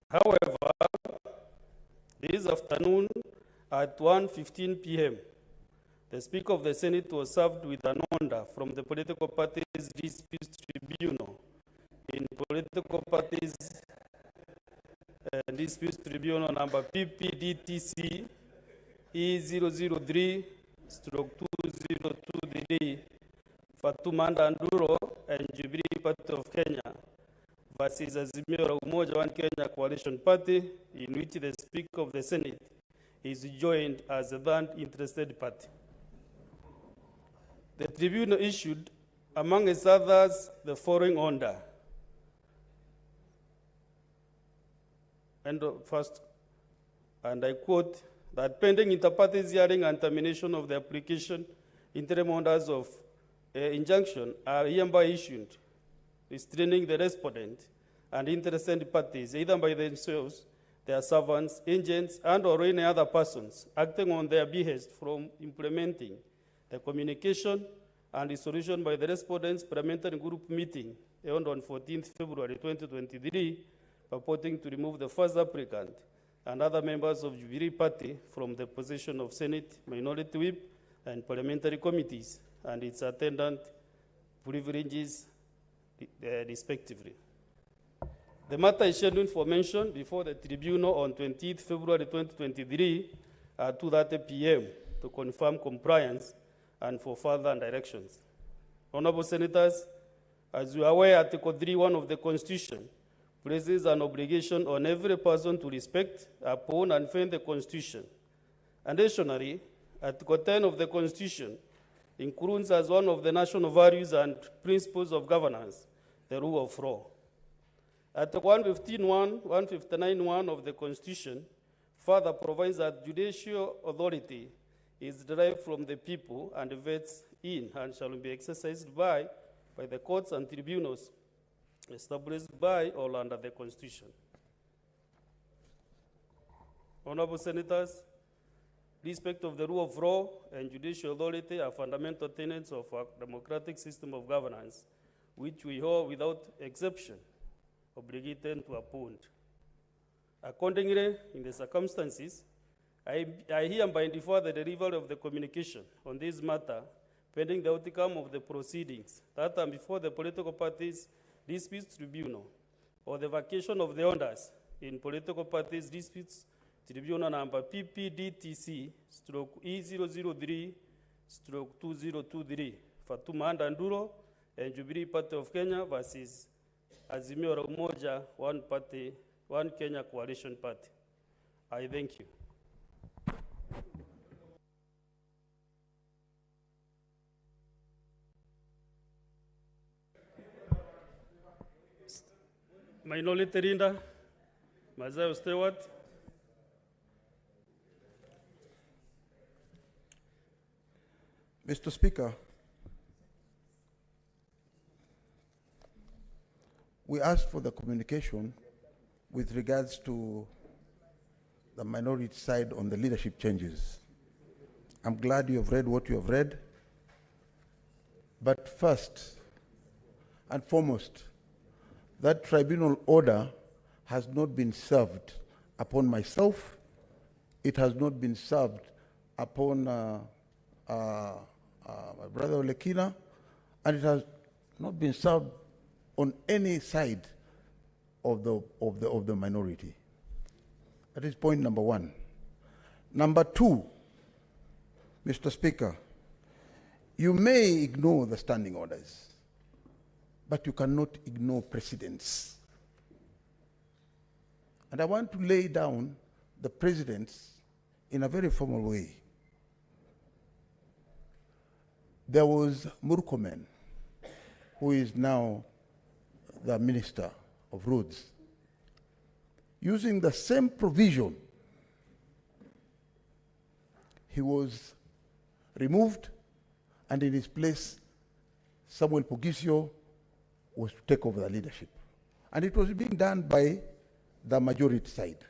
However, this afternoon at 1:15 p.m., the Speaker of the Senate was served with an order from the Political Parties Disputes Tribunal in Political Parties Disputes Tribunal number PPDTC E003/2023 Fatuma Ndanduro and Jubilee Party of Kenya versus Azimio la Umoja One Kenya Coalition Party, in which the Speaker of the Senate is joined as a third interested party. The tribunal issued, among its others, the following order. And first, and I quote, that pending inter-parties hearing and termination of the application, interim orders of injunction are hereby issued, restraining the respondent and interested parties, either by themselves, their servants, agents, and or any other persons acting on their behest from implementing the communication and resolution by the respondents' parliamentary group meeting held on 14th February 2023, purporting to remove the first applicant and other members of Jubilee Party from the position of Senate Minority Whip and parliamentary committees and its attendant privileges, respectively. The matter is scheduled for mention before the tribunal on 20th February 2023 at 2:30 p.m. to confirm compliance and for further directions. Honorable Senators, as you are aware, Article 3(1) of the Constitution places an obligation on every person to respect, uphold, and defend the Constitution. Additionally, Article 10 of the Constitution includes as one of the national values and principles of governance the rule of law. Article 115(1), 159(1) of the Constitution further provides that judicial authority is derived from the people and vests in and shall be exercised by the courts and tribunals established by or under the Constitution. Honorable Senators, respect of the rule of law and judicial authority are fundamental tenets of our democratic system of governance, which we hold without exception obligated to uphold. Accordingly, in the circumstances, I hereby defer the delivery of the communication on this matter pending the outcome of the proceedings that are before the Political Parties Disputes Tribunal or the vacation of the orders in Political Parties Disputes Tribunal number PPDTC/E003/2023 Fatuma Ndanduro and Jubilee Party of Kenya versus Azimio la Umoja One Kenya Coalition Party. I thank you. Minority Leader, Mazayo Stewart. Mr. Speaker, we asked for the communication with regards to the minority side on the leadership changes. I'm glad you have read what you have read, but first and foremost, that tribunal order has not been served upon myself. It has not been served upon my brother Lekina, and it has not been served on any side of the minority. That is point number one. Number two, Mr. Speaker, you may ignore the standing orders, but you cannot ignore precedents. And I want to lay down the precedents in a very formal way. There was Murkomen, who is now the Minister of Roads, using the same provision. He was removed, and in his place, Samuel Pugisio was to take over the leadership. And it was being done by the majority side.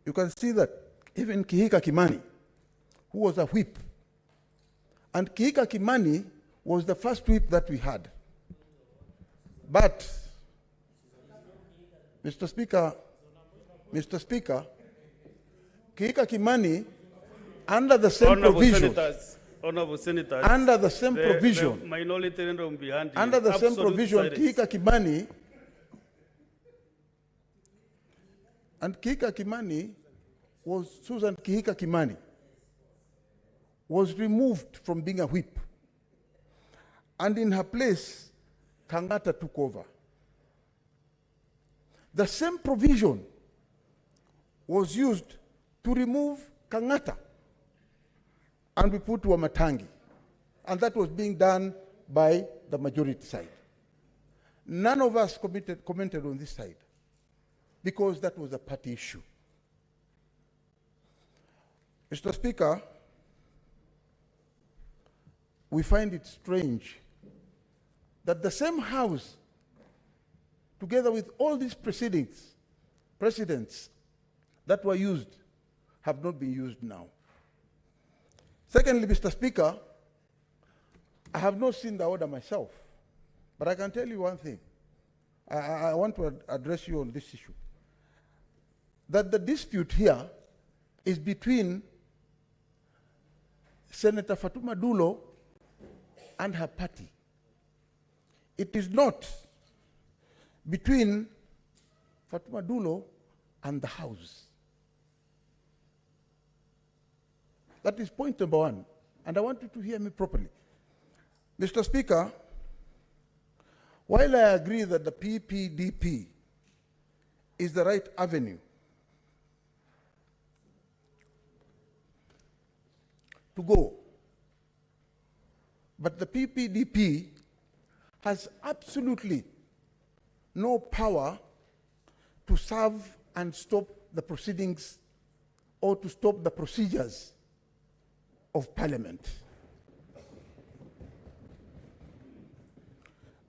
You can see that even Kihika Kimani, who was a whip, and Kihika Kimani was the first whip that we had. But Mr. Speaker, Kihika Kimani, under the same provision, Honorable Senators, under the same provision, the minority leader will be handing under the same absolute provision, silence. Kihika Kimani, and Kihika Kimani was, Susan Kihika Kimani was removed from being a whip. And in her place, Kangata took over. The same provision was used to remove Kangata, and we put Wamatangi. And that was being done by the majority side. None of us commented on this side because that was a party issue. Mr. Speaker, we find it strange that the same House, together with all these precedents that were used, have not been used now. Secondly, Mr. Speaker, I have not seen the order myself, but I can tell you one thing. I want to address you on this issue. That the dispute here is between Senator Fatuma Dulo and her party. It is not between Fatuma Dulo and the House. That is point number one, and I want you to hear me properly. Mr. Speaker, while I agree that the PPDP is the right avenue to go, but the PPDP has absolutely no power to serve and stop the proceedings or to stop the procedures of Parliament.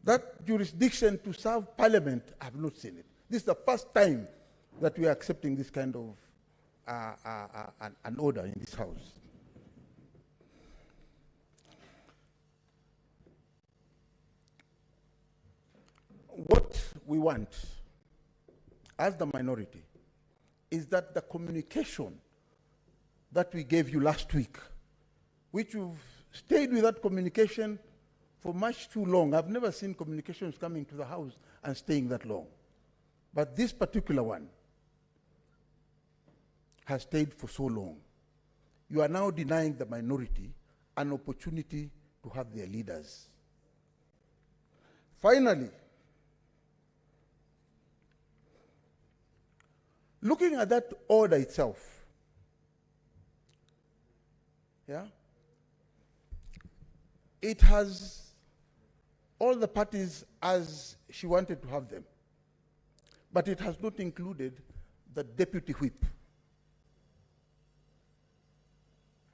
That jurisdiction to serve Parliament, I have not seen it. This is the first time that we are accepting this kind of an order in this House. What we want as the minority is that the communication that we gave you last week, which you've stayed with that communication for much too long. I've never seen communications coming to the House and staying that long. But this particular one has stayed for so long. You are now denying the minority an opportunity to have their leaders. Finally, looking at that order itself, it has all the parties as she wanted to have them, but it has not included the deputy whip.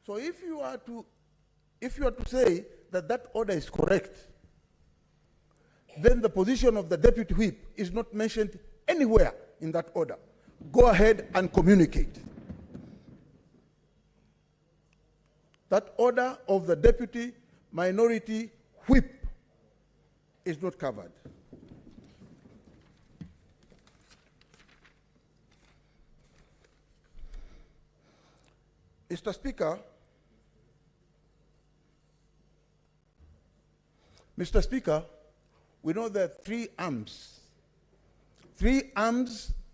So if you are to say that that order is correct, then the position of the deputy whip is not mentioned anywhere in that order. Go ahead and communicate. That order of the deputy minority whip is not covered. Mr. Speaker, we know there are three arms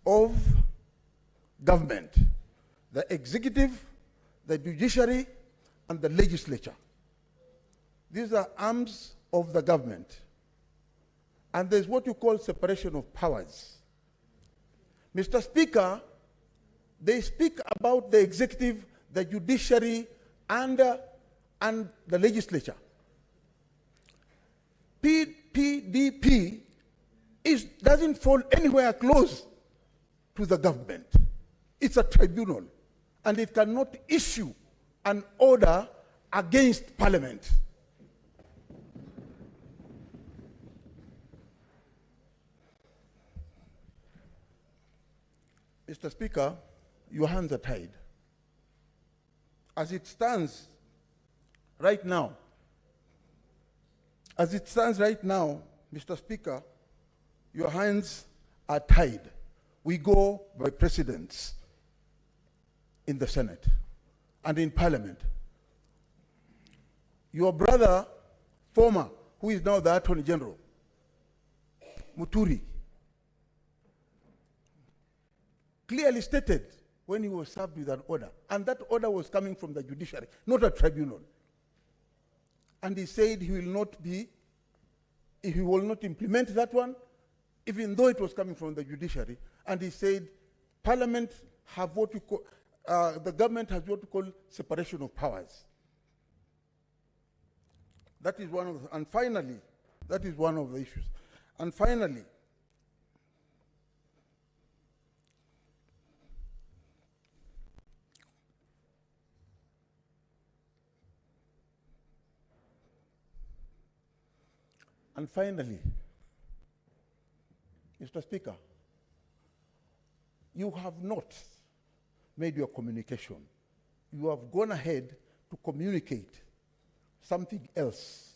of government: the executive, the judiciary, and the legislature. These are arms of the government. And there's what you call separation of powers. Mr. Speaker, they speak about the executive, the judiciary, and the legislature. PPDP doesn't fall anywhere close to the government. It's a tribunal, and it cannot issue an order against Parliament. Mr. Speaker, your hands are tied. As it stands right now, Mr. Speaker, your hands are tied we go by precedents in the Senate and in Parliament. Your brother, former, who is now the Attorney General, Muturi, clearly stated when he was served with an order, and that order was coming from the judiciary, not a tribunal. And he said he will not implement that one, even though it was coming from the judiciary. And he said, Parliament have what we call, the government has what we call separation of powers. That is one of the, and finally, that is one of the issues. And finally, Mr. Speaker, you have not made your communication. You have gone ahead to communicate something else.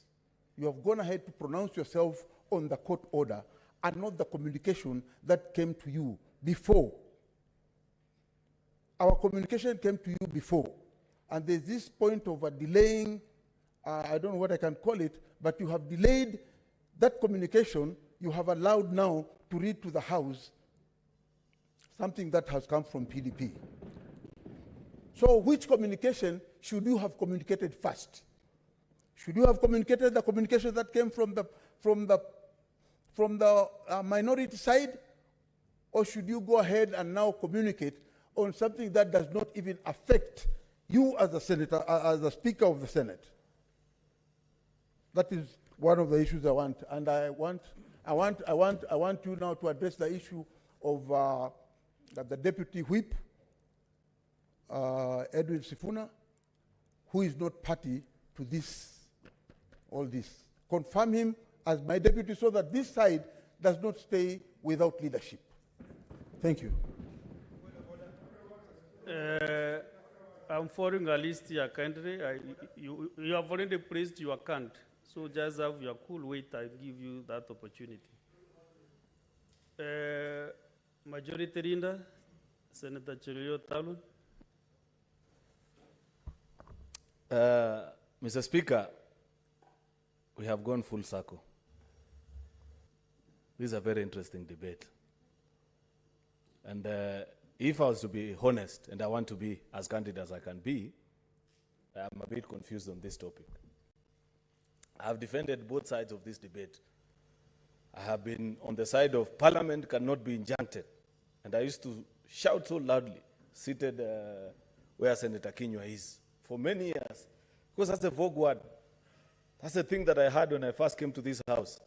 You have gone ahead to pronounce yourself on the court order and not the communication that came to you before. Our communication came to you before. And there's this point of a delaying, I don't know what I can call it, but you have delayed that communication. You have allowed now to read to the House something that has come from PDP. So which communication should you have communicated first? Should you have communicated the communication that came from the minority side? Or should you go ahead and now communicate on something that does not even affect you as a senator, as the Speaker of the Senate? That is one of the issues I want. And I want you now to address the issue of the Deputy Whip, Edwin Sifuna, who is not party to this, all this. Confirm him as my deputy so that this side does not stay without leadership. Thank you. I'm following a list here, kindly. You have already praised your account, so just have your cool wait. I'll give you that opportunity. Majority Leader, Senator Chirilo Talun. Mr. Speaker, we have gone full circle. This is a very interesting debate. And if I was to be honest, and I want to be as candid as I can be, I'm a bit confused on this topic. I have defended both sides of this debate. I have been on the side of Parliament cannot be injuncted. And I used to shout so loudly, seated where Senator Kenyans is, for many years. Because that's a vogue word. That's the thing that I heard when I first came to this house.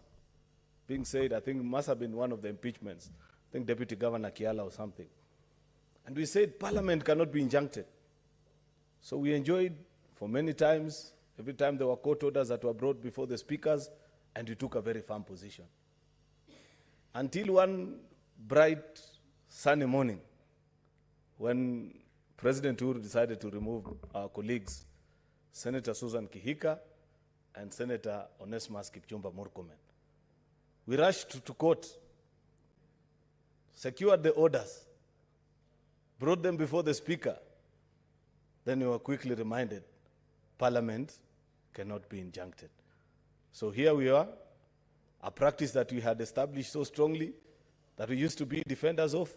Being said, I think it must have been one of the impeachments. I think Deputy Governor Kiala or something. And we said Parliament cannot be injuncted. So we enjoyed for many times, every time there were court orders that were brought before the speakers, and we took a very firm position. Until one bright, sunny morning, when President Uhuru decided to remove our colleagues, Senator Susan Kihika and Senator Onesmus Kipchumba Murkomen. We rushed to court, secured the orders, brought them before the Speaker. Then we were quickly reminded, Parliament cannot be injuncted. So here we are, a practice that we had established so strongly that we used to be defenders of,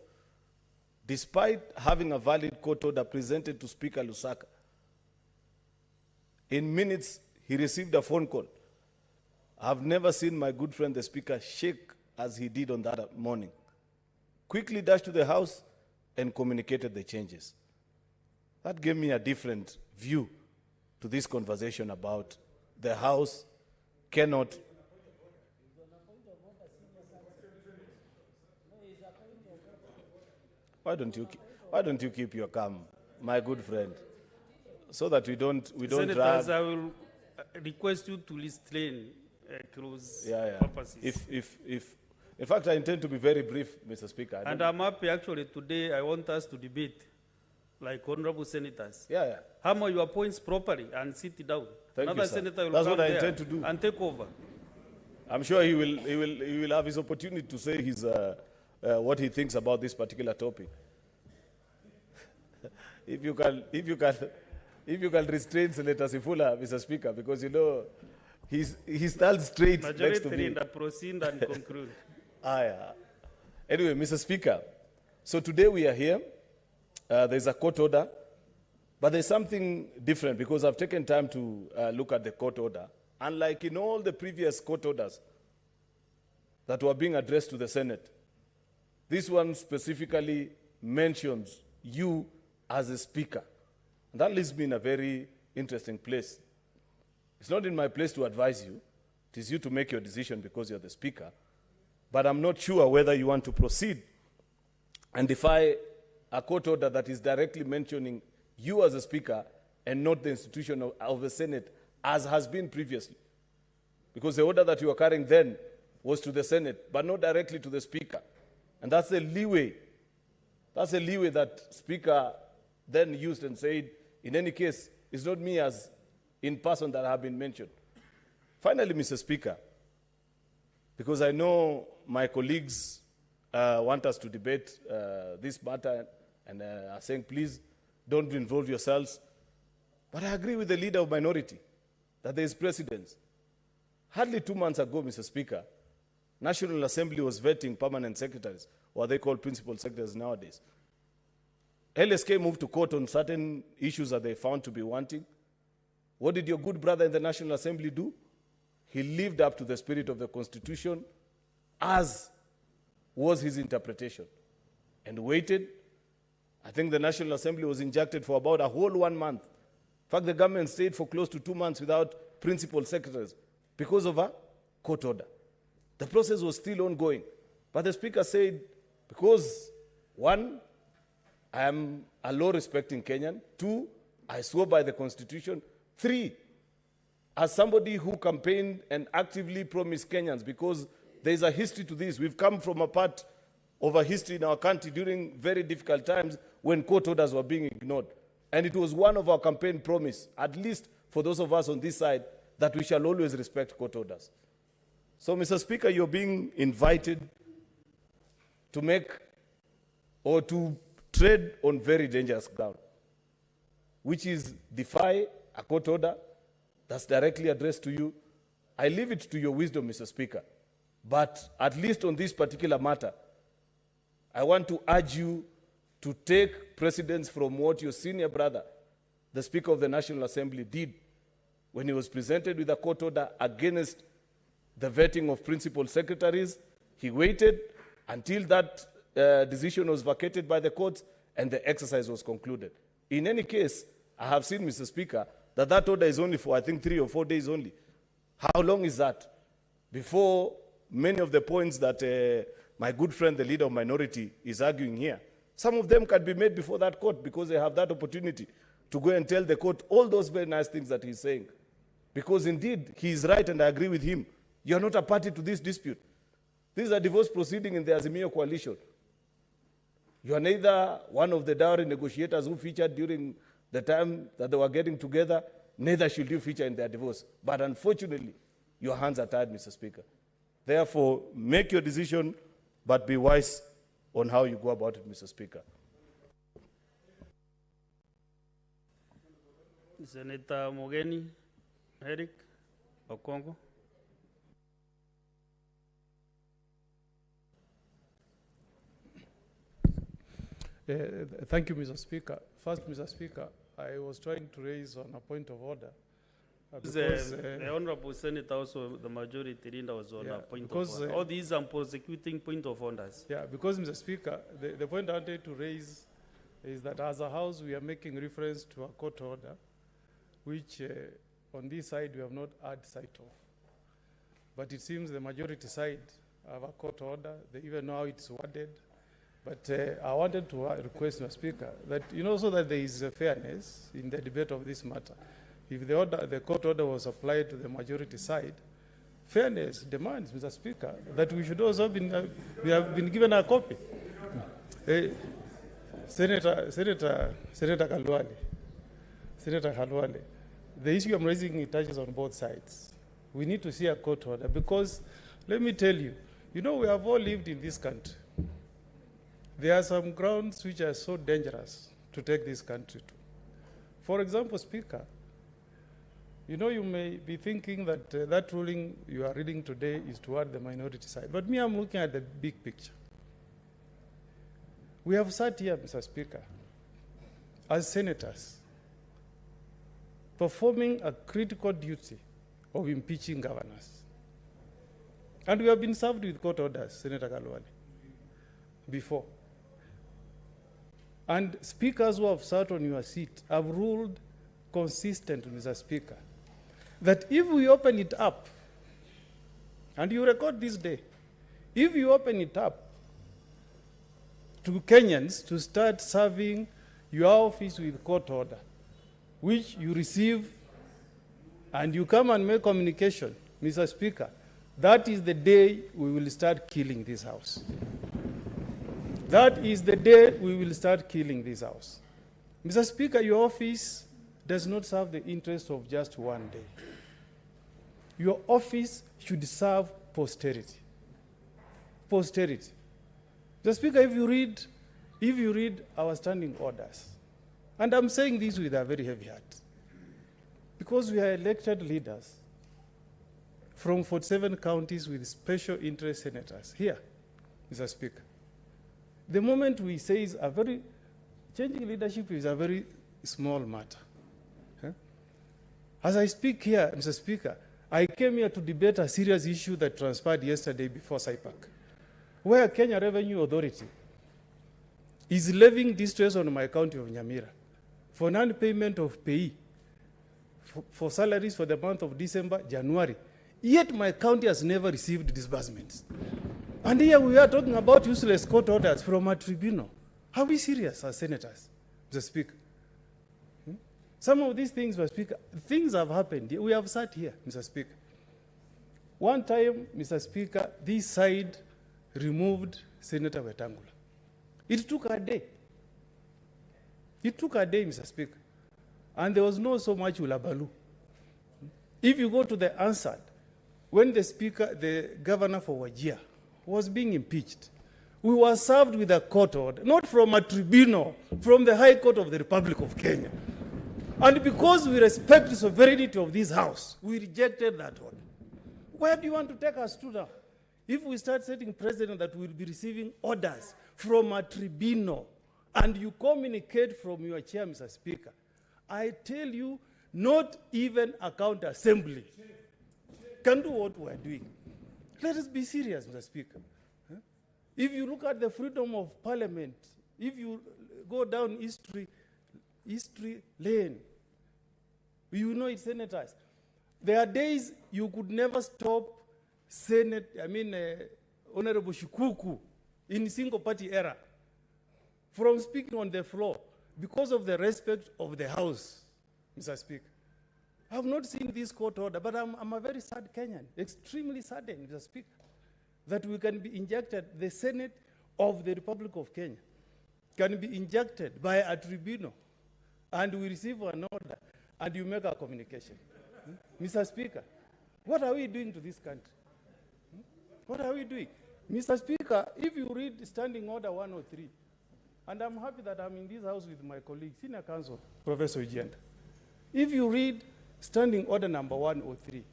despite having a valid court order presented to Speaker Lusaka. In minutes, he received a phone call. I've never seen my good friend, the Speaker, shake as he did on that morning. Quickly dashed to the House and communicated the changes. That gave me a different view to this conversation about the House cannot. Why don't you keep your calm, my good friend, so that we don't Senators, I will request you to restrain close purposes. In fact, I intend to be very brief, Mr. Speaker. And I'm happy actually today. I want us to debate like honorable senators. Hammer your points properly and sit down. Thank Another you, sir. senator will That's come what I there intend to do. and take over. I'm sure he will have his opportunity to say his what he thinks about this particular topic. If you can restrain Senator Sifula, Mr. Speaker, because you know he stands straight next to me. Majority proceed and conclude. Yeah. Anyway, Mr. Speaker, so today we are here. There's a court order, but there's something different because I've taken time to look at the court order. Unlike in all the previous court orders that were being addressed to the Senate, this one specifically mentions you as a speaker. And that leaves me in a very interesting place. It's not in my place to advise you. It is you to make your decision because you're the speaker. But I'm not sure whether you want to proceed and defy a court order that is directly mentioning you as a speaker and not the institution of the Senate as has been previously. Because the order that you were carrying then was to the Senate, but not directly to the speaker. And that's the leeway. That's the leeway that Speaker then used and said, in any case, it's not me as in person that have been mentioned. Finally, Mr. Speaker, because I know my colleagues want us to debate this matter and are saying, please don't involve yourselves. But I agree with the leader of minority that there is precedence. Hardly 2 months ago, Mr. Speaker, National Assembly was vetting permanent secretaries, or they call principal secretaries nowadays. LSK moved to court on certain issues that they found to be wanting. What did your good brother in the National Assembly do? He lived up to the spirit of the Constitution as was his interpretation and waited. I think the National Assembly was injected for about a whole 1 month. In fact, the government stayed for close to 2 months without principal secretaries because of a court order. The process was still ongoing. But the Speaker said, because 1, I am a law-respecting Kenyan. 2, I swore by the Constitution. 3, as somebody who campaigned and actively promised Kenyans, because there is a history to this. We've come from a part of a history in our country during very difficult times when court orders were being ignored. And it was one of our campaign promise, at least for those of us on this side, that we shall always respect court orders. So, Mr. Speaker, you're being invited to make or to tread on very dangerous ground, which is defy a court order that's directly addressed to you. I leave it to your wisdom, Mr. Speaker. But at least on this particular matter, I want to urge you to take precedence from what your senior brother, the Speaker of the National Assembly, did when he was presented with a court order against the vetting of principal secretaries. He waited until that decision was vacated by the courts and the exercise was concluded. In any case, I have seen, Mr. Speaker, that order is only for, I think, 3 or 4 days only. How long is that? Before many of the points that my good friend, the leader of minority, is arguing here, some of them can be made before that court because they have that opportunity to go and tell the court all those very nice things that he's saying. Because indeed, he is right and I agree with him. You are not a party to this dispute. This is a divorce proceeding in the Azimio coalition. You are neither one of the dowry negotiators who featured during the time that they were getting together, neither should you feature in their divorce. But unfortunately, your hands are tied, Mr. Speaker. Therefore, make your decision, but be wise on how you go about it, Mr. Speaker. Senator Mogeni, Eric Okongo. Thank you, Mr. Speaker. First, Mr. Speaker, I was trying to raise on a point of order. Because, the Honorable Senator, also the majority leader, was on a point of order. All these are prosecuting point of orders. Yeah, because, Mr. Speaker, the point I wanted to raise is that as a House, we are making reference to a court order, which on this side we have not had sight of. But it seems the majority side have a court order. They even know how it's worded. But I wanted to request, Mr. Speaker, that you know so that there is a fairness in the debate of this matter. If the court order was applied to the majority side, fairness demands, Mr. Speaker, that we should also we have been given a copy. Senator Khalwale, the issue I'm raising, it touches on both sides. We need to see a court order because, let me tell you, you know, we have all lived in this country. there are some grounds which are so dangerous to take this country to. For example, Speaker, you know, you may be thinking that that ruling you are reading today is toward the minority side. But me, I'm looking at the big picture. We have sat here, Mr. Speaker, as senators, performing a critical duty of impeaching governors. And we have been served with court orders, Senator Kalwale, before. And speakers who have sat on your seat have ruled consistently, Mr. Speaker, that if we open it up, and you record this day, if you open it up to Kenyans to start serving your office with court order, which you receive and you come and make communication, Mr. Speaker, that is the day we will start killing this house. That is the day we will start killing this house. Mr. Speaker, your office does not serve the interest of just one day. Your office should serve posterity. Posterity. Mr. Speaker, if you read our standing orders, and I'm saying this with a very heavy heart, because we are elected leaders from 47 counties with special interest senators here, Mr. Speaker. The moment we say changing leadership is a very small matter. Huh? As I speak here, Mr. Speaker, I came here to debate a serious issue that transpired yesterday before SIPAC, where Kenya Revenue Authority is levying distress on my county of Nyamira for non-payment of pay for salaries for the month of December, January. Yet my county has never received disbursements. And here we are talking about useless court orders from a tribunal. Are we serious as senators, Mr. Speaker? Some of these things, Mr. Speaker, things have happened. We have sat here, Mr. Speaker. One time, Mr. Speaker, this side removed Senator Wetangula. It took a day. It took a day, Mr. Speaker. And there was no so much ulabalu. If you go to the answer, when the governor for Wajir was being impeached, we were served with a court order, not from a tribunal, from the High Court of the Republic of Kenya. And because we respect the sovereignty of this house, we rejected that order. Where do you want to take us to now? If we start setting precedent that we'll be receiving orders from a tribunal and you communicate from your chair, Mr. Speaker, I tell you, not even a county assembly can do what we're doing. Let us be serious, Mr. Speaker. Huh? If you look at the freedom of parliament, if you go down history lane, you know it, senators. There are days you could never stop Honorable Shikuku in single party era from speaking on the floor because of the respect of the House, Mr. Speaker. I have not seen this court order, but I'm a very sad Kenyan, extremely saddened, Mr. Speaker, that we can be injected, the Senate of the Republic of Kenya can be injected by a tribunal, and we receive an order, and you make a communication. Mr. Speaker, what are we doing to this country? What are we doing? Mr. Speaker, if you read Standing Order 103, and I'm happy that I'm in this house with my colleague, Senior Counsel, Professor Ugenda. If you read Standing Order number 103,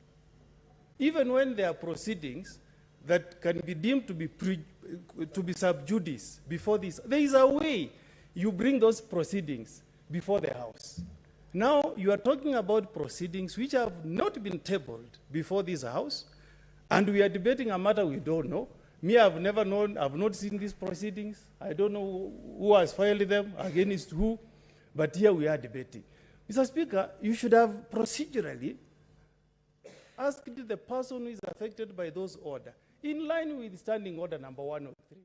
even when there are proceedings that can be deemed to be sub judice before this, there is a way you bring those proceedings before the House. Now you are talking about proceedings which have not been tabled before this House, and we are debating a matter we don't know. Me, I've never known, I've not seen these proceedings. I don't know who has filed them, against who, but here we are debating. Mr. Speaker, you should have procedurally asked the person who is affected by those orders, in line with Standing Order number 103.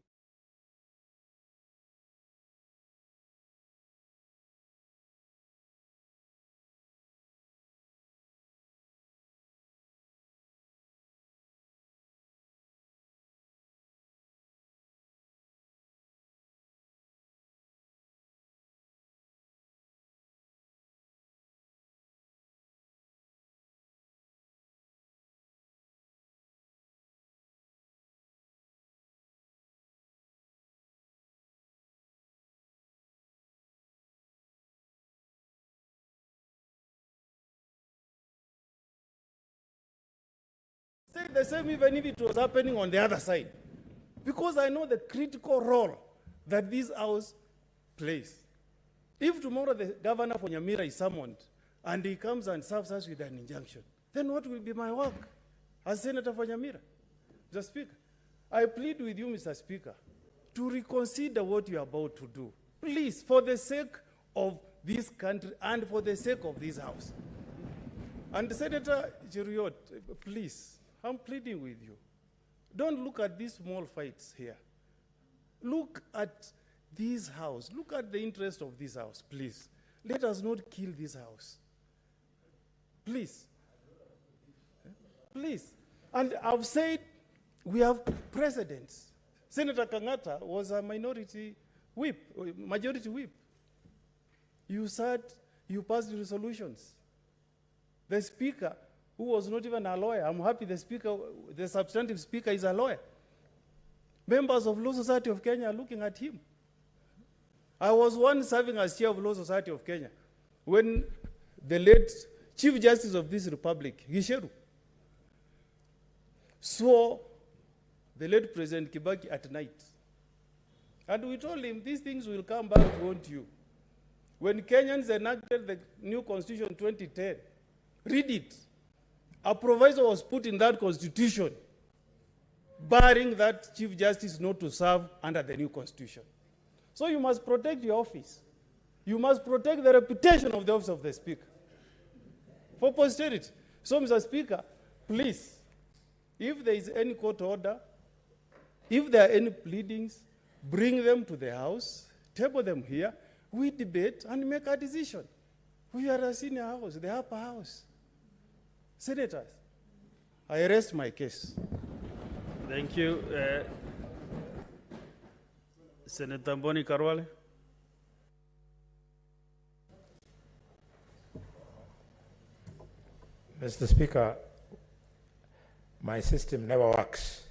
say the same even if it was happening on the other side. Because I know the critical role that this house plays. If tomorrow the governor for Nyamira is summoned and he comes and serves us with an injunction, then what will be my work as Senator for Nyamira? Mr. Speaker, I plead with you, Mr. Speaker, to reconsider what you are about to do. Please, for the sake of this country and for the sake of this house. And Senator Cheruiyot, please, I'm pleading with you. Don't look at these small fights here. Look at this house. Look at the interest of this house, please. Let us not kill this house. Please. Please. And I've said we have precedents. Senator Kangata was a minority whip, majority whip. You said you passed resolutions. The speaker, who was not even a lawyer, I'm happy the speaker, the substantive speaker is a lawyer. Members of Law Society of Kenya are looking at him. I was once serving as chair of Law Society of Kenya when the late Chief Justice of this Republic, Gisheru, saw the late President Kibaki at night. And we told him, these things will come back to haunt you. When Kenyans enacted the new constitution in 2010, read it. A proviso was put in that constitution, barring that Chief Justice not to serve under the new constitution. So you must protect your office. You must protect the reputation of the office of the Speaker for posterity. So, Mr. Speaker, please, if there is any court order, if there are any pleadings, bring them to the House, table them here, we debate and make a decision. We are a senior house, the upper house. Senators, I rest my case. Thank you. Senator Mboni Karwale. Mr. Speaker, my system never works,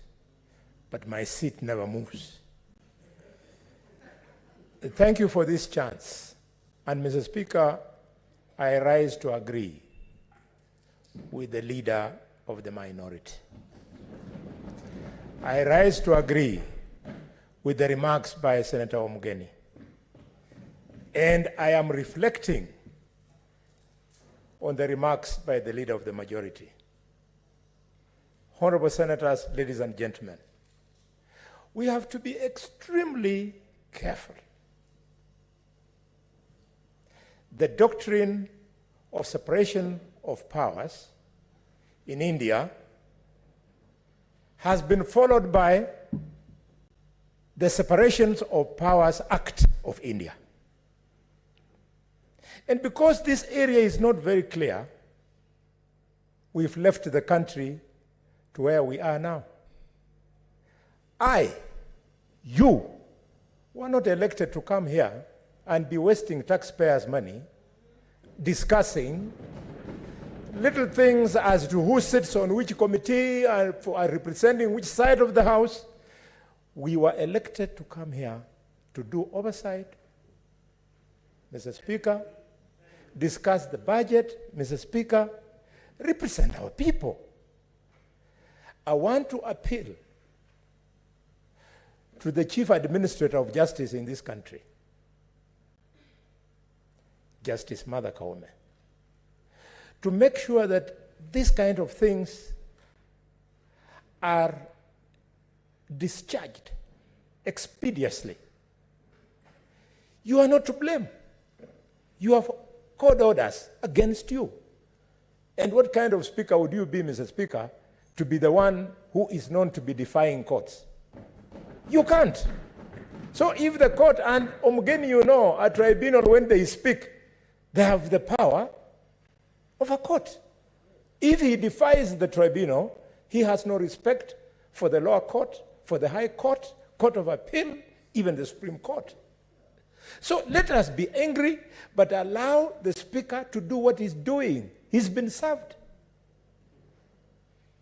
but my seat never moves. Thank you for this chance. And Mr. Speaker, I rise to agree with the leader of the minority. I rise to agree with the remarks by Senator Omugeni. And I am reflecting on the remarks by the leader of the majority. Honorable Senators, ladies and gentlemen, we have to be extremely careful. The doctrine of separation of powers in India has been followed by the Separations of Powers Act of India. And because this area is not very clear, we've left the country to where we are now. You were not elected to come here and be wasting taxpayers' money discussing little things as to who sits on which committee and are representing which side of the house. We were elected to come here to do oversight, Mr. Speaker, discuss the budget, Mr. Speaker, represent our people. I want to appeal to the Chief Administrator of Justice in this country, Justice Mother Kaume, to make sure that these kind of things are discharged expeditiously. You are not to blame. You have court orders against you. And what kind of speaker would you be, Mr. Speaker, to be the one who is known to be defying courts? You can't. So if the court, and Omugeni, you know, a tribunal, when they speak, they have the power of a court. If he defies the tribunal, he has no respect for the lower court, for the high court, court of appeal, even the Supreme Court. So let us be angry, but allow the speaker to do what he's doing. He's been served.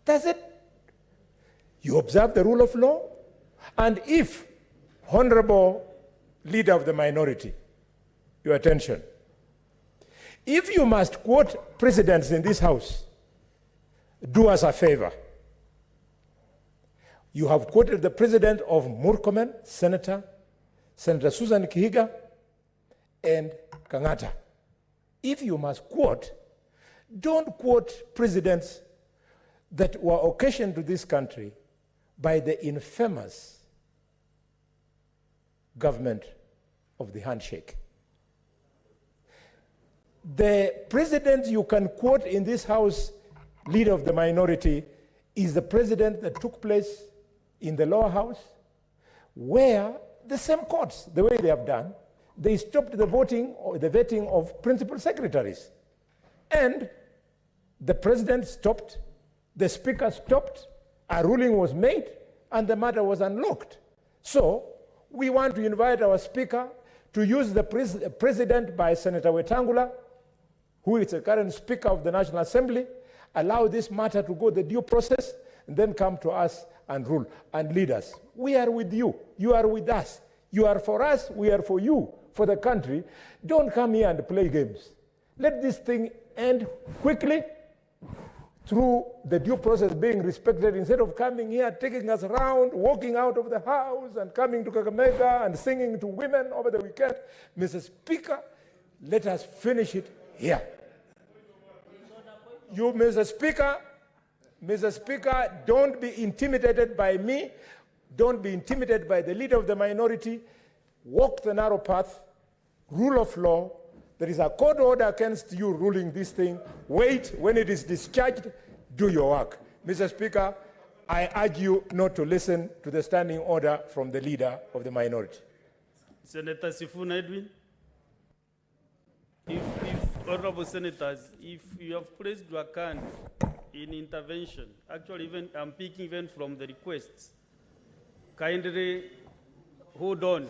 That's it. You observe the rule of law, and if, honorable leader of the minority, your attention, if you must quote precedents in this house, do us a favor. You have quoted the president of Murkomen, Senator Susan Kihiga, and Kangata. If you must quote, don't quote presidents that were occasioned to this country by the infamous government of the handshake. The president you can quote in this House, leader of the minority, is the president that took place in the lower house, where the same courts, the way they have done, they stopped the voting or the vetting of principal secretaries. And the president stopped, the speaker stopped, a ruling was made, and the matter was unlocked. So we want to invite our speaker to use the president by Senator Wetangula, who is the current speaker of the National Assembly, allow this matter to go the due process, and then come to us and rule and lead us. We are with you. You are with us. You are for us. We are for you, for the country. Don't come here and play games. Let this thing end quickly through the due process being respected, instead of coming here, taking us around, walking out of the house and coming to Kakamega and singing to women over the weekend. Mr. Speaker, let us finish it here. You, Mr. Speaker, don't be intimidated by me. Don't be intimidated by the leader of the minority. Walk the narrow path, rule of law. There is a court order against you ruling this thing. Wait, when it is discharged, do your work. Mr. Speaker, I urge you not to listen to the standing order from the leader of the minority. Senator Sifuna Edwin. If honorable senators, if you have placed your hand in intervention, actually even I'm picking even from the requests, kindly hold on.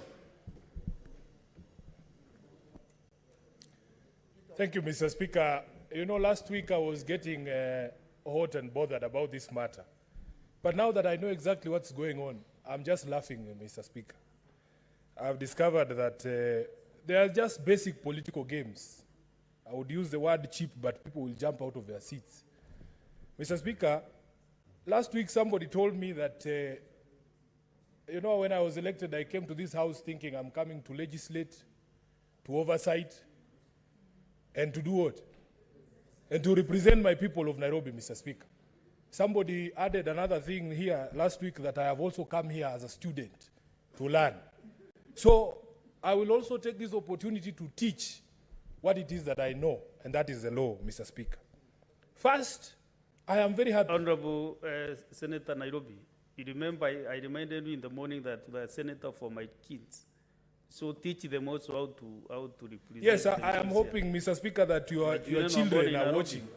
Thank you, Mr. Speaker. You know, last week I was getting hot and bothered about this matter. But now that I know exactly what's going on, I'm just laughing, Mr. Speaker. I've discovered that they are just basic political games. I would use the word cheap, but people will jump out of their seats. Mr. Speaker, last week somebody told me that, you know, when I was elected, I came to this house thinking I'm coming to legislate, to oversight, and to do what? And to represent my people of Nairobi, Mr. Speaker. Somebody added another thing here last week, that I have also come here as a student to learn. So I will also take this opportunity to teach what it is that I know, and that is the law, Mr. Speaker. First, I am very happy. Honorable Senator Nairobi, you remember I reminded you in the morning that you are a senator for my kids. So teach them also how to represent. Yes, I am hoping, Mr. Speaker, that your children are watching,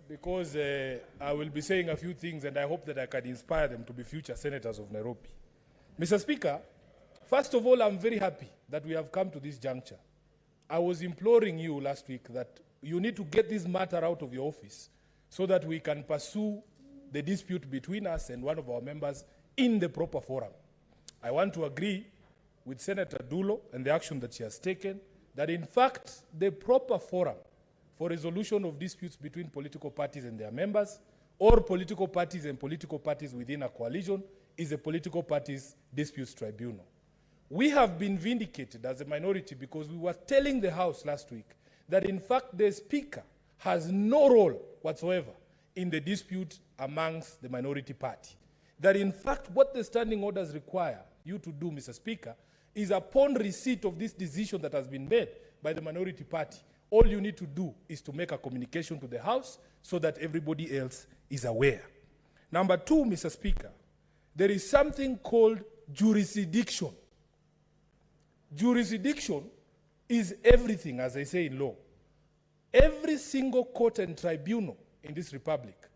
because I will be saying a few things, and I hope that I can inspire them to be future senators of Nairobi. Mr. Speaker, first of all, I'm very happy that we have come to this juncture. I was imploring you last week that you need to get this matter out of your office so that we can pursue the dispute between us and one of our members in the proper forum. I want to agree with Senator Dulo and the action that she has taken, that in fact the proper forum for resolution of disputes between political parties and their members, or political parties and political parties within a coalition, is a political parties disputes tribunal. We have been vindicated as a minority because we were telling the House last week that in fact the Speaker has no role whatsoever in the dispute amongst the minority party. That in fact what the standing orders require you to do, Mr. Speaker, is upon receipt of this decision that has been made by the minority party, all you need to do is to make a communication to the House so that everybody else is aware. Number two, Mr. Speaker, there is something called jurisdiction. Jurisdiction is everything, as I say in law. Every single court and tribunal in this republic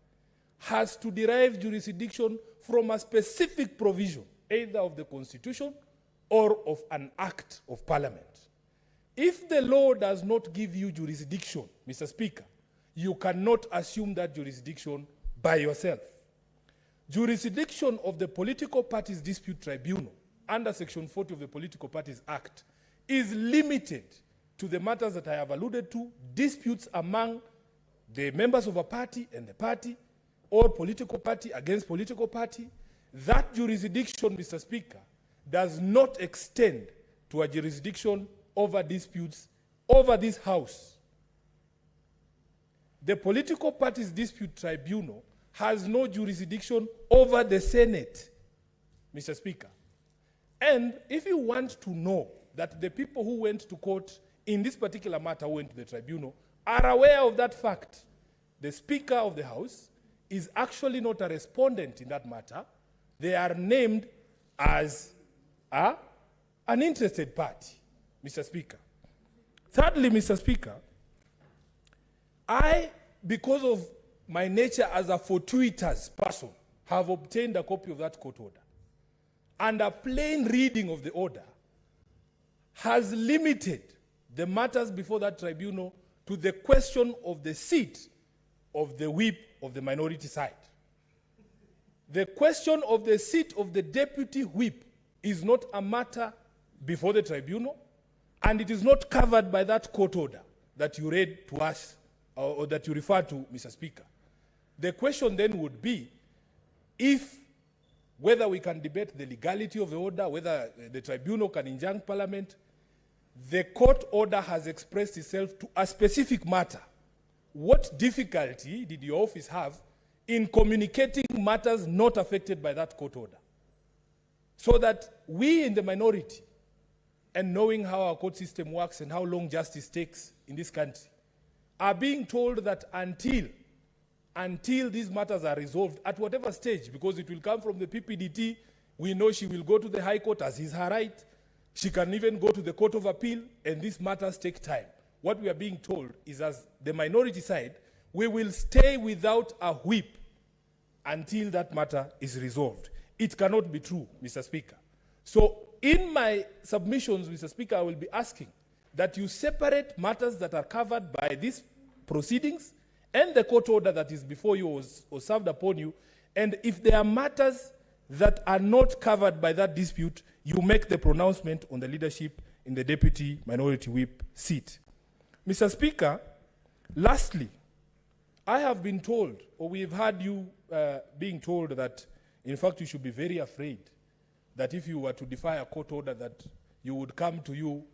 has to derive jurisdiction from a specific provision, either of the Constitution or of an act of Parliament. If the law does not give you jurisdiction, Mr. Speaker, you cannot assume that jurisdiction by yourself. Jurisdiction of the Political Parties Dispute Tribunal under Section 40 of the Political Parties Act is limited to the matters that I have alluded to, disputes among the members of a party and the party, or political party against political party, That jurisdiction, Mr. Speaker, does not extend to a jurisdiction over disputes over this House. The Political Parties Dispute Tribunal has no jurisdiction over the Senate, Mr. Speaker. And if you want to know that the people who went to court in this particular matter who went to the tribunal are aware of that fact, the Speaker of the House is actually not a respondent in that matter. They are named as an interested party, Mr. Speaker. Thirdly, Mr. Speaker, I, because of my nature as a fortuitous person, have obtained a copy of that court order. And a plain reading of the order has limited the matters before that tribunal to the question of the seat of the whip of the minority side. The question of the seat of the deputy whip is not a matter before the tribunal, and it is not covered by that court order that you read to us, or that you refer to, Mr. Speaker. The question then would be whether we can debate the legality of the order, whether the tribunal can injunct Parliament. The court order has expressed itself to a specific matter. What difficulty did your office have in communicating matters not affected by that court order? So that we in the minority, and knowing how our court system works and how long justice takes in this country, are being told that until these matters are resolved at whatever stage, because it will come from the PPDT, we know she will go to the High Court as is her right. She can even go to the Court of Appeal, and these matters take time. What we are being told is, as the minority side, we will stay without a whip until that matter is resolved. It cannot be true, Mr. Speaker. So in my submissions, Mr. Speaker, I will be asking that you separate matters that are covered by these proceedings and the court order that is before you or served upon you. And if there are matters that are not covered by that dispute, you make the pronouncement on the leadership in the deputy minority whip seat. Mr. Speaker, lastly, I have been told, or we've heard you being told that, in fact, you should be very afraid that if you were to defy a court order, that you would come to you,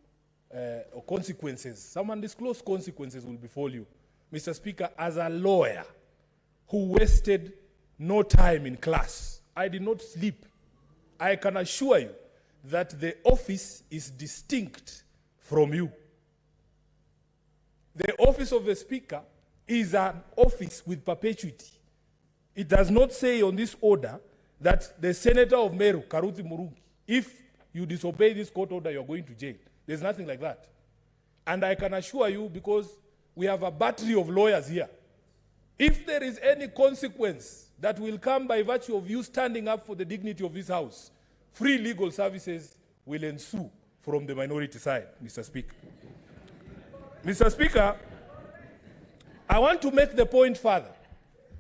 or consequences, some undisclosed consequences will befall you. Mr. Speaker, as a lawyer who wasted no time in class, I did not sleep. I can assure you that the office is distinct from you. The office of the Speaker is an office with perpetuity. It does not say on this order that the Senator of Meru, Karuthi Murungi, if you disobey this court order, you're going to jail. There's nothing like that. And I can assure you, because we have a battery of lawyers here, if there is any consequence that will come by virtue of you standing up for the dignity of this House, free legal services will ensue from the minority side, Mr. Speaker. Mr. Speaker, I want to make the point further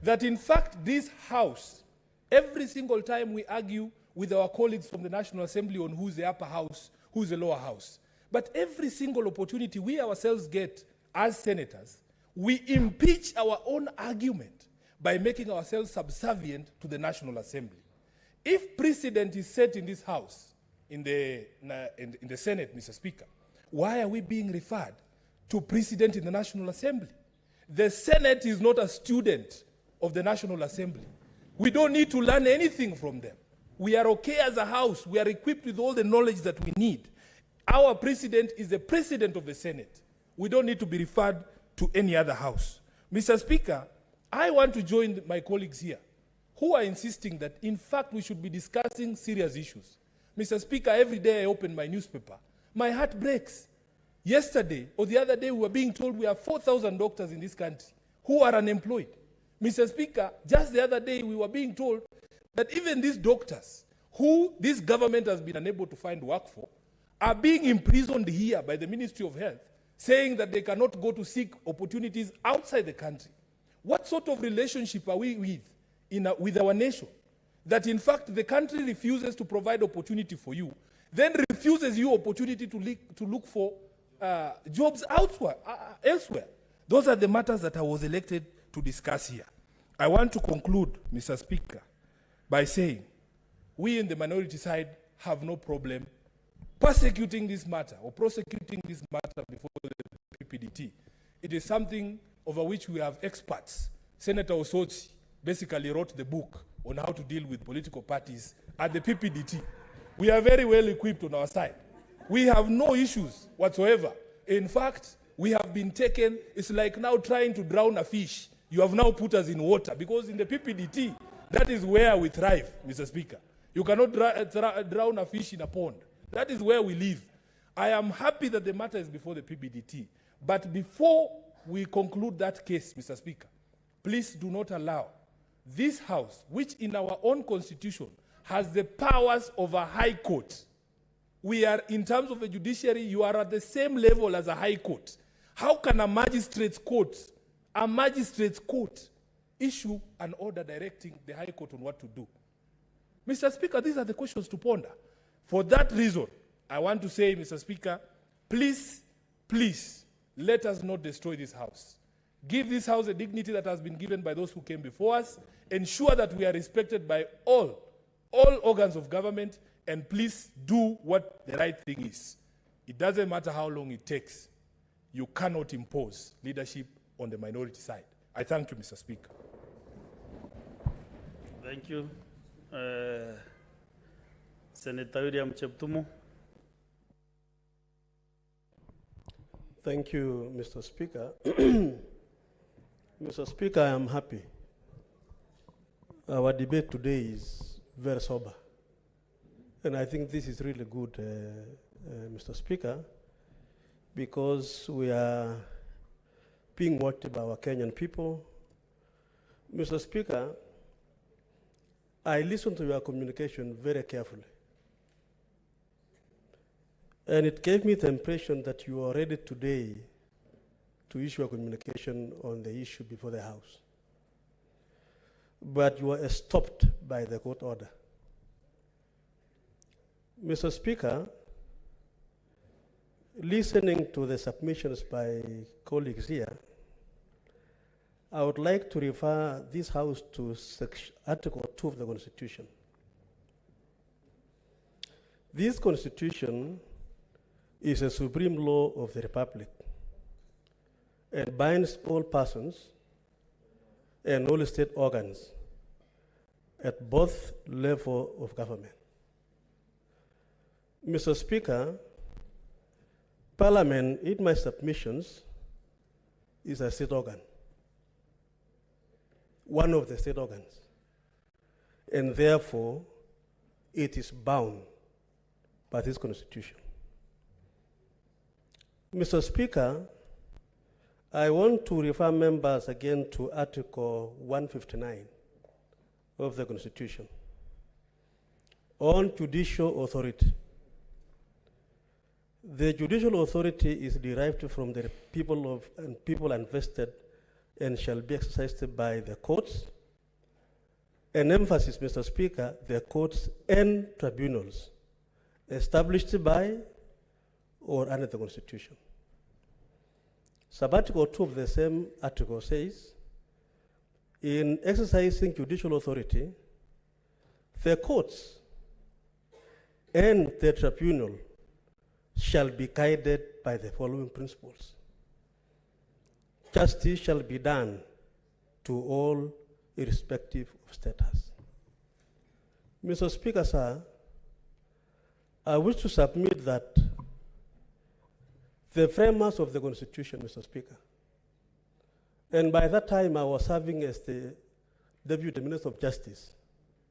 that, in fact, this House, every single time we argue with our colleagues from the National Assembly on who's the upper house, who's the lower house, but every single opportunity we ourselves get as senators, we impeach our own argument by making ourselves subservient to the National Assembly. If precedent is set in this House, in the Senate, Mr. Speaker, why are we being referred to precedent in the National Assembly? The Senate is not a student of the National Assembly. We don't need to learn anything from them. We are okay as a House. We are equipped with all the knowledge that we need. Our president is the president of the Senate. We don't need to be referred to any other House. Mr. Speaker, I want to join my colleagues here who are insisting that, in fact, we should be discussing serious issues. Mr. Speaker, every day I open my newspaper, my heart breaks. Yesterday or the other day, we were being told we have 4,000 doctors in this country who are unemployed. Mr. Speaker, just the other day, we were being told that even these doctors who this government has been unable to find work for are being imprisoned here by the Ministry of Health, saying that they cannot go to seek opportunities outside the country. What sort of relationship are we with our nation? That, in fact, the country refuses to provide opportunity for you, then refuses you opportunity to look for jobs elsewhere. Those are the matters that I was elected to discuss here. I want to conclude, Mr. Speaker, by saying we in the minority side have no problem persecuting this matter or prosecuting this matter before the PPDT. It is something over which we have experts. Senator Osotsi basically wrote the book on how to deal with political parties at the PPDT. We are very well equipped on our side. We have no issues whatsoever. In fact, we have been taken, it's like now trying to drown a fish. You have now put us in water, because in the PPDT, that is where we thrive, Mr. Speaker. You cannot drown a fish in a pond. That is where we live. I am happy that the matter is before the PPDT. But before we conclude that case, Mr. Speaker, please do not allow this House, which in our own constitution has the powers of a high court. We are, in terms of the judiciary, you are at the same level as a high court. How can a magistrate's court issue an order directing the high court on what to do? Mr. Speaker, these are the questions to ponder. For that reason, I want to say, Mr. Speaker, please, please, let us not destroy this House. Give this House a dignity that has been given by those who came before us. Ensure that we are respected by all organs of government, and please do what the right thing is. It doesn't matter how long it takes. You cannot impose leadership on the minority side. I thank you, Mr. Speaker. Thank you. Senator William Cheptumo. Thank you, Mr. Speaker. Mr. Speaker, I am happy. Our debate today is very sober. And I think this is really good, Mr. Speaker, because we are being watched by our Kenyan people. Mr. Speaker, I listened to your communication very carefully. And it gave me the impression that you are ready today to issue a communication on the issue before the House. But you were stopped by the court order. Mr. Speaker, listening to the submissions by colleagues here, I would like to refer this House to Article 2 of the Constitution. This Constitution is a supreme law of the Republic and binds all persons and all state organs at both levels of government. Mr. Speaker, Parliament, in my submissions, is a state organ, one of the state organs, and therefore it is bound by this Constitution. Mr. Speaker, I want to refer members again to Article 159 of the Constitution on judicial authority. The judicial authority is derived from the people invested and shall be exercised by the courts. An emphasis, Mr. Speaker, the courts and tribunals established by or under the Constitution. Sub-Article 2 of the same article says, in exercising judicial authority, the courts and the tribunal shall be guided by the following principles. Justice shall be done to all irrespective of status. Mr. Speaker, sir, I wish to submit that the framers of the Constitution, Mr. Speaker, and by that time I was serving as the Deputy Minister of Justice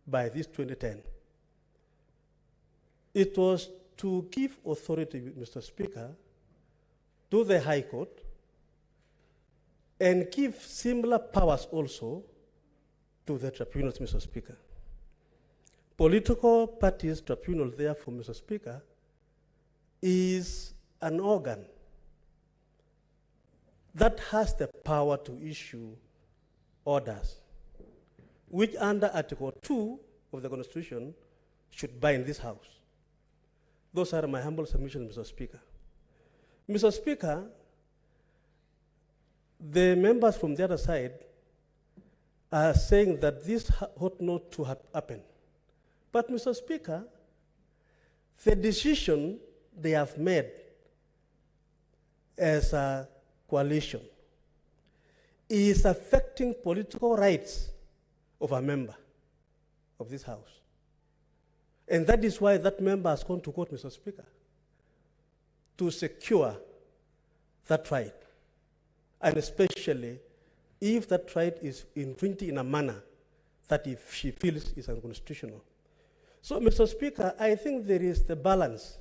by this 2010. It was to give authority, Mr. Speaker, to the High Court and give similar powers also to the tribunals, Mr. Speaker. Political parties tribunal, therefore, Mr. Speaker, is an organ that has the power to issue orders, which under Article 2 of the Constitution should bind this House. Those are my humble submissions, Mr. Speaker. Mr. Speaker, the members from the other side are saying that this ought not to have happened But, Mr. Speaker, the decision they have made as a coalition is affecting political rights of a member of this House. And that is why that member has gone to court, Mr. Speaker, to secure that right, and especially if that right is infringed in a manner that if she feels is unconstitutional. So, Mr. Speaker, I think there is the balance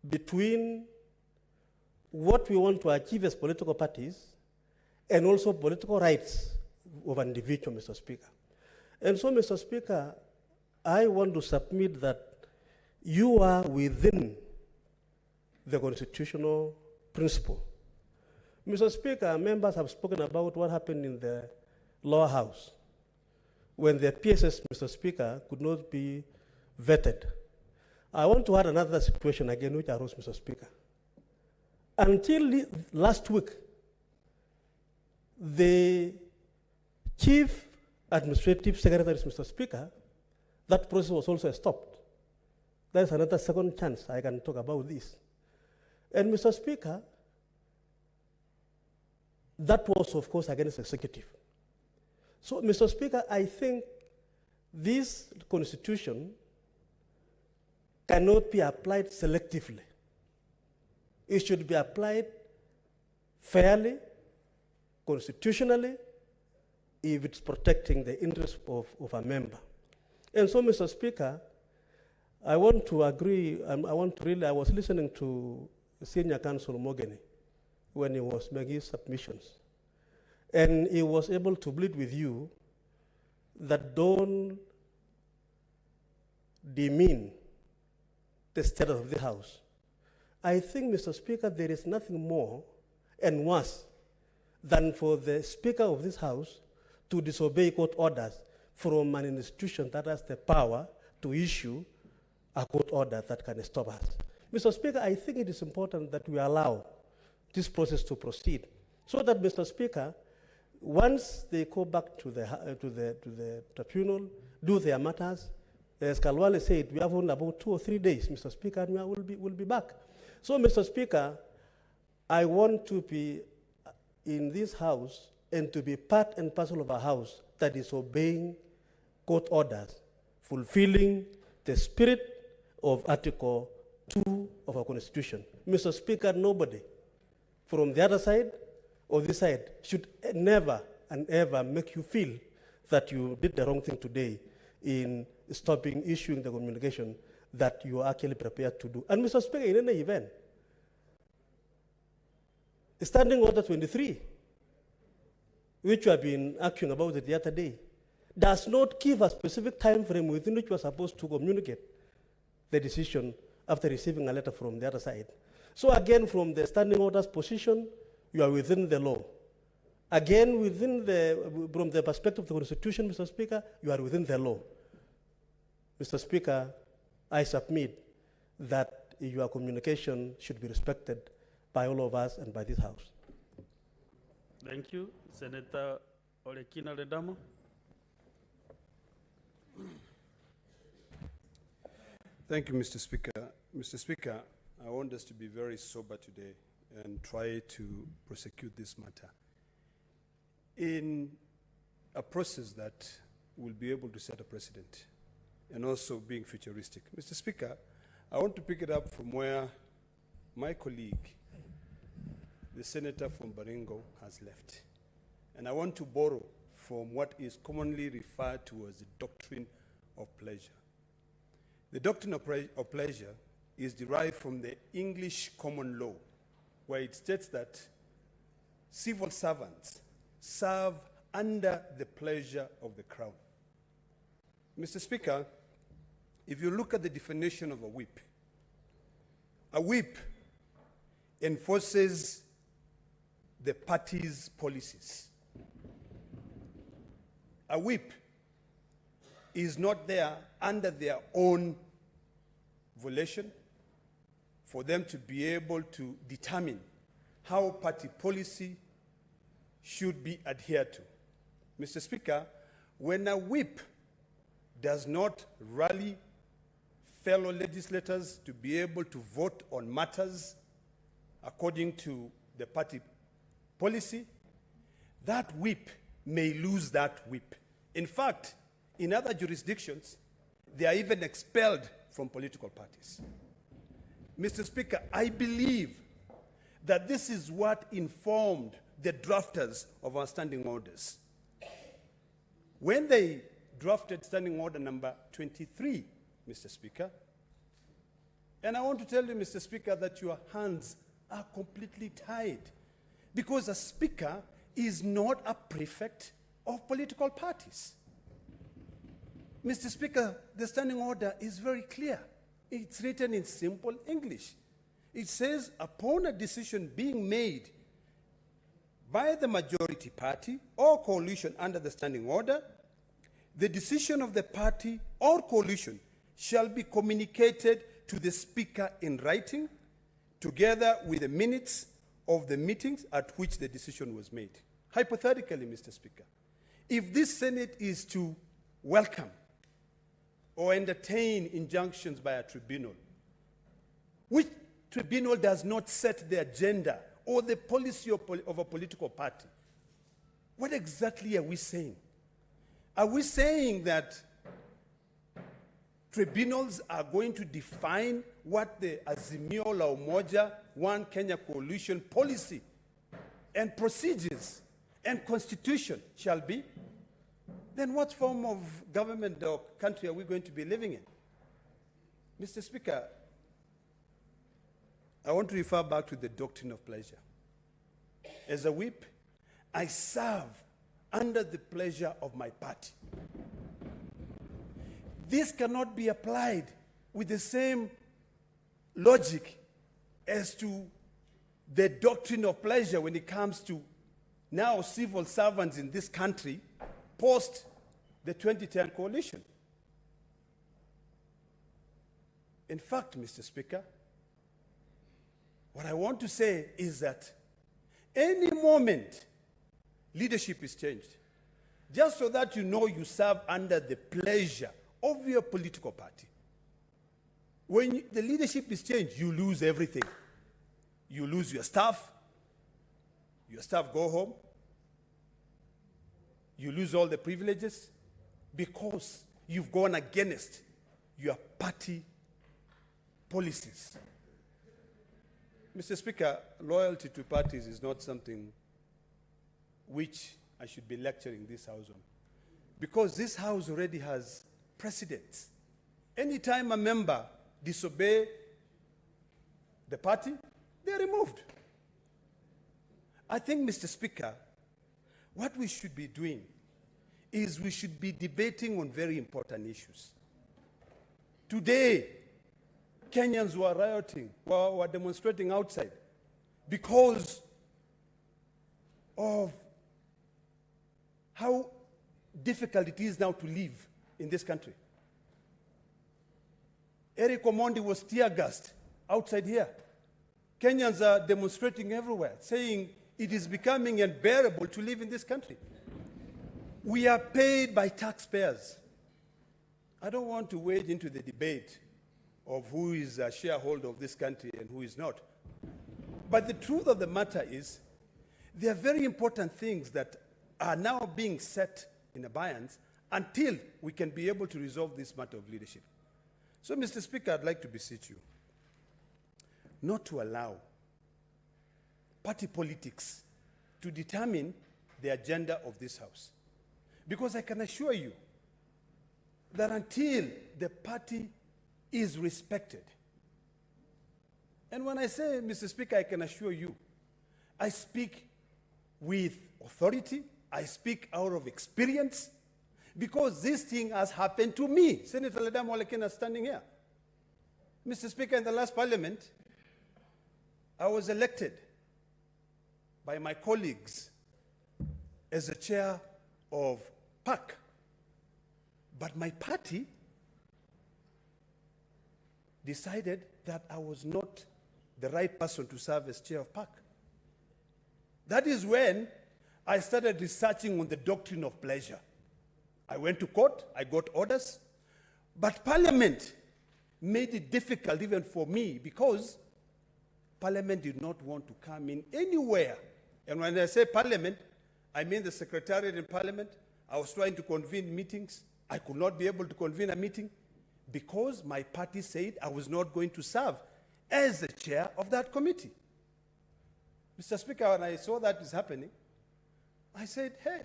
between what we want to achieve as political parties and also political rights of an individual, Mr. Speaker. And so, Mr. Speaker, I want to submit that you are within the constitutional principle. Mr. Speaker, members have spoken about what happened in the lower house when the PSS, Mr. Speaker, could not be vetted. I want to add another situation again which arose, Mr. Speaker. Until last week, the chief administrative secretary, Mr. Speaker, that process was also stopped. There is another second chance I can talk about this. And Mr. Speaker, that was, of course, against the executive. So, Mr. Speaker, I think this constitution cannot be applied selectively. It should be applied fairly, constitutionally, if it's protecting the interests of a member. And so, Mr. Speaker, I want to agree, I was listening to Senior Counsel Mogeni when he was making his submissions. And he was able to plead with you that don't demean the status of the House. I think, Mr. Speaker, there is nothing more and worse than for the Speaker of this House to disobey court orders from an institution that has the power to issue a court order that can stop us. Mr. Speaker, I think it is important that we allow this process to proceed so that, Mr. Speaker, once they go back to the tribunal, do their matters, as Kalwale said, we have only about 2 or 3 days, Mr. Speaker, and we'll be back. So, Mr. Speaker, I want to be in this House and to be part and parcel of a House that is obeying court orders, fulfilling the spirit of Article 2 of our Constitution. Mr. Speaker, nobody from the other side or this side should never and ever make you feel that you did the wrong thing today in stopping issuing the communication that you are actually prepared to do. And Mr. Speaker, in any event, Standing Order 23, which you have been arguing about it the other day, does not give a specific time frame within which you are supposed to communicate the decision after receiving a letter from the other side. So again, from the Standing Order's position, you are within the law. Again, from the perspective of the Constitution, Mr. Speaker, you are within the law. Mr. Speaker, I submit that your communication should be respected by all of us and by this House. Thank you. Senator Olekina Ledamo. Thank you, Mr. Speaker. Mr. Speaker, I want us to be very sober today and try to prosecute this matter in a process that will be able to set a precedent and also being futuristic. Mr. Speaker, I want to pick it up from where my colleague, the senator from Baringo, has left. And I want to borrow from what is commonly referred to as the doctrine of pleasure. The doctrine of pleasure is derived from the English common law, where it states that civil servants serve under the pleasure of the crown. Mr. Speaker, if you look at the definition of a whip enforces the party's policies. A whip is not there under their own volition for them to be able to determine how party policy should be adhered to. Mr. Speaker, when a whip does not rally fellow legislators to be able to vote on matters according to the party policy, that whip may lose that whip. In fact, in other jurisdictions, they are even expelled from political parties. Mr. Speaker, I believe that this is what informed the drafters of our standing orders. When they drafted standing order number 23, Mr. Speaker, and I want to tell you, Mr. Speaker, that your hands are completely tied, because a speaker is not a prefect of political parties. Mr. Speaker, the standing order is very clear. It's written in simple English. It says, upon a decision being made by the majority party or coalition under the standing order, the decision of the party or coalition shall be communicated to the speaker in writing, together with the minutes of the meetings at which the decision was made. Hypothetically, Mr. Speaker, if this Senate is to welcome or entertain injunctions by a tribunal, which tribunal does not set the agenda or the policy of a political party, what exactly are we saying? Are we saying that tribunals are going to define what the Azimio la Umoja, One Kenya Coalition policy and procedures and constitution shall be? Then what form of government or country are we going to be living in? Mr. Speaker, I want to refer back to the doctrine of pleasure. As a whip, I serve under the pleasure of my party. This cannot be applied with the same logic as to the doctrine of pleasure when it comes to now civil servants in this country post the 2010 coalition. In fact, Mr. Speaker, what I want to say is that any moment leadership is changed, just so that you know you serve under the pleasure of your political party. When the leadership is changed, you lose everything. You lose your staff go home, you lose all the privileges because you've gone against your party policies. Mr. Speaker, loyalty to parties is not something which I should be lecturing this House on, because this House already has precedents. Anytime a member disobeys the party, they're removed. I think, Mr. Speaker, what we should be doing is we should be debating on very important issues. Today, Kenyans were rioting, were demonstrating outside because of how difficult it is now to live in this country. Eric Omondi was tear-gassed outside here. Kenyans are demonstrating everywhere, saying it is becoming unbearable to live in this country. We are paid by taxpayers. I don't want to wade into the debate of who is a shareholder of this country and who is not. But the truth of the matter is, there are very important things that are now being set in abeyance until we can be able to resolve this matter of leadership. So, Mr. Speaker, I'd like to beseech you not to allow party politics to determine the agenda of this House. Because I can assure you that until the party is respected, and when I say, Mr. Speaker, I can assure you, I speak with authority, I speak out of experience, because this thing has happened to me. Senator Ledam Olekina standing here. Mr. Speaker, in the last parliament, I was elected by my colleagues as the chair of PAC. But my party decided that I was not the right person to serve as chair of PAC. That is when I started researching on the doctrine of pleasure. I went to court, I got orders, But Parliament made it difficult even for me because Parliament did not want to come in anywhere. And when I say Parliament, I mean the Secretariat in Parliament. I was trying to convene meetings. I could not be able to convene a meeting because my party said I was not going to serve as the chair of that committee. Mr. Speaker, when I saw that is happening, I said, hey,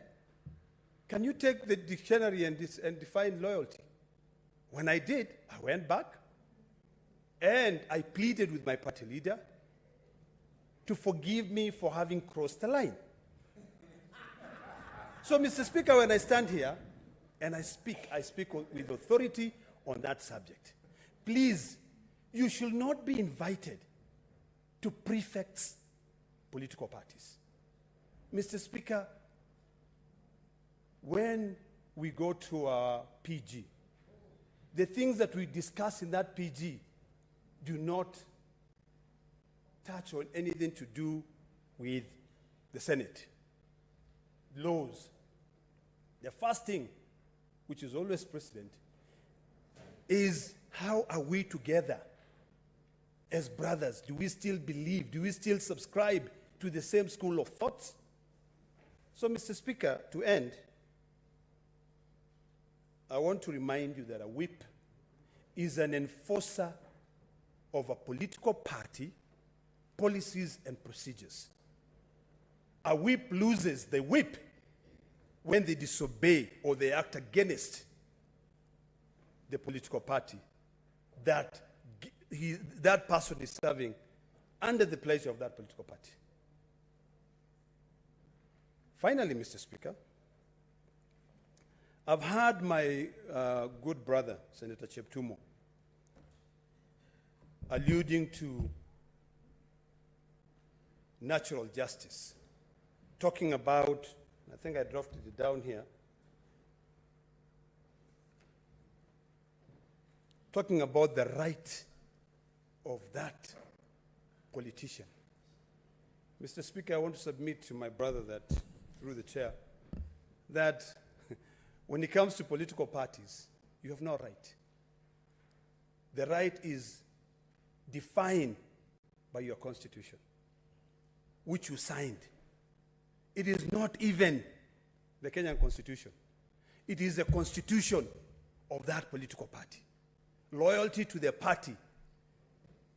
can you take the dictionary and define loyalty? When I did, I went back and I pleaded with my party leader to forgive me for having crossed the line. So, Mr. Speaker, when I stand here and I speak with authority on that subject. Please, you should not be invited to prefects political parties. Mr. Speaker, when we go to our PG, the things that we discuss in that PG do not touch on anything to do with the Senate. Laws. The first thing, which is always precedent, is how are we together as brothers? Do we still believe? Do we still subscribe to the same school of thoughts? So, Mr. Speaker, to end, I want to remind you that a whip is an enforcer of a political party, policies, and procedures. A whip loses the whip when they disobey or they act against the political party that that person is serving under the pleasure of that political party. Finally, Mr. Speaker, I've heard my good brother, Senator Cheptumo, alluding to natural justice, talking about, I think I dropped it down here, talking about the right of that politician. Mr. Speaker, I want to submit to my brother that, through the chair, that when it comes to political parties, you have no right. The right is defined by your constitution, which you signed. It is not even the Kenyan constitution. It is the constitution of that political party. Loyalty to the party.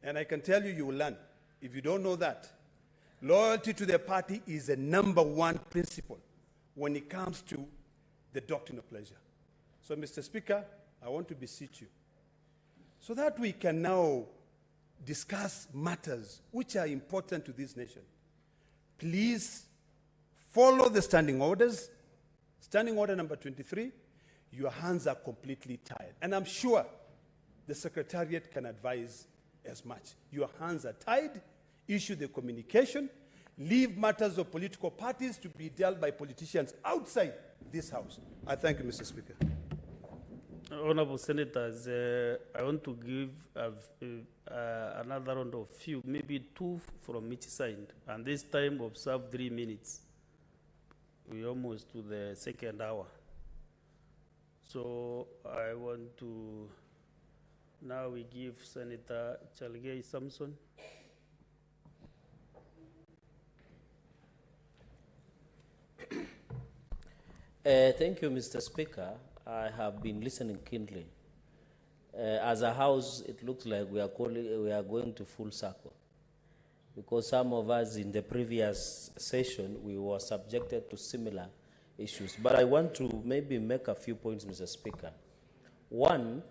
And I can tell you, you will learn. If you don't know that, loyalty to the party is the #1 principle when it comes to the doctrine of pleasure. So, Mr. Speaker, I want to beseech you so that we can now discuss matters which are important to this nation. Please follow the standing orders. Standing order number 23, your hands are completely tied. And I'm sure the Secretariat can advise as much. Your hands are tied. Issue the communication. Leave matters of political parties to be dealt by politicians outside this House. I thank you, Mr. Speaker. Honorable Senators, I want to give another round of few, maybe 2 from each side, and this time observe 3 minutes. We're almost to the second hour. So I want to, now we give Senator Chalgei Samson. Thank you, Mr. Speaker. I have been listening keenly. As a House, it looks like we are going to full circle, because some of us in the previous session, we were subjected to similar issues. But I want to maybe make a few points, Mr. Speaker. One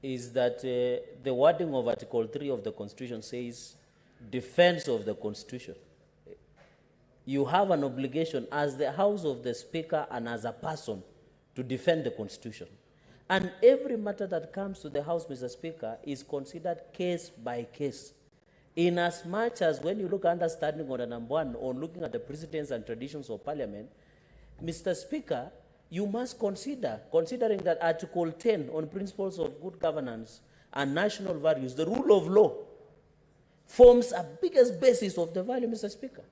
is that the wording of Article 3 of the Constitution says defense of the Constitution. You have an obligation as the House of the Speaker and as a person to defend the Constitution. And every matter that comes to the House, Mr. Speaker, is considered case by case. In as much as when you look under Standing Order number 1 on looking at the precedents and traditions of Parliament, Mr. Speaker, you must considering that Article 10 on principles of good governance and national values, the rule of law, forms a biggest basis of the value, Mr. Speaker.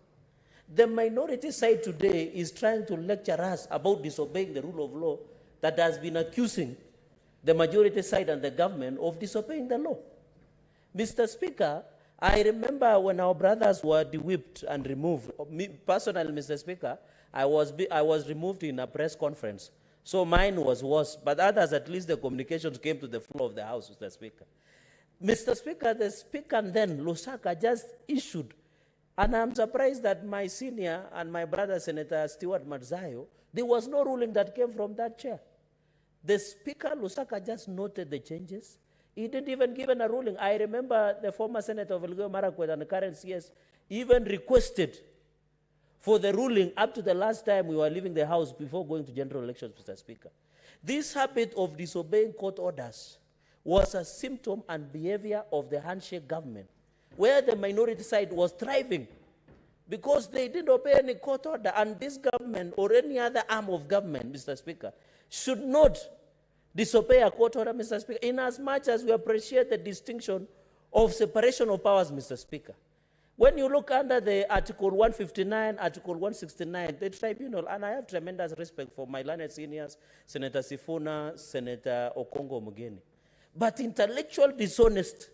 The minority side today is trying to lecture us about disobeying the rule of law that has been accusing the majority side and the government of disobeying the law. Mr. Speaker, I remember when our brothers were de-whipped and removed. Me, personally, Mr. Speaker, I was removed in a press conference. So mine was worse, but others, at least the communications came to the floor of the House, Mr. Speaker. Mr. Speaker, the Speaker then, Lusaka, just issued, and I'm surprised that my senior and my brother, Senator Stewart Madzayo, there was no ruling that came from that chair. The Speaker, Lusaka, just noted the changes. He didn't even give a ruling. I remember the former Senator of Elgeyo Marakwet and the current CS even requested for the ruling up to the last time we were leaving the House before going to general elections, Mr. Speaker. This habit of disobeying court orders was a symptom and behavior of the handshake government, where the minority side was thriving because they didn't obey any court order. And this government or any other arm of government, Mr. Speaker, should not disobey a court order, Mr. Speaker, in as much as we appreciate the distinction of separation of powers, Mr. Speaker. When you look under the Article 159, Article 169, the tribunal, and I have tremendous respect for my learned seniors, Senator Sifuna, Senator Okongo Mugeni. But intellectual dishonesty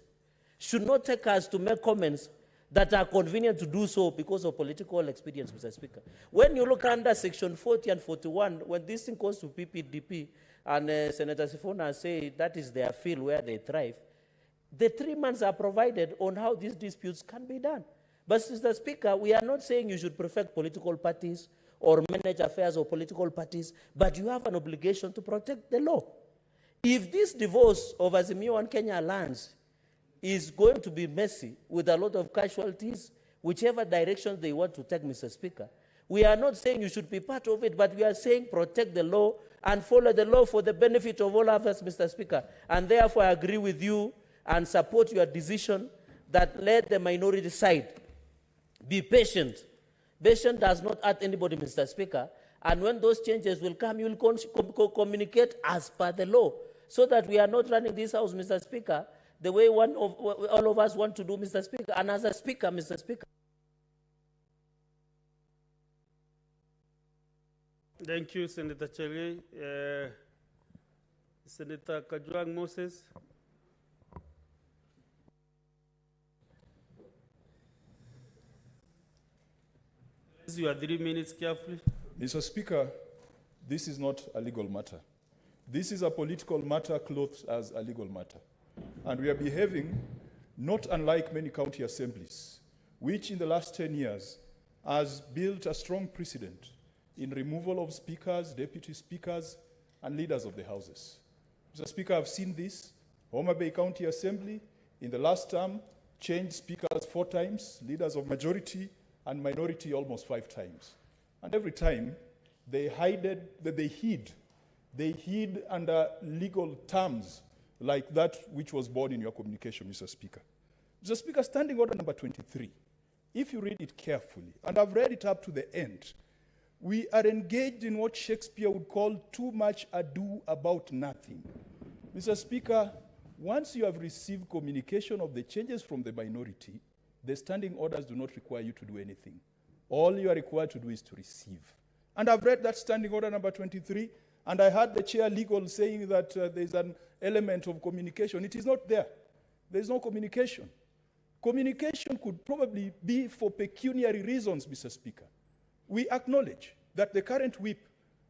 should not take us to make comments that are convenient to do so because of political expedience, Mr. Speaker. When you look under Section 40 and 41, when this thing goes to PPDP, and Senator Sifuna say that is their field where they thrive, the 3 months are provided on how these disputes can be done. But, Mr. Speaker, we are not saying you should perfect political parties or manage affairs of political parties, but you have an obligation to protect the law. If this divorce of Azimio and Kenya lands is going to be messy with a lot of casualties, whichever direction they want to take, Mr. Speaker, we are not saying you should be part of it, but we are saying protect the law and follow the law for the benefit of all of us, Mr. Speaker. And therefore, I agree with you and support your decision that let the minority side be patient. Patient does not hurt anybody, Mr. Speaker. And when those changes will come, you will communicate as per the law, so that we are not running this House, Mr. Speaker, the way all of us want to do, Mr. Speaker. And as a Speaker, Mr. Speaker. Thank you, Senator Chege. Senator Kajwang Moses. Please, you are 3 minutes carefully. Mr. Speaker, this is not a legal matter. This is a political matter clothed as a legal matter. And we are behaving not unlike many county assemblies, which in the last 10 years has built a strong precedent in removal of speakers, deputy speakers, and leaders of the houses. Mr. Speaker, I've seen this. Homa Bay County Assembly, in the last term, changed speakers 4 times, leaders of majority and minority almost 5 times. And every time, they hid under legal terms like that which was born in your communication, Mr. Speaker. Mr. Speaker, Standing Order number 23, if you read it carefully, and I've read it up to the end, we are engaged in what Shakespeare would call too much ado about nothing. Mr. Speaker, once you have received communication of the changes from the minority, the standing orders do not require you to do anything. All you are required to do is to receive. And I've read that Standing Order number 23, and I heard the chair legal saying that there's an element of communication. It is not there. There's no communication. Communication could probably be for pecuniary reasons, Mr. Speaker. We acknowledge that the current whip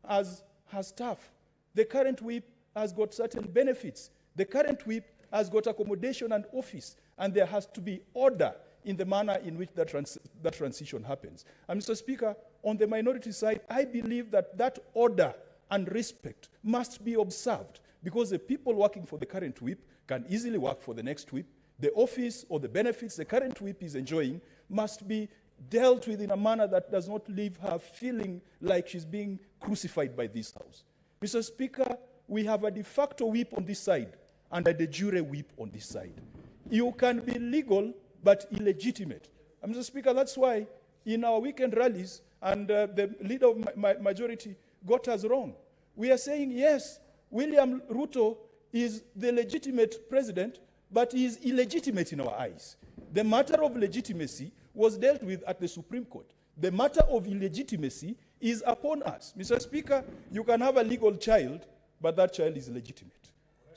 has staff. The current whip has got certain benefits. The current whip has got accommodation and office, and there has to be order in the manner in which that transition happens. And Mr. Speaker, on the minority side, I believe that that order and respect must be observed, because the people working for the current whip can easily work for the next whip. The office or the benefits the current whip is enjoying must be dealt with in a manner that does not leave her feeling like she's being crucified by this House. Mr. Speaker, we have a de facto whip on this side and a de jure whip on this side. You can be legal but illegitimate. And Mr. Speaker, that's why in our weekend rallies, and the leader of my majority got us wrong. We are saying, yes, William Ruto is the legitimate president, but he is illegitimate in our eyes. The matter of legitimacy was dealt with at the Supreme Court. The matter of illegitimacy is upon us. Mr. Speaker, you can have a legal child, but that child is illegitimate.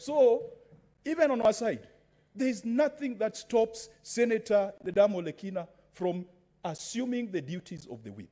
So, even on our side, there is nothing that stops Senator Ledamo Lekina from assuming the duties of the whip.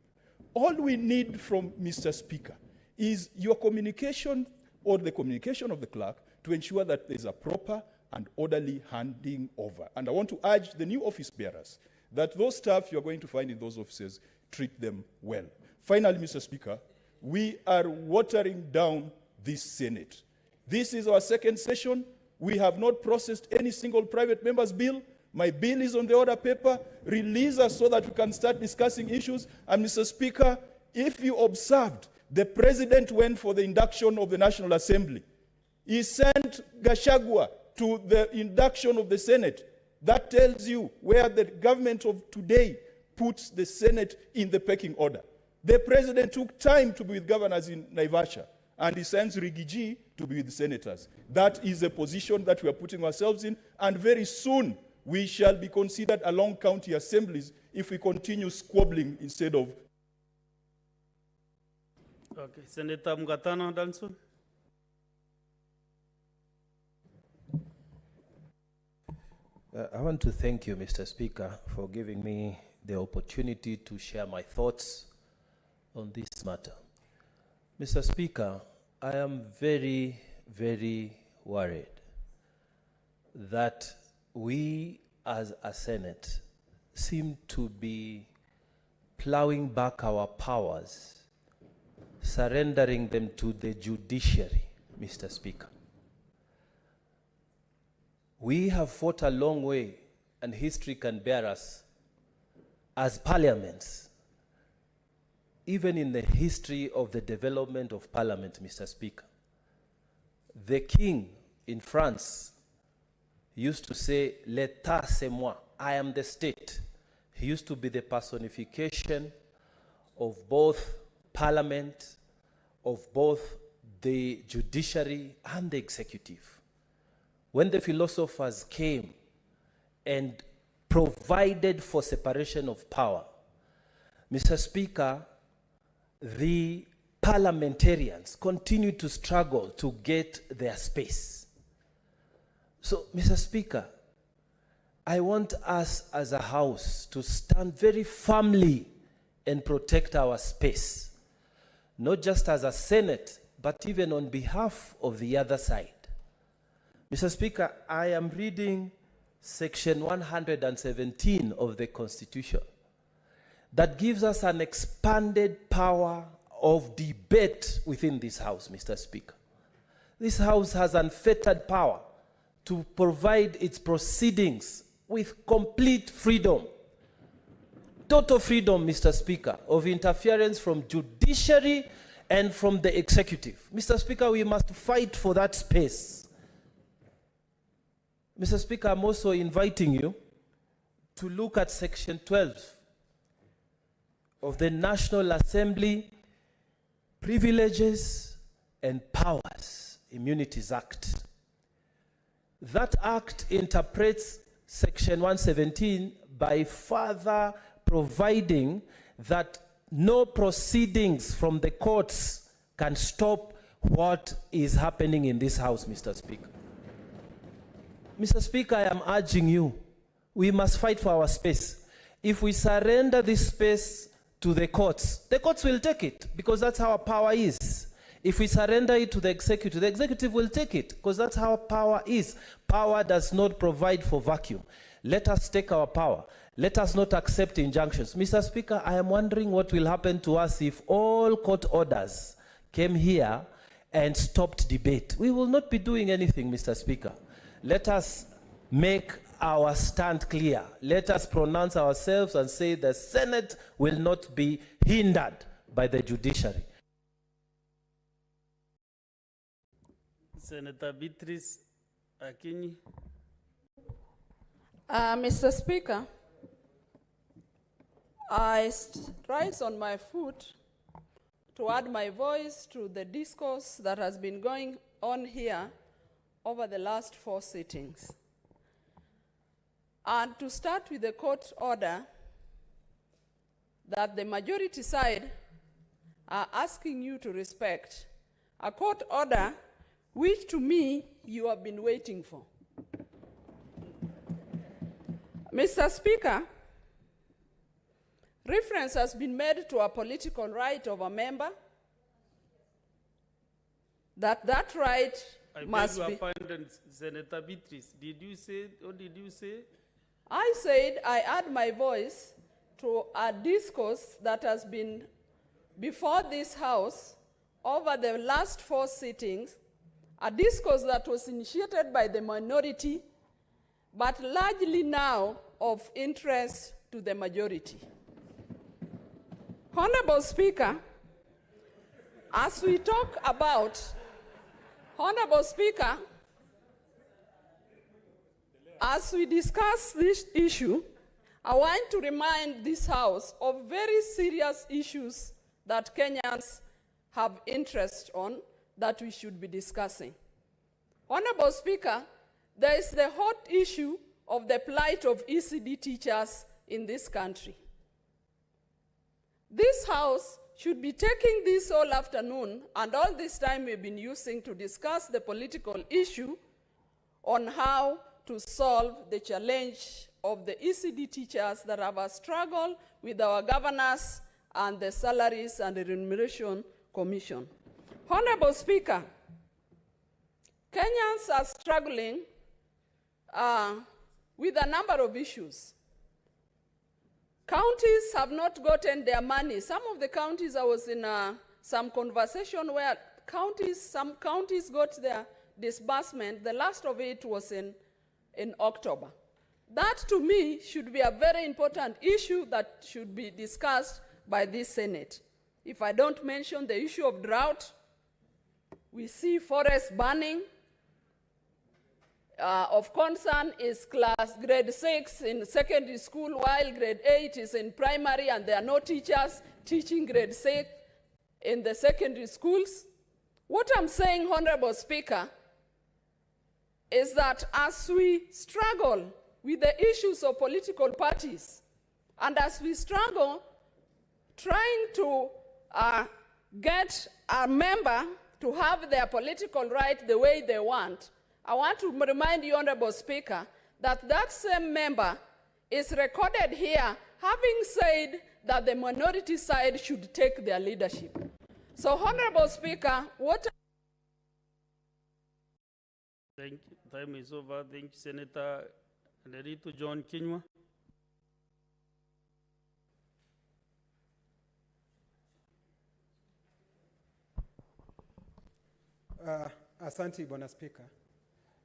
All we need from Mr. Speaker is your communication or the communication of the clerk to ensure that there's a proper and orderly handing over. And I want to urge the new office bearers that those staff you're going to find in those offices, treat them well. Finally, Mr. Speaker, we are watering down this Senate. This is our second session. We have not processed any single private member's bill. My bill is on the order paper. Release us so that we can start discussing issues. And Mr. Speaker, if you observed, the president went for the induction of the National Assembly. He sent Gachagua to the induction of the Senate. That tells you where the government of today puts the Senate in the pecking order. The president took time to be with governors in Naivasha, and he sends Rigiji to be with senators. That is a position that we are putting ourselves in, and very soon we shall be considered along county assemblies if we continue squabbling instead of... Okay, Senator Mgatana Danson. I want to thank you, Mr. Speaker, for giving me the opportunity to share my thoughts on this matter. Mr. Speaker, I am very, very worried that we as a Senate seem to be plowing back our powers, surrendering them to the judiciary, Mr. Speaker. We have fought a long way, and history can bear us, as parliaments, even in the history of the development of parliament, Mr. Speaker. The king in France used to say, "L'État c'est moi," I am the state. He used to be the personification of both parliament, of both the judiciary and the executive. When the philosophers came and provided for separation of power, Mr. Speaker, the parliamentarians continue to struggle to get their space. So, Mr. Speaker, I want us as a House to stand very firmly and protect our space, not just as a Senate, but even on behalf of the other side. Mr. Speaker, I am reading Section 117 of the Constitution that gives us an expanded power of debate within this House, Mr. Speaker. This House has unfettered power to provide its proceedings with complete freedom, total freedom, Mr. Speaker, of interference from judiciary and from the executive. Mr. Speaker, we must fight for that space. Mr. Speaker, I'm also inviting you to look at Section 12 of the National Assembly Privileges and Powers Immunities Act. That act interprets Section 117 by further providing that no proceedings from the courts can stop what is happening in this House, Mr. Speaker. Mr. Speaker, I am urging you, we must fight for our space. If we surrender this space to the courts will take it, because that's how our power is. If we surrender it to the executive will take it, because that's how power is. Power does not provide for vacuum. Let us take our power. Let us not accept injunctions. Mr. Speaker, I am wondering what will happen to us if all court orders came here and stopped debate. We will not be doing anything, Mr. Speaker. Let us make our stand clear. Let us pronounce ourselves and say the Senate will not be hindered by the judiciary. Senator Beatrice Akinyi. Mr. Speaker, I rise on my foot to add my voice to the discourse that has been going on here over the last 4 sittings. And to start with the court order that the majority side are asking you to respect, a court order which to me you have been waiting for. Mr. Speaker, reference has been made to a political right of a member, that right must be... Senator Beatrice, did you say, or did you say? I said I add my voice to a discourse that has been before this House over the last 4 sittings, a discourse that was initiated by the minority, but largely now of interest to the majority. Honorable Speaker, as we talk about, Honorable Speaker, as we discuss this issue, I want to remind this House of very serious issues that Kenyans have interest on that we should be discussing. Honorable Speaker, there is the hot issue of the plight of ECD teachers in this country. This House should be taking this all afternoon and all this time we've been using to discuss the political issue on how to solve the challenge of the ECD teachers that have a struggle with our governors and the Salaries and the Remuneration Commission. Honorable Speaker, Kenyans are struggling with a number of issues. Counties have not gotten their money. Some of the counties, I was in some conversation where some counties got their disbursement. The last of it was in October. That, to me, should be a very important issue that should be discussed by this Senate. If I don't mention the issue of drought, we see forest burning. Of concern is grade 6 in secondary school, while grade 8 is in primary, and there are no teachers teaching grade 6 in the secondary schools. What I'm saying, Honorable Speaker, is that as we struggle with the issues of political parties, and as we struggle trying to get a member to have their political right the way they want, I want to remind you, Honorable Speaker, that that same member is recorded here having said that the minority side should take their leadership. So, Honorable Speaker, what... Thank you. Time is over. Thank you, Senator Nerito John Kinywa. Asante, Bwana Spika.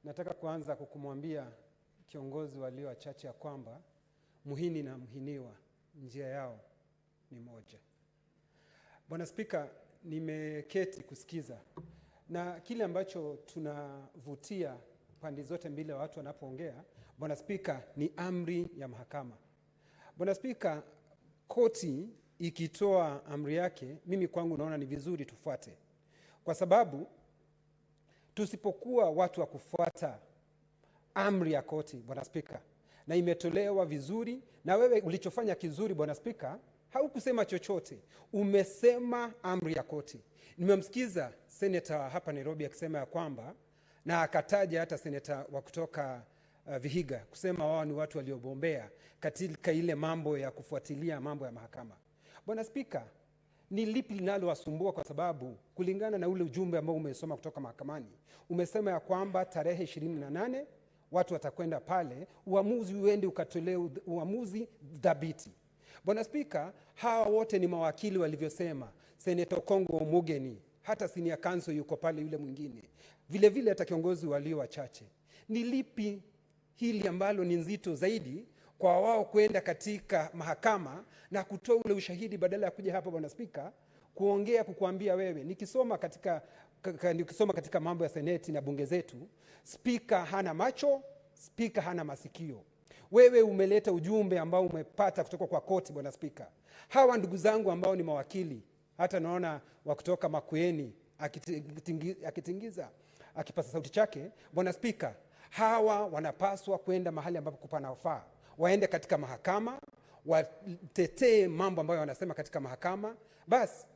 Nataka kuanza kukumwambia kiongozi walio wachache ya kwamba muhini na mhiniwa njia yao ni moja. Bwana Spika, nimeketi kusikiza na kile ambacho tunavutia pande zote mbili wa watu wanapoongea, Bwana Spika, ni amri ya mahakama. Bwana Spika, koti ikitoa amri yake, mimi kwangu naona ni vizuri tufuate. Kwa sababu tusipokuwa watu wa kufuata amri ya koti, Bwana Spika, na imetolewa vizuri, na wewe ulichofanya kizuri, Bwana Spika, haukusema chochote. Umesema amri ya koti. Nimemsikiza seneta hapa Nairobi akisema ya kwamba, na akataja hata seneta wa kutoka Vihiga kusema wao ni watu waliobombea katika ile mambo ya kufuatilia mambo ya mahakama. Bwana Spika, ni lipi linalowasumbua? Kwa sababu kulingana na ule ujumbe ambao umesoma kutoka mahakamani, umesema ya kwamba tarehe 28 watu watakwenda pale, uamuzi uende ukatolewe, uamuzi dhabiti. Bwana Spika, hawa wote ni mawakili walivyosema. Senator Kongo Omugeni, hata senior counsel yuko pale, yule mwingine vile vile, hata kiongozi walio wachache. Ni lipi hili ambalo ni nzito zaidi kwa wao kwenda katika mahakama na kutoa ule ushahidi badala ya kuja hapa, Bwana Spika, kuongea kukuambia wewe? Nikisoma katika mambo ya seneti na bunge zetu, spika hana macho, spika hana masikio. Wewe umeleta ujumbe ambao umepata kutoka kwa koti, Bwana Spika. Hawa ndugu zangu ambao ni mawakili, hata naona wa kutoka Makueni akitingiza akipasa sauti chake, Bwana Spika, hawa wanapaswa kwenda mahali ambapo kupanafaa. Waende katika mahakama, watetee mambo ambayo wanasema katika mahakama. Basi,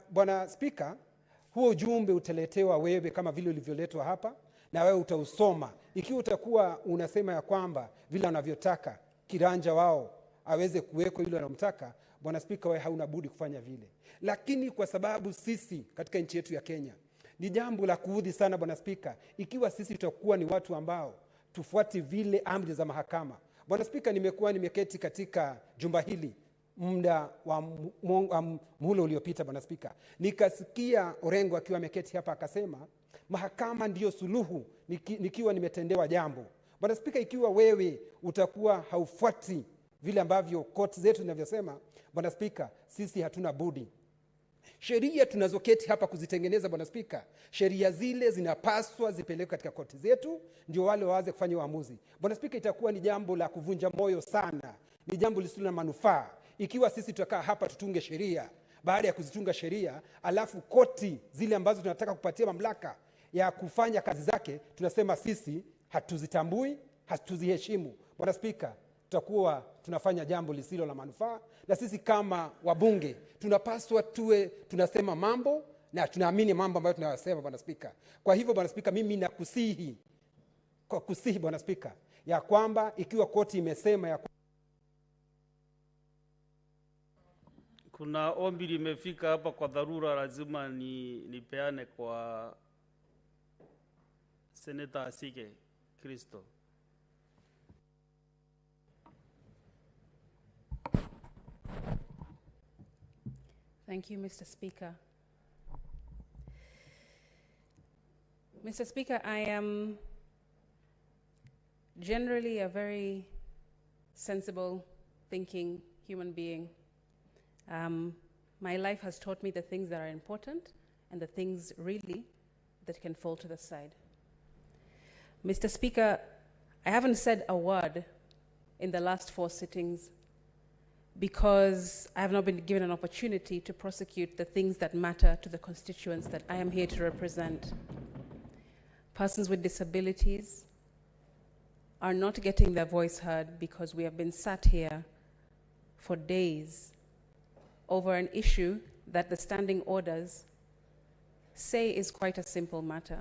Bwana Spika, huo ujumbe utaletewa wewe kama vile ulivyoletwa hapa, na wewe utausoma. Ikiwa utakuwa unasema ya kwamba vile wanavyotaka kiranja wao aweze kuweko yule anamtaka, Bwana Spika, wewe hauna budi kufanya vile. Lakini kwa sababu sisi katika nchi yetu ya Kenya, ni jambo la kuudhi sana Bwana Spika, ikiwa sisi tutakuwa ni watu ambao tufuati vile amri za mahakama. Bwana Spika, nimeketi katika jumba hili muda wa muhula uliopita Bwana Spika, nikasikia Orengo akiwa ameketi hapa akasema mahakama ndiyo suluhu nikiwa nimetendewa jambo. Bwana Spika, ikiwa wewe utakuwa haufuati vile ambavyo koti zetu zinavyosema, Bwana Spika, sisi hatuna budi. Sheria tunazoketi hapa kuzitengeneza Bwana Spika, sheria zile zinapaswa zipelekwe katika koti zetu ndio wale waanze kufanya uamuzi. Bwana Spika, itakuwa ni jambo la kuvunja moyo sana, ni jambo lisilo na manufaa ikiwa sisi tutakaa hapa tutunge sheria. Baada ya kuzitunga sheria, alafu koti zile ambazo tunataka kupatia mamlaka ya kufanya kazi zake, tunasema sisi hatuzitambui, hatuziheshimu. Bwana Spika, tutakuwa tunafanya jambo lisilo la manufaa, na sisi kama wabunge tunapaswa tuwe tunasema mambo na tunaamini mambo ambayo tunayosema Bwana Spika. Kwa hivyo Bwana Spika, mimi nakusihi Bwana Spika ya kwamba ikiwa koti imesema ya kuna ombi limefika hapa kwa dharura, lazima nipeane kwa Senator Asike Kristo. Thank you, Mr. Speaker. Mr. Speaker, I am generally a very sensible, thinking human being. My life has taught me the things that are important and the things really that can fall to the side. Mr. Speaker, I haven't said a word in the last 4 sittings because I have not been given an opportunity to prosecute the things that matter to the constituents that I am here to represent. Persons with disabilities are not getting their voice heard because we have been sat here for days over an issue that the standing orders say is quite a simple matter.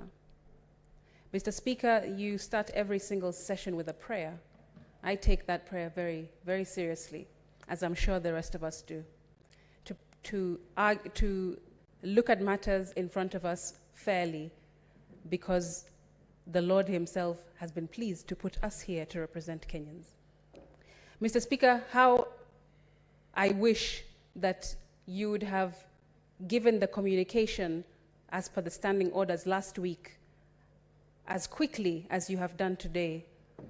Mr. Speaker, you start every single session with a prayer. I take that prayer very, very seriously, as I'm sure the rest of us do, to look at matters in front of us fairly, because the Lord himself has been pleased to put us here to represent Kenyans. Mr. Speaker, how I wish that you would have given the communication as per the standing orders last week as quickly as you have done today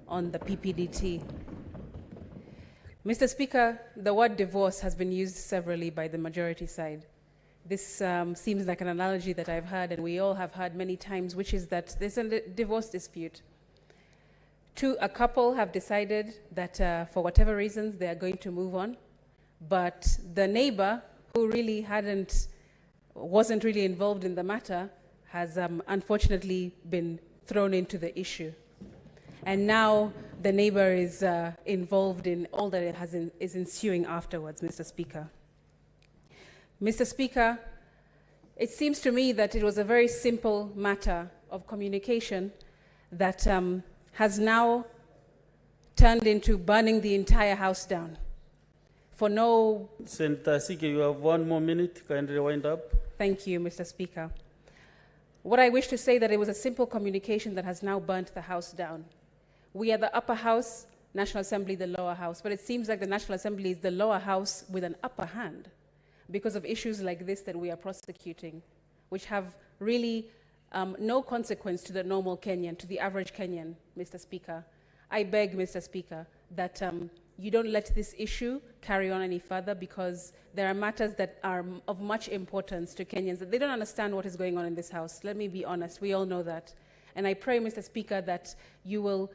on the PPDT. Mr. Speaker, the word divorce has been used severally by the majority side. This seems like an analogy that I've heard and we all have heard many times, which is that there's a divorce dispute. A couple have decided that for whatever reasons they are going to move on, but the neighbor who really wasn't really involved in the matter has unfortunately been thrown into the issue. And now the neighbor is involved in all that is ensuing afterwards, Mr. Speaker. Mr. Speaker, it seems to me that it was a very simple matter of communication that has now turned into burning the entire house down. For no... Senator Asike, you have 1 more minute. Kindly wind up. Thank you, Mr. Speaker. What I wish to say that it was a simple communication that has now burnt the house down. We are the upper house, National Assembly the lower house, but it seems like the National Assembly is the lower house with an upper hand because of issues like this that we are prosecuting, which have really no consequence to the normal Kenyan, to the average Kenyan, Mr. Speaker. I beg, Mr. Speaker, that you don't let this issue carry on any further, because there are matters that are of much importance to Kenyans. They don't understand what is going on in this house. Let me be honest. We all know that. And I pray, Mr. Speaker, that you will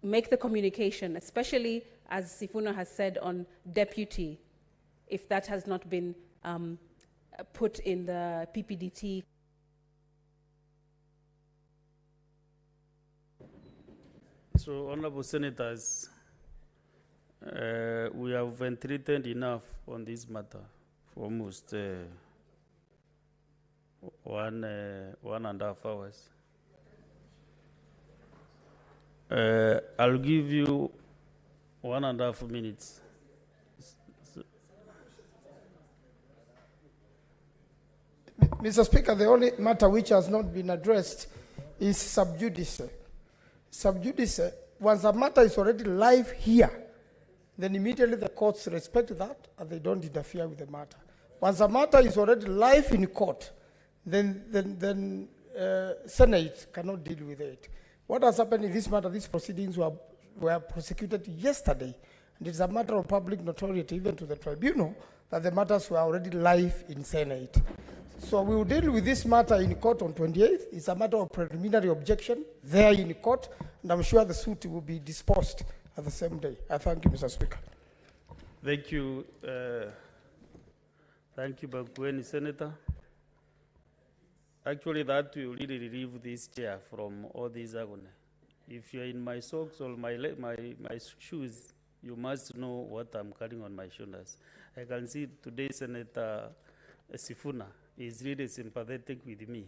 make the communication, especially as Sifuna has said on deputy, if that has not been put in the PPDT. So, honorable senators, we have entreated enough on this matter for almost 1.5 hours. I'll give you 1.5 minutes. Mr. Speaker, the only matter which has not been addressed is sub judice. Sub judice, once a matter is already live here, then immediately the courts respect that and they don't interfere with the matter. Once a matter is already live in court, then Senate cannot deal with it. What has happened in this matter, these proceedings were prosecuted yesterday, and it's a matter of public notoriety even to the tribunal that the matters were already live in Senate. So we will deal with this matter in court on 28th. It's a matter of preliminary objection there in court, and I'm sure the suit will be disposed at the same day. I thank you, Mr. Speaker. Thank you. Thank you, Bagweni, Senator. Actually, that will really relieve this chair from all this agony. If you're in my socks or my shoes, you must know what I'm carrying on my shoulders. I can see today Senator Sifuna is really sympathetic with me.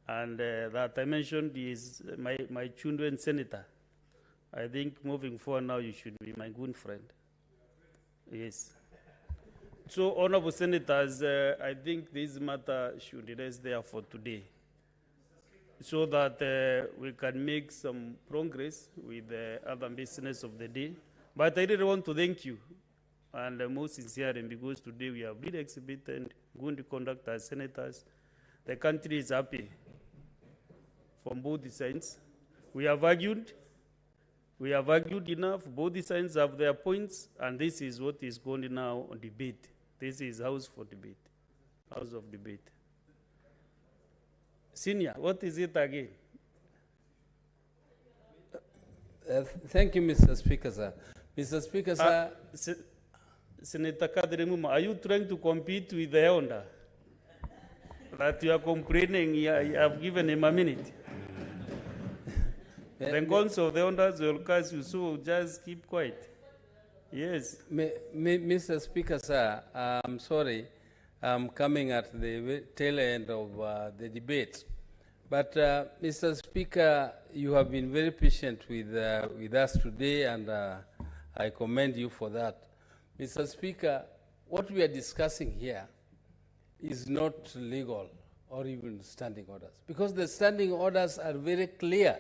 And that I mentioned is my children senator. I think moving forward now you should be my good friend. Yes. So, honorable senators, I think this matter should rest there for today so that we can make some progress with the other business of the day. But I really want to thank you, and most sincerely, because today we have really exhibited good conduct as senators. The country is happy from both sides. We have argued enough. Both sides have their points, and this is what is going now on debate. This is house for debate, house of debate. Senior, what is it again? Thank you, Mr. Speaker, sir. Mr. Speaker, sir. Senator Kadri Muma, are you trying to compete with the Honda? That you are complaining, you have given him a minute. The council of the Hondas will curse you, so just keep quiet. Yes. Mr. Speaker, sir, I'm sorry. I'm coming at the tail end of the debate. But, Mr. Speaker, you have been very patient with us today, and I commend you for that. Mr. Speaker, what we are discussing here is not legal or even standing orders, because the standing orders are very clear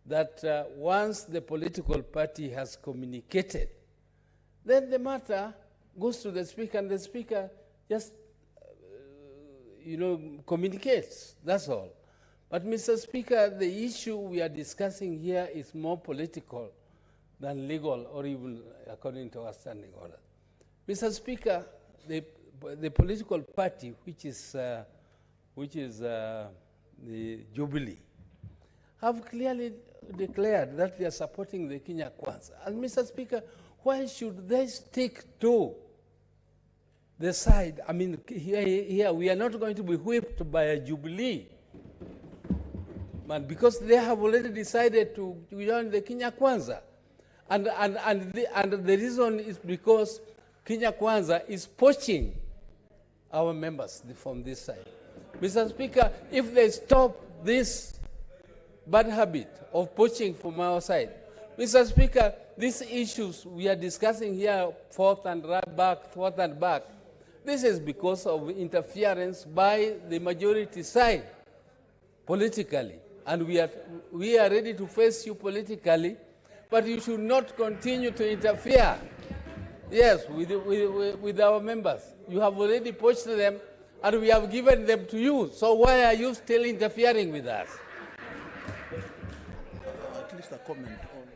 that once the political party has communicated, then the matter goes to the Speaker, and the Speaker just, communicates. That's all. But, Mr. Speaker, the issue we are discussing here is more political than legal or even according to our standing order. Mr. Speaker, the political party, which is the Jubilee, have clearly declared that they are supporting the Kenya Kwanza. And, Mr. Speaker, why should they stick to the side? I mean, here we are not going to be whipped by a Jubilee, but because they have already decided to join the Kenya Kwanza. And the reason is because Kenya Kwanza is poaching our members from this side. Mr. Speaker, if they stop this bad habit of poaching from our side, Mr. Speaker, these issues we are discussing here, forth and back, this is because of interference by the majority side politically. And we are ready to face you politically, but you should not continue to interfere, yes, with our members. You have already poached them, and we have given them to you. So why are you still interfering with us? At least a comment on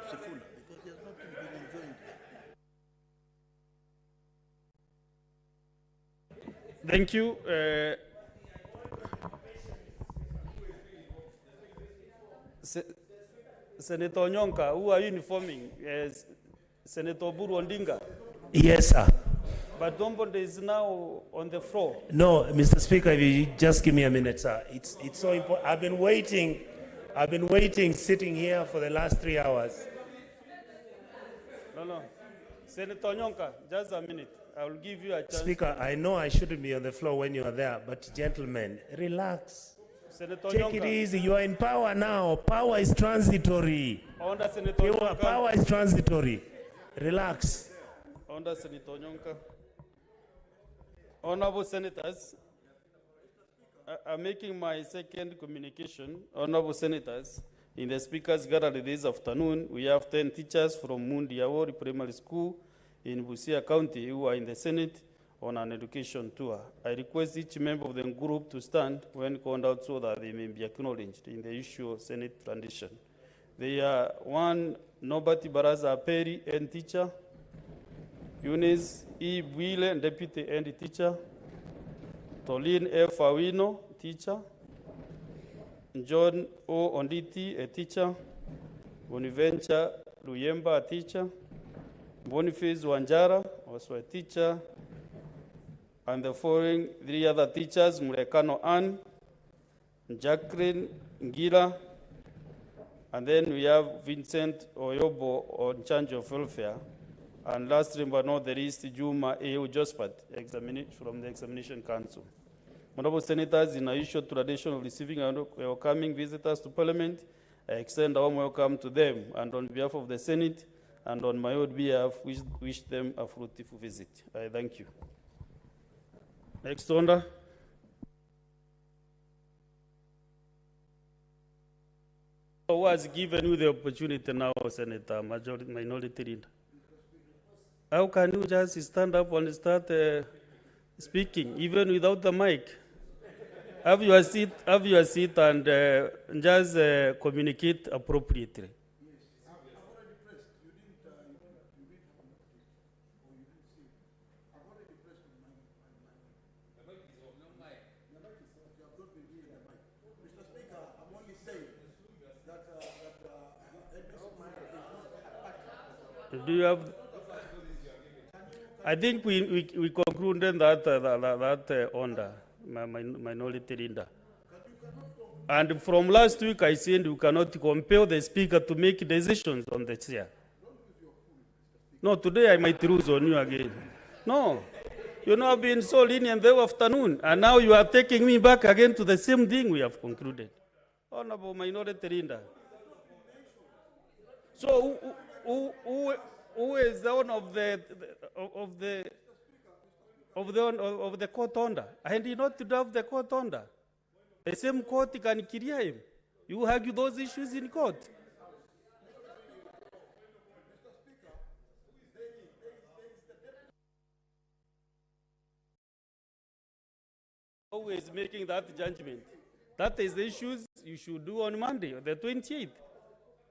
Sifuna, because he has not been enjoying. Thank you. Senator Onyonka, who are you informing? Senator Buru Ondinga? Yes, sir. But Dombonde is now on the floor. No, Mr. Speaker, if you just give me a minute, sir. It's so important. I've been waiting, sitting here for the last 3 hours. No. Senator Onyonka, just a minute. I will give you a chance. Speaker, I know I shouldn't be on the floor when you are there, but gentlemen, relax. Senator Take it Nyonka. easy. You are in power now. Power is transitory. Under Senator Nyonka. Power is transitory. Relax. Under Senator Nyonka. Honorable Senators, I'm making my second communication. Honorable Senators, in the Speaker's Gallery this afternoon, we have 10 teachers from Mundi Awori Primary School in Busia County who are in the Senate on an education tour. I request each member of the group to stand when called out so that they may be acknowledged in the usual Senate tradition. They are one, Nobati Baraza Peri, head teacher, Eunice E. Bwile, deputy head teacher, Tolin F. Awino, teacher, John O. Onditi, a teacher, Bonaventure Luyemba, a teacher, Boniface Wanjara, also a teacher, and the following 3 other teachers, Murekano Ann, Jacqueline Ngila, and then we have Vincent Oyobo in charge of welfare. And lastly but not the least, Juma A.U. Jospat from the Examination Council. Honorable Senators, in our usual tradition of receiving and welcoming visitors to Parliament, I extend a warm welcome to them, and on behalf of the Senate and on my own behalf, wish them a fruitful visit. I thank you. Next order. Who has given you the opportunity now, Senator, Minority Leader? How can you just stand up and start speaking, even without the mic? Have your seat and just communicate appropriately. Do you have? I think we concluded that order, Minority Leader. And from last week, I said you cannot compel the Speaker to make decisions on the chair. No, today I might lose on you again. No, you know, I've been so lenient the afternoon, and now you are taking me back again to the same thing we have concluded. Honorable Minority Leader. So who is the one of the court order? And he not to have the court order. The same court can clear him. You argue those issues in court. Always making that judgment. That is the issues you should do on Monday, the 28th.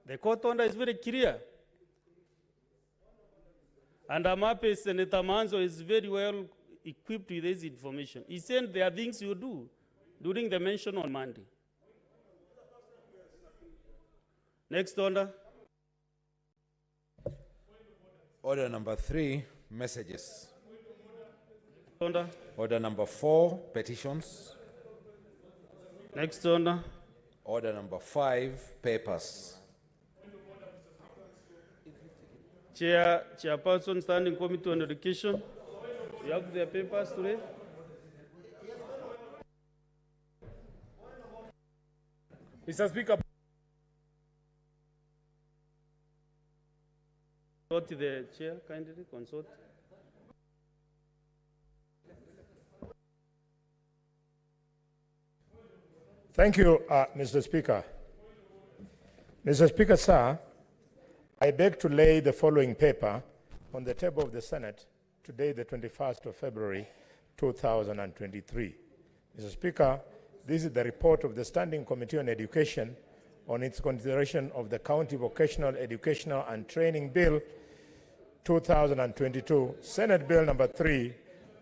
The court order is very clear. And I'm happy Senator Manzo is very well equipped with this information. He said there are things you do during the mention on Monday. Next order. Order number 3, messages. Order. Order number 4, petitions. Next order. Order number 5, papers. Chairperson, Standing Committee on Education. You have their papers today? Mr. Speaker. Consult the chair, kindly consult. Thank you, Mr. Speaker. Mr. Speaker, sir, I beg to lay the following paper on the table of the Senate today, the 21st of February, 2023. Mr. Speaker, this is the report of the Standing Committee on Education on its consideration of the County Vocational Educational and Training Bill 2022, Senate Bill number 3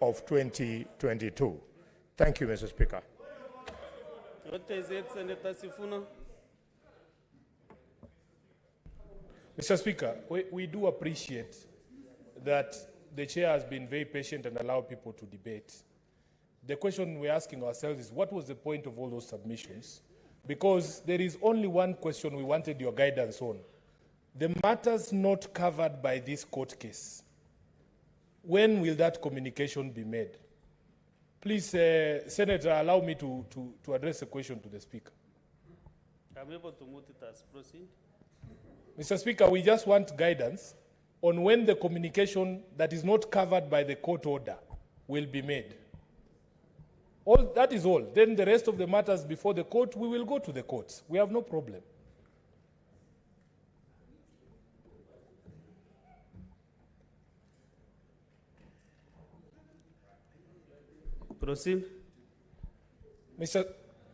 of 2022. Thank you, Mr. Speaker. What is it, Senator Sifuna? Mr. Speaker, we do appreciate that the chair has been very patient and allowed people to debate. The question we're asking ourselves is, what was the point of all those submissions? Because there is only one question we wanted your guidance on. The matters not covered by this court case, when will that communication be made? Please, Senator, allow me to address a question to the Speaker. I'm able to multitask. Proceed. Mr. Speaker, we just want guidance on when the communication that is not covered by the court order will be made. All, that is all. Then the rest of the matters before the court, we will go to the courts. We have no problem. Proceed.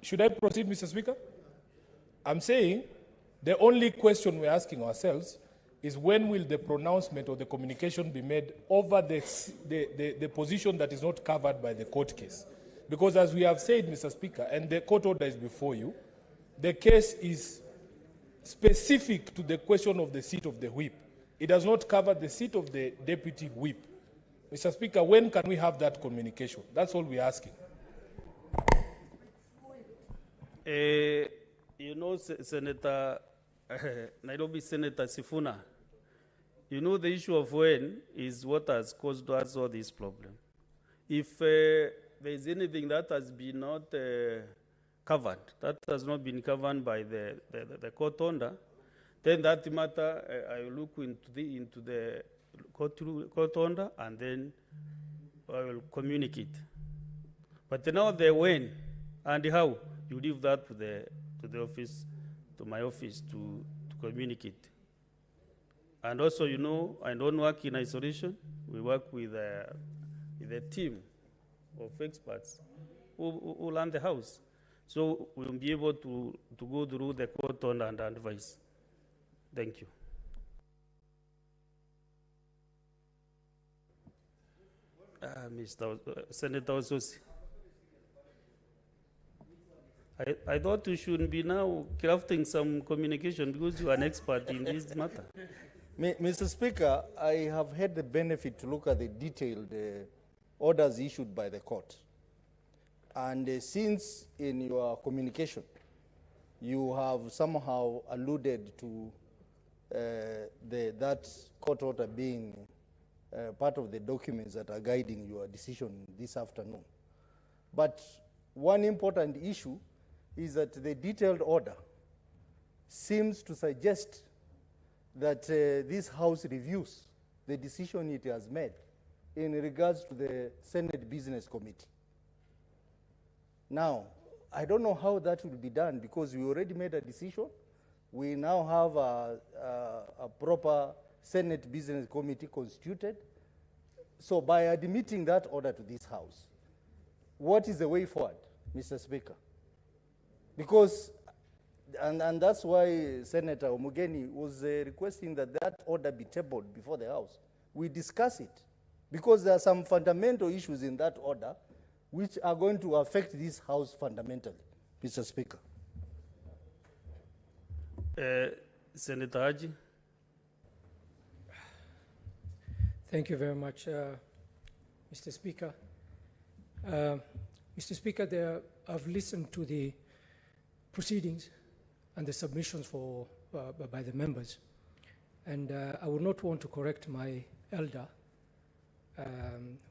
Should I proceed, Mr. Speaker? I'm saying the only question we're asking ourselves is when will the pronouncement or the communication be made over the position that is not covered by the court case? Because as we have said, Mr. Speaker, and the court order is before you, the case is specific to the question of the seat of the whip. It does not cover the seat of the deputy whip. Mr. Speaker, when can we have that communication? That's all we're asking. You know, Senator, Nairobi Senator Sifuna, you know the issue of when is what has caused us all this problem. If there is anything that has been not covered, that has not been covered by the court order, then that matter I will look into the court order and then I will communicate. But now the when and how, you leave that to the office, to my office to communicate. And also, you know, I don't work in isolation. We work with a team of experts who run the house. So we'll be able to go through the court order and advise. Thank you. Mr. Senator Ososi. I thought you should be now crafting some communication because you are an expert in this matter. Mr. Speaker, I have had the benefit to look at the detailed orders issued by the court. And since in your communication, you have somehow alluded to that court order being part of the documents that are guiding your decision this afternoon. But one important issue is that the detailed order seems to suggest that this House reviews the decision it has made in regards to the Senate Business Committee. Now, I don't know how that will be done because we already made a decision. We now have a proper Senate Business Committee constituted. So by admitting that order to this House, what is the way forward, Mr. Speaker? Because, and that's why Senator Omugeni was requesting that that order be tabled before the House. We discuss it because there are some fundamental issues in that order which are going to affect this House fundamentally, Mr. Speaker. Senator Haji. Thank you very much, Mr. Speaker. Mr. Speaker, I've listened to the proceedings and the submissions by the members. And I would not want to correct my elder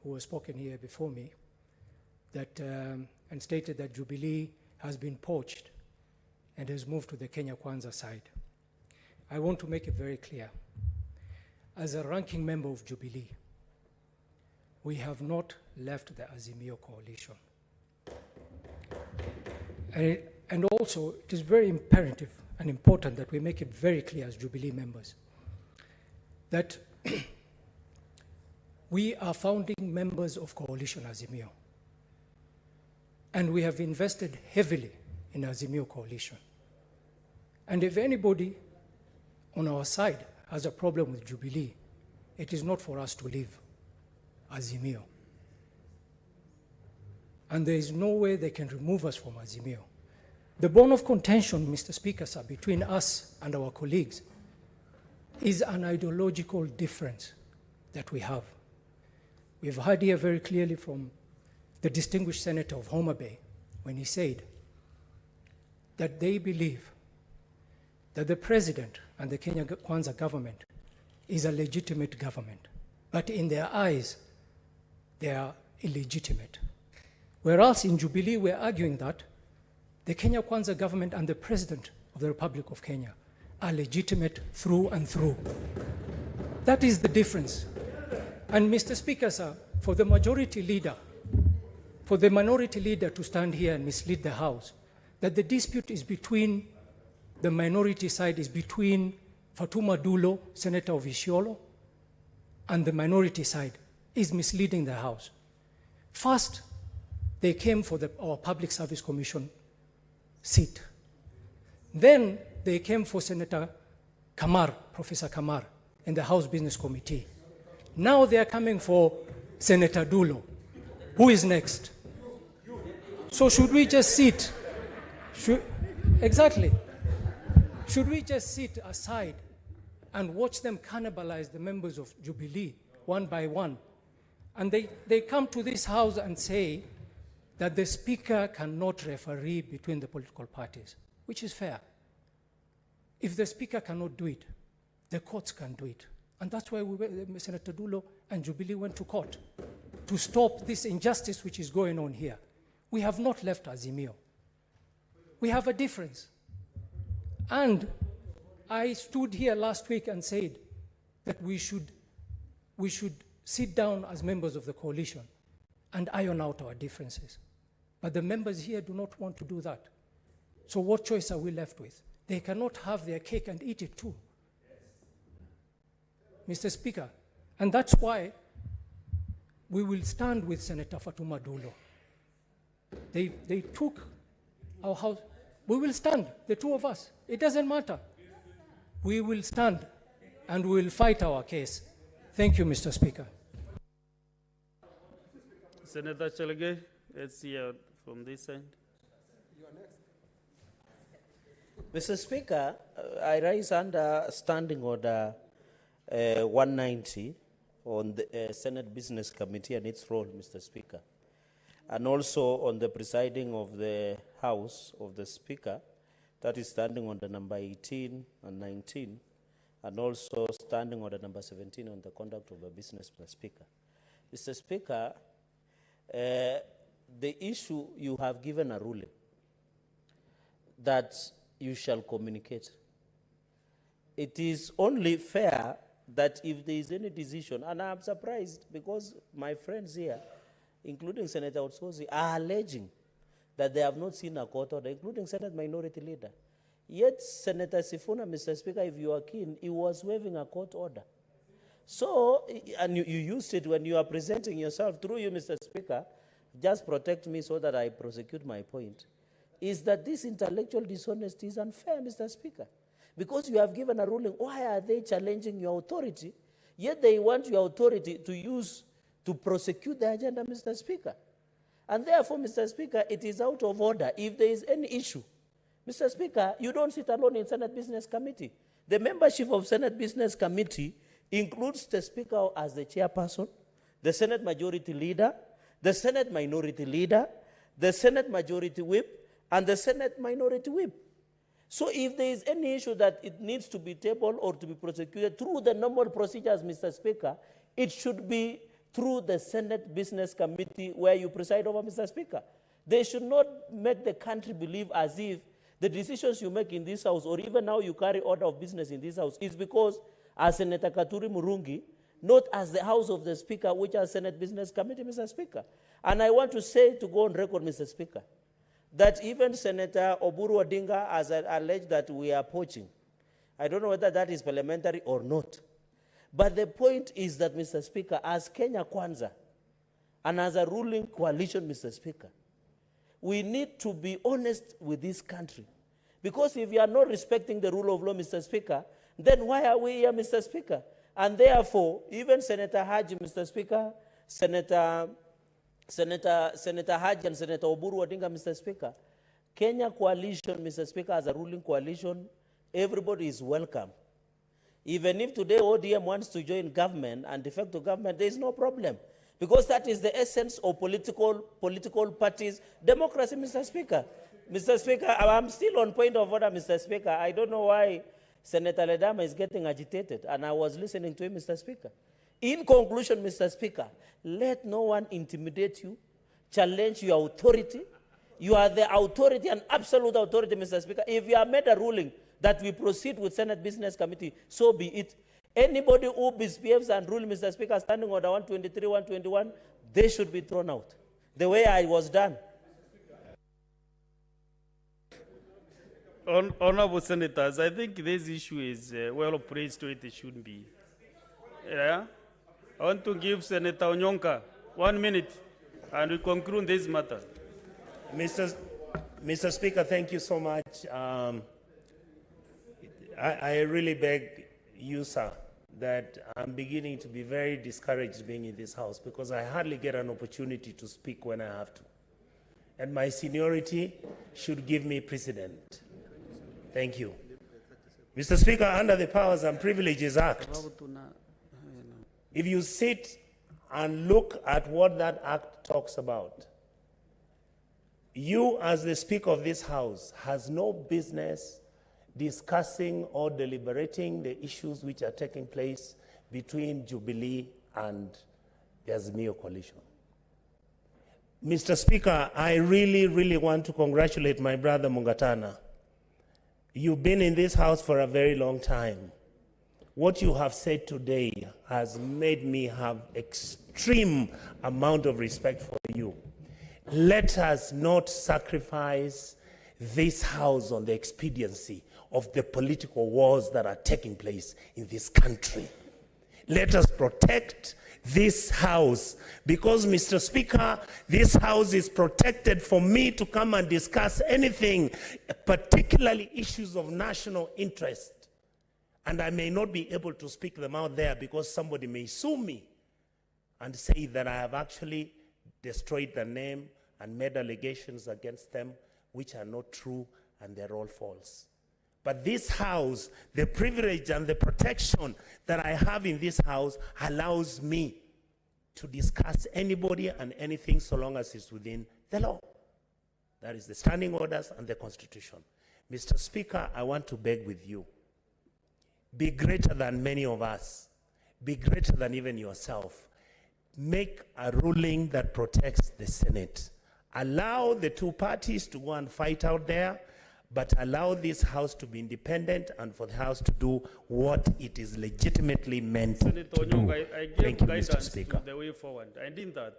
who has spoken here before me and stated that Jubilee has been poached and has moved to the Kenya Kwanza side. I want to make it very clear. As a ranking member of Jubilee, we have not left the Azimio coalition. And also, it is very imperative and important that we make it very clear as Jubilee members that we are founding members of Coalition Azimio. And we have invested heavily in Azimio coalition. And if anybody on our side has a problem with Jubilee, it is not for us to leave Azimio. And there is no way they can remove us from Azimio. The bone of contention, Mr. Speaker, sir, between us and our colleagues is an ideological difference that we have. We've heard here very clearly from the distinguished senator of Homa Bay when he said that they believe that the president and the Kenya Kwanza government is a legitimate government, but in their eyes, they are illegitimate. Whereas in Jubilee, we're arguing that the Kenya Kwanza government and the President of the Republic of Kenya are legitimate through and through. That is the difference. And Mr. Speaker, sir, for the minority leader to stand here and mislead the House, that the dispute is between, the minority side is between Fatuma Dulo, Senator of Isiolo, and the minority side is misleading the House. First, they came for our Public Service Commission seat. Then they came for Senator Kamar, Professor Kamar, in the House Business Committee. Now they are coming for Senator Dulo. Who is next? So should we just sit? Exactly. Should we just sit aside and watch them cannibalize the members of Jubilee one by one? And they come to this House and say that the Speaker cannot referee between the political parties, which is fair. If the Speaker cannot do it, the courts can do it. And that's why Senator Dulo and Jubilee went to court, to stop this injustice which is going on here. We have not left Azimio. We have a difference. And I stood here last week and said that we should sit down as members of the coalition and iron out our differences. But the members here do not want to do that. So what choice are we left with? They cannot have their cake and eat it too. Mr. Speaker, and that's why we will stand with Senator Fatuma Dulo. They took our House. We will stand, the two of us. It doesn't matter. We will stand and we will fight our case. Thank you, Mr. Speaker. Senator Chelege, let's hear from this end. Mr. Speaker, I rise under Standing Order 190 on the Senate Business Committee and its role, Mr. Speaker, and also on the presiding of the House of the Speaker, that is Standing Order number 18 and 19, and also Standing Order number 17 on the conduct of the business, Mr. Speaker. Mr. Speaker, the issue, you have given a ruling that you shall communicate. It is only fair that if there is any decision, and I'm surprised because my friends here, including Senator Otsozi, are alleging that they have not seen a court order, including Senate Minority Leader. Yet Senator Sifuna, Mr. Speaker, if you are keen, he was waiving a court order. So, and you used it when you are presenting yourself, through you, Mr. Speaker, just protect me so that I prosecute my point, is that this intellectual dishonesty is unfair, Mr. Speaker. Because you have given a ruling, why are they challenging your authority? Yet they want your authority to use to prosecute the agenda, Mr. Speaker. And therefore, Mr. Speaker, it is out of order. If there is any issue, Mr. Speaker, you don't sit alone in Senate Business Committee. The membership of Senate Business Committee includes the Speaker as the chairperson, the Senate Majority Leader, the Senate Minority Leader, the Senate Majority Whip, and the Senate Minority Whip. So if there is any issue that it needs to be tabled or to be prosecuted through the normal procedures, Mr. Speaker, it should be through the Senate Business Committee where you preside over, Mr. Speaker. They should not make the country believe as if the decisions you make in this House, or even now you carry order of business in this House, is because as Senator Katuri Murungi, not as the House of the Speaker, which is Senate Business Committee, Mr. Speaker. And I want to say, to go on record, Mr. Speaker, that even Senator Oburu Odinga has alleged that we are poaching. I don't know whether that is parliamentary or not. But the point is that, Mr. Speaker, as Kenya Kwanza and as a ruling coalition, Mr. Speaker, we need to be honest with this country. Because if we are not respecting the rule of law, Mr. Speaker, then why are we here, Mr. Speaker? And therefore, even Senator Haji, Mr. Speaker, Senator Haji and Senator Oburu Odinga, Mr. Speaker, Kenya coalition, Mr. Speaker, as a ruling coalition, everybody is welcome. Even if today ODM wants to join government and defect to government, there is no problem. Because that is the essence of political parties' democracy, Mr. Speaker. Mr. Speaker, I'm still on point of order, Mr. Speaker. I don't know why Senator Ledama is getting agitated, and I was listening to him, Mr. Speaker. In conclusion, Mr. Speaker, let no one intimidate you, challenge your authority. You are the authority, an absolute authority, Mr. Speaker. If you have made a ruling that we proceed with Senate Business Committee, so be it. Anybody who misbehaves and rule, Mr. Speaker, standing order 123, 121, they should be thrown out. The way I was done. Honorable Senators, I think this issue is well placed where it should be. Yeah? I want to give Senator Onyonka 1 minute and we conclude this matter. Mr. Speaker, thank you so much. I really beg you, sir, that I'm beginning to be very discouraged being in this house because I hardly get an opportunity to speak when I have to. And my seniority should give me precedent. Thank you. Mr. Speaker, under the Powers and Privileges Act, if you sit and look at what that act talks about, you as the Speaker of this House has no business discussing or deliberating the issues which are taking place between Jubilee and the Azimio coalition. Mr. Speaker, I really want to congratulate my brother Mungatana. You've been in this house for a very long time. What you have said today has made me have extreme amount of respect for you. Let us not sacrifice this house on the expediency of the political wars that are taking place in this country. Let us protect this house because, Mr. Speaker, this house is protected for me to come and discuss anything, particularly issues of national interest. And I may not be able to speak them out there because somebody may sue me and say that I have actually destroyed the name and made allegations against them which are not true and they're all false. But this house, the privilege and the protection that I have in this house allows me to discuss anybody and anything so long as it's within the law. That is the standing orders and the Constitution. Mr. Speaker, I want to beg with you, be greater than many of us, be greater than even yourself. Make a ruling that protects the Senate. Allow the two parties to go and fight out there, but allow this house to be independent and for the house to do what it is legitimately meant Senator to do. I gave Thank you, guidance Mr. Speaker. to the way forward. I did that.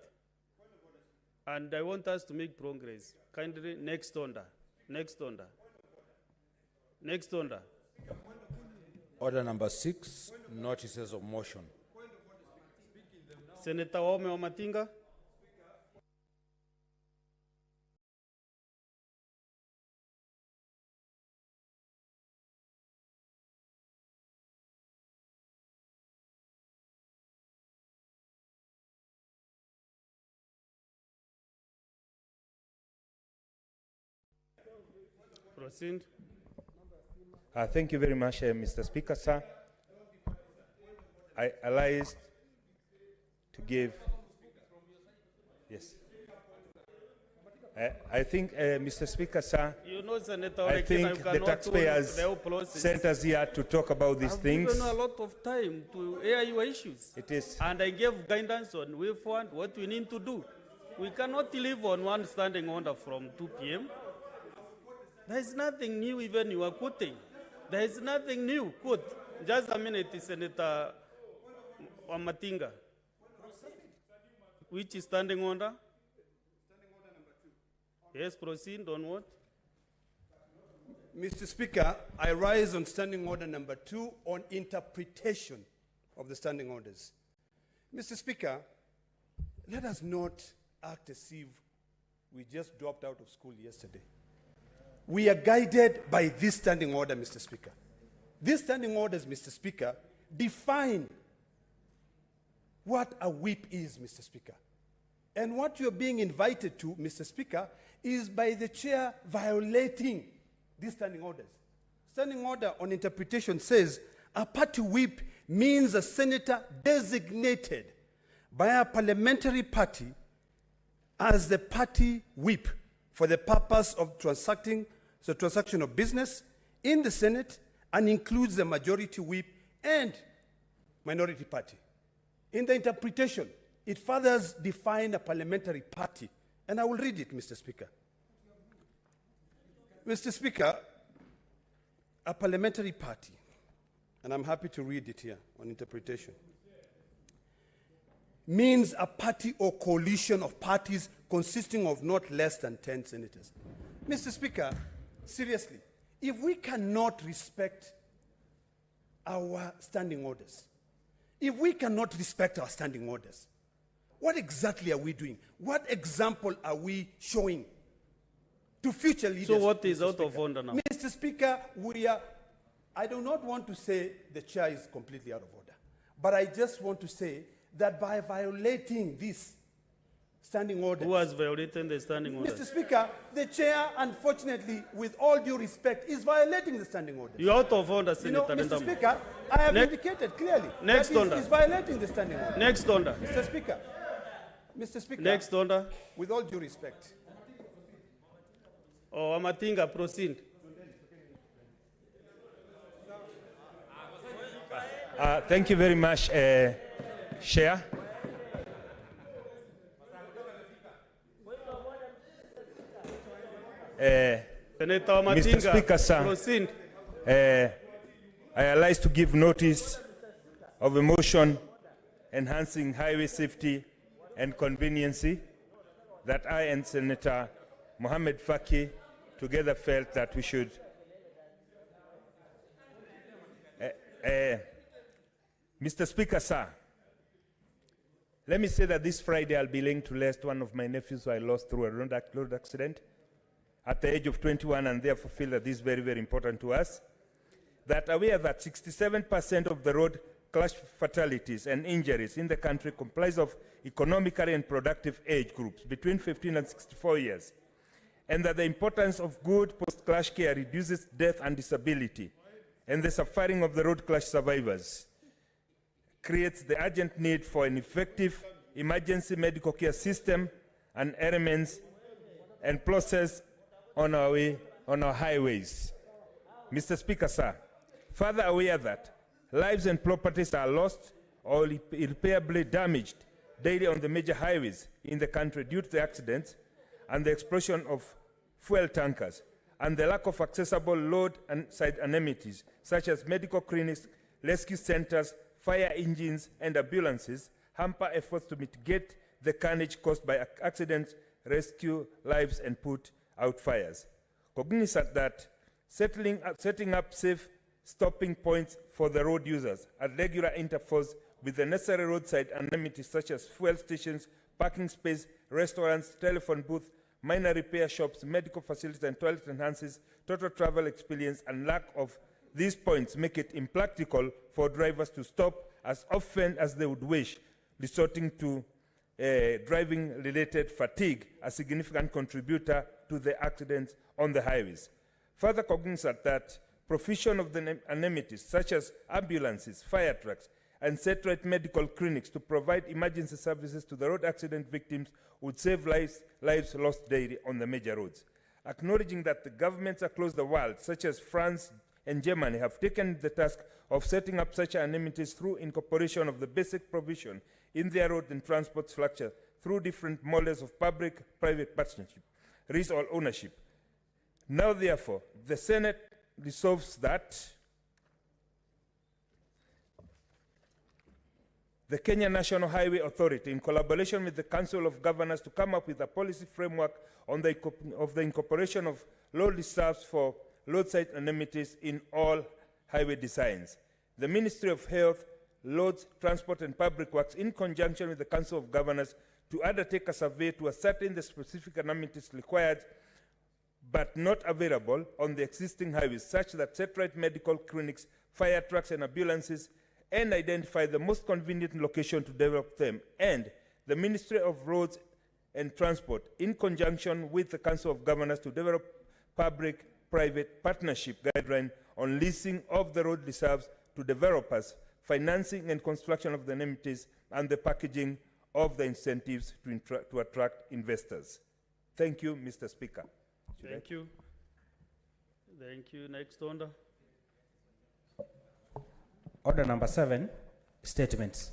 And I want us to make progress. Kindly, next order. Next order. Next order. Order number 6, notices of motion. Senator Waume Wamatinga. Proceed. Thank you very much, Mr. Speaker, sir. I allows to give. Yes. I think, Mr. Speaker, sir, You know, Senator I Orekina, think you the cannot taxpayers do the whole process. sent us here to talk about these I've things. given you a lot of time to air your issues. It is. And I gave guidance on way forward, what we need to do. We cannot live on one standing order from 2 p.m. There is nothing new even you are quoting. There is nothing new. Quote. Just a minute, Senator Wamatinga. Which is standing order? Yes, proceed on what? Mr. Speaker, I rise on standing order number 2 on interpretation of the standing orders. Mr. Speaker, let us not act as if we just dropped out of school yesterday. We are guided by this standing order, Mr. Speaker. These standing orders, Mr. Speaker, define what a whip is, Mr. Speaker. And what you're being invited to, Mr. Speaker, is by the chair violating these standing orders. Standing order on interpretation says a party whip means a senator designated by a parliamentary party as the party whip for the purpose of transaction of business in the Senate and includes the majority whip and minority party. In the interpretation, it further defines a parliamentary party And I will read it, Mr. Speaker. Mr. Speaker, a parliamentary party, and I'm happy to read it here on interpretation, means a party or coalition of parties consisting of not less than 10 senators. Mr. Speaker, seriously, if we cannot respect our standing orders, if we cannot respect our standing orders, what exactly are we doing? What example are we showing to future leaders? So what is Mr. out of order now? Mr. Speaker, I do not want to say the chair is completely out of order, but I just want to say that by violating this standing order. Who has violated the standing order? Mr. Speaker, the chair, unfortunately, with all due respect, is violating the standing order. You're out of order, Senator. Mr. Speaker, I have indicated clearly next that order. he's violating the standing order. Next order. Mr. Speaker, next order. With all due respect. Oh, Amatinga, proceed. Thank you very much, Chair. Mr. Speaker, sir, proceed. I arise to give notice of a motion enhancing highway safety and conveniency that I and Senator Mohammed Faki together felt that we should Mr. Speaker, sir, let me say that this Friday I'll be laying to rest one of my nephews who I lost through a road accident at the age of 21, and therefore feel that this is very, very important to us. That aware that 67% of the road crash fatalities and injuries in the country comprise of economically and productive age groups between 15 and 64 years, and that the importance of good post-crash care reduces death and disability, and the suffering of the road crash survivors creates the urgent need for an effective emergency medical care system and elements and process on our highways. Mr. Speaker, sir, further aware that lives and properties are lost or irreparably damaged daily on the major highways in the country due to the accidents and the explosion of fuel tankers, and the lack of accessible road and side amenities such as medical clinics, rescue centers, fire engines, and ambulances hamper efforts to mitigate the carnage caused by accidents, rescue lives, and put out fires. Cognizant that setting up safe stopping points for the road users at regular intervals with the necessary roadside amenities such as fuel stations, parking space, restaurants, telephone booths, minor repair shops, medical facilities, and toilet enhances total travel experience, and lack of these points make it impractical for drivers to stop as often as they would wish, resorting to driving-related fatigue, a significant contributor to the accidents on the highways. Further cognizant that provision of the amenities such as ambulances, fire trucks, and satellite medical clinics to provide emergency services to the road accident victims would save lives lost daily on the major roads. Acknowledging that the governments across the world, such as France and Germany, have taken the task of setting up such amenities through incorporation of the basic provision in their road and transport structure through different models of public-private partnership, risk or ownership. Now, therefore, the Senate resolves that the Kenya National Highway Authority, in collaboration with the Council of Governors, to come up with a policy framework on the incorporation of road reserves for roadside amenities in all highway designs. The Ministry of Health, Roads, Transport and Public Works, in conjunction with the Council of Governors, to undertake a survey to ascertain the specific amenities required but not available on the existing highways, such that satellite medical clinics, fire trucks and ambulances, and identify the most convenient location to develop them. And the Ministry of Roads and Transport, in conjunction with the Council of Governors, to develop public-private partnership guideline on leasing of the road reserves to developers, financing and construction of the amenities, and the packaging of the incentives to attract investors. Thank you, Mr. Speaker. Thank you. Thank you. Next order. Order number 7, statements.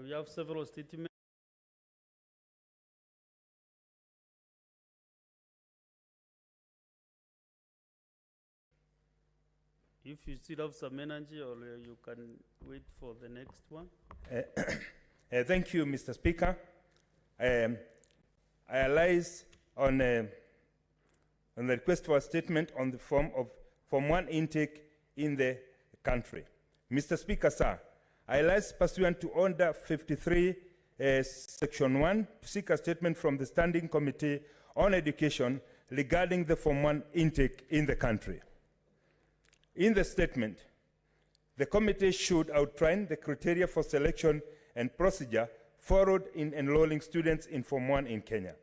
We have several statements. If you still have some energy, or you can wait for the next one. Thank you, Mr. Speaker. I arise on the request for a statement on the form of Form 1 intake in the country. Mr. Speaker, sir, I arise pursuant to Order 53, Section 1, to seek a statement from the Standing Committee on Education regarding the Form 1 intake in the country. In the statement, the committee should outline the criteria for selection and procedure followed in enrolling students in Form 1 in Kenya.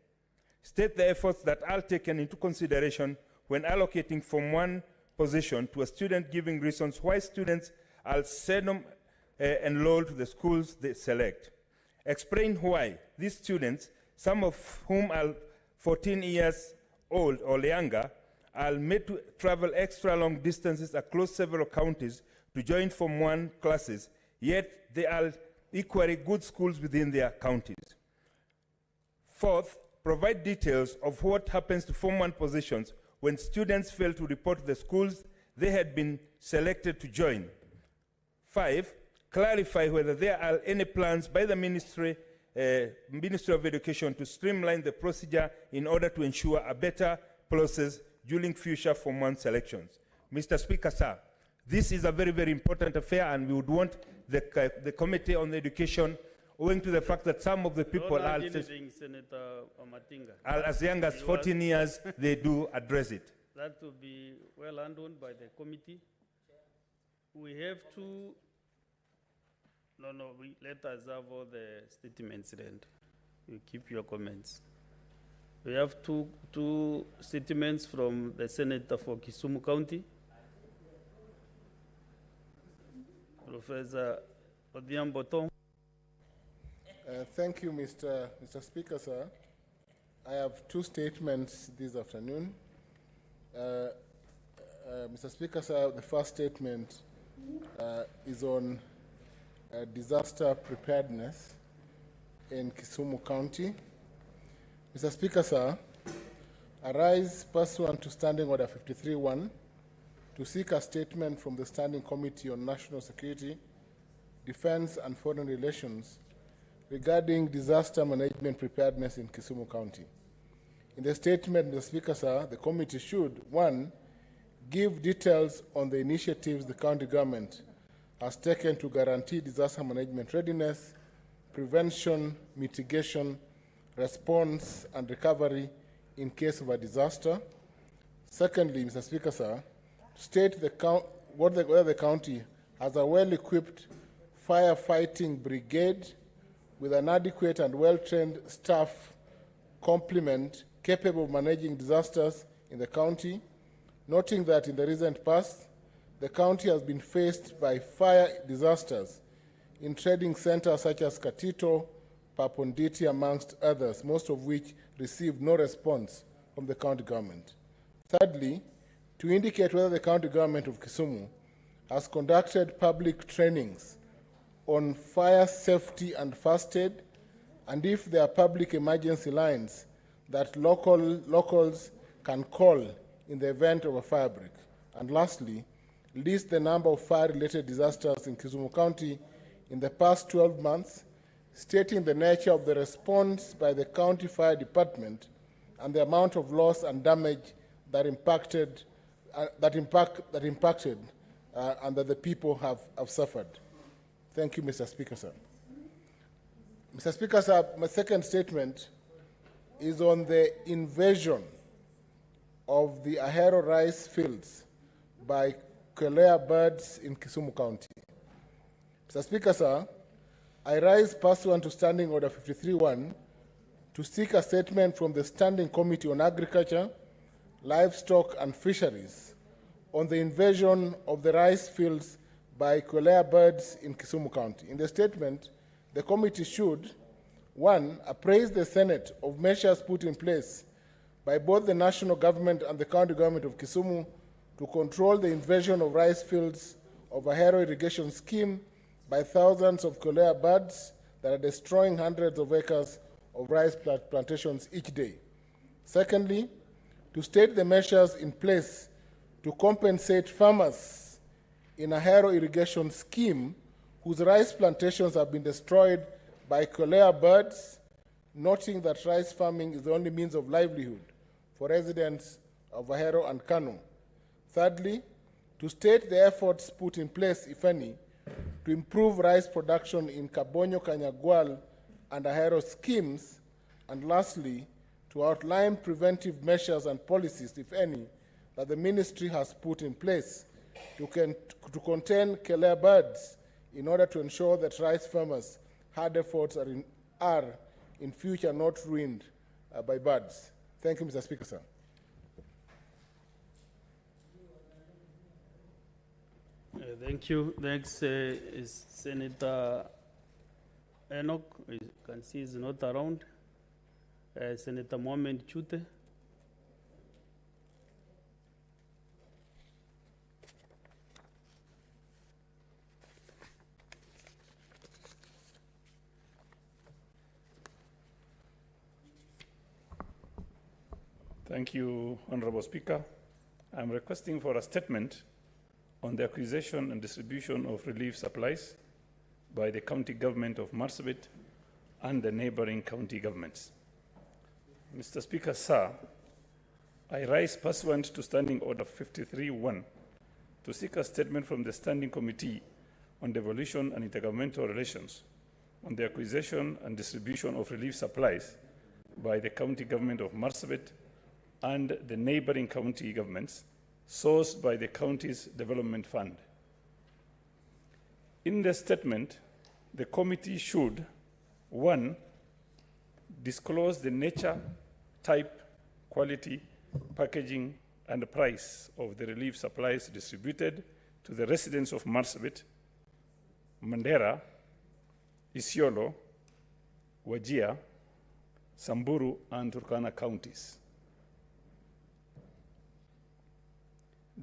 State the efforts that are taken into consideration when allocating Form 1 position to a student, giving reasons why students are seldom enrolled to the schools they select. Explain why these students, some of whom are 14 years old or younger, are made to travel extra long distances across several counties to join Form 1 classes, yet they are equally good schools within their counties. Fourth, provide details of what happens to Form 1 positions when students fail to report to the schools they had been selected to join. 5, clarify whether there are any plans by the Ministry of Education to streamline the procedure in order to ensure a better process during future Form 1 selections. Mr. Speaker, sir, this is a very, very important affair, and we would want the Committee on Education, owing to the fact that some of the people are as young as 14 years, they do address it. That will be well handled by the committee. We have to, let us have all the statements then. You keep your comments. We have two statements from the Senator for Kisumu County, Professor Odhiambo. Thank you, Mr. Speaker, sir. I have two statements this afternoon. Mr. Speaker, sir, the first statement is on disaster preparedness in Kisumu County. Mr. Speaker, sir, I rise pursuant to Standing Order 53.1 to seek a statement from the Standing Committee on National Security, Defense and Foreign Relations regarding disaster management preparedness in Kisumu County. In the statement, Mr. Speaker, sir, the committee should, 1, give details on the initiatives the county government has taken to guarantee disaster management readiness, prevention, mitigation, response, and recovery in case of a disaster. Secondly, Mr. Speaker, sir, state whether the county has a well-equipped firefighting brigade with an adequate and well-trained staff complement capable of managing disasters in the county, noting that in the recent past, the county has been faced by fire disasters in trading centers such as Katito, Paponditi, amongst others, most of which received no response from the county government. Thirdly, to indicate whether the county government of Kisumu has conducted public trainings on fire safety and first aid, and if there are public emergency lines that locals can call in the event of a fire break. And lastly, list the number of fire-related disasters in Kisumu County in the past 12 months, stating the nature of the response by the county fire department and the amount of loss and damage that impacted and that the people have suffered. Thank you, Mr. Speaker, sir. Mr. Speaker, sir, my second statement is on the invasion of the Ahero rice fields by Quelea birds in Kisumu County. Mr. Speaker, sir, I rise pursuant to Standing Order 53.1 to seek a statement from the Standing Committee on Agriculture, Livestock and Fisheries on the invasion of the rice fields by Quelea birds in Kisumu County. In the statement, the committee should, 1, appraise the Senate of measures put in place by both the national government and the county government of Kisumu to control the invasion of rice fields of a Ahero irrigation scheme by thousands of Quelea birds that are destroying hundreds of acres of rice plantations each day. Secondly, to state the measures in place to compensate farmers in Ahero irrigation scheme whose rice plantations have been destroyed by cholera birds, noting that rice farming is the only means of livelihood for residents of Ahero and Kano. Thirdly, to state the efforts put in place, if any, to improve rice production in Kabonyo, Kanyagwal, and Ahero schemes. And lastly, to outline preventive measures and policies, if any, that the ministry has put in place to contain killer birds in order to ensure that rice farmers' hard efforts are in future not ruined by birds. Thank you, Mr. Speaker, sir. Thank you. Next is Senator Enoch. You can see he's not around. Senator Mohamed Chute. Thank you, Honorable Speaker. I'm requesting for a statement on the acquisition and distribution of relief supplies by the county government of Marsabit and the neighboring county governments. Mr. Speaker, sir, I rise pursuant to Standing Order 53-1 to seek a statement from the Standing Committee on Devolution and Intergovernmental Relations on the acquisition and distribution of relief supplies by the county government of Marsabit and the neighboring county governments sourced by the county's development fund. In the statement, the committee should, 1, disclose the nature, type, quality, packaging, and price of the relief supplies distributed to the residents of Marsabit, Mandera, Isiolo, Wajir, Samburu, and Turkana counties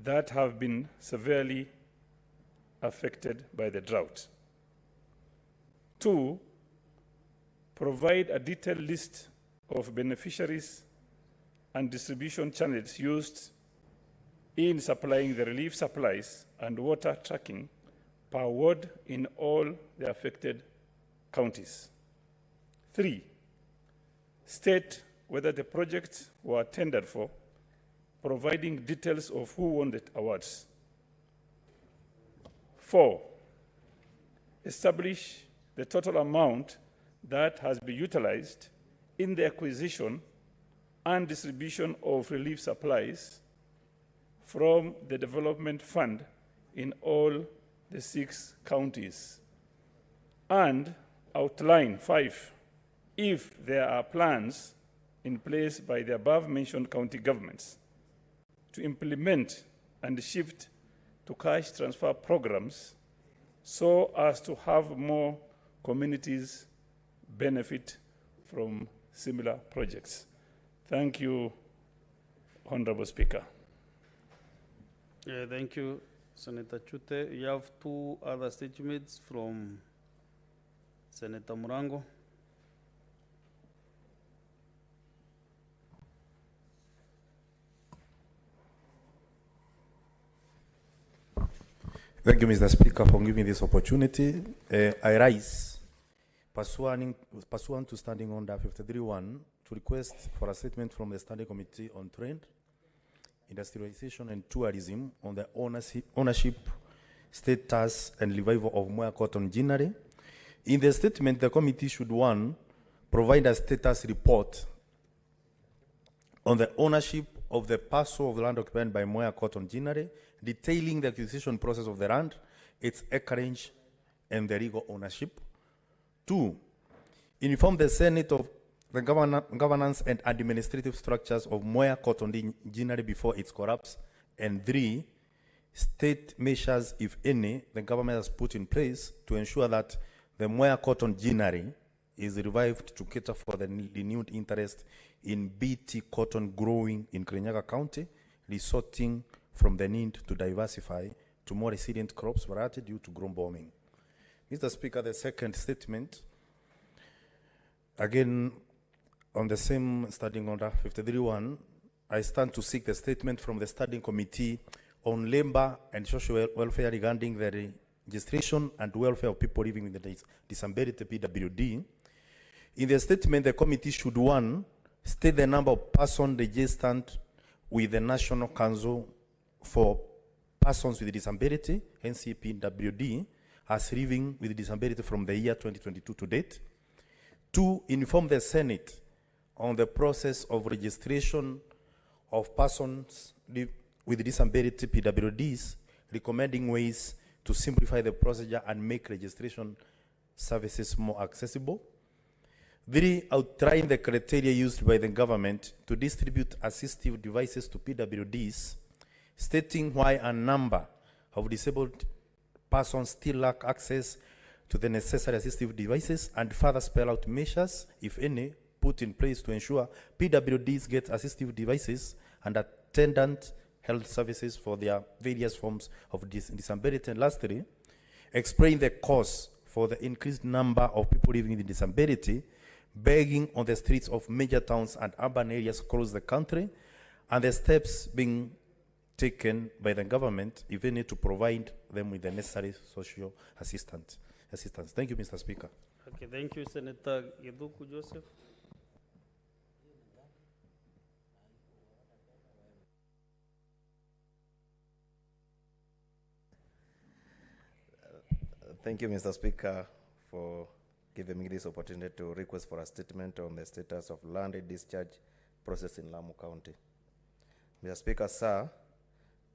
that have been severely affected by the drought. 2, provide a detailed list of beneficiaries and distribution channels used in supplying the relief supplies and water tracking per ward in all the affected counties. 3, state whether the projects were tendered for, providing details of who won the awards. 4, establish the total amount that has been utilized in the acquisition and distribution of relief supplies from the development fund in all the 6 counties. And outline, 5, if there are plans in place by the above-mentioned county governments to implement and shift to cash transfer programs so as to have more communities benefit from similar projects. Thank you, Honorable Speaker. Thank you, Senator Chute. You have 2 other statements from Senator Murango. Thank you, Mr. Speaker, for giving this opportunity. I rise pursuant to Standing Order 53-1 to request for a statement from the Standing Committee on Trade, Industrialization and Tourism on the ownership, status and revival of Moya cotton ginnery. In the statement, the committee should, 1, provide a status report on the ownership of the parcel of land occupied by Moya cotton ginnery, detailing the acquisition process of the land, its acreage, and the legal ownership. 2, inform the Senate of the governance and administrative structures of Moya cotton ginnery before it corrupts. And 3, state measures, if any, the government has put in place to ensure that the Moya cotton ginnery is revived to cater for the renewed interest in BT cotton growing in Kirinyaga County, resulting from the need to diversify to more resilient crops variety due to ground bombing. Mr. Speaker, the second statement, again on the same Standing Order 53-1, I stand to seek the statement from the Standing Committee on labor and social welfare regarding the registration and welfare of people living with disability, PWD. In the statement, the committee should, one, state the number of persons registered with the National Council for Persons with Disability, NCPWD, as living with disability from the year 2022 to date. Two, inform the Senate on the process of registration of persons with disability, PWDs, recommending ways to simplify the procedure and make registration services more accessible. Three, outline the criteria used by the government to distribute assistive devices to PWDs, stating why a number of disabled persons still lack access to the necessary assistive devices, and further spell out measures, if any, put in place to ensure PWDs get assistive devices and attendant health services for their various forms of disability. And lastly, explain the cause for the increased number of people living with disability begging on the streets of major towns and urban areas across the country, and the steps being taken by the government, if any, to provide them with the necessary social assistance. Thank you, Mr. Speaker. Okay, thank you, Senator Geduku Joseph. Thank you, Mr. Speaker, for giving me this opportunity to request for a statement on the status of land discharge process in Lamu County. Mr. Speaker, sir,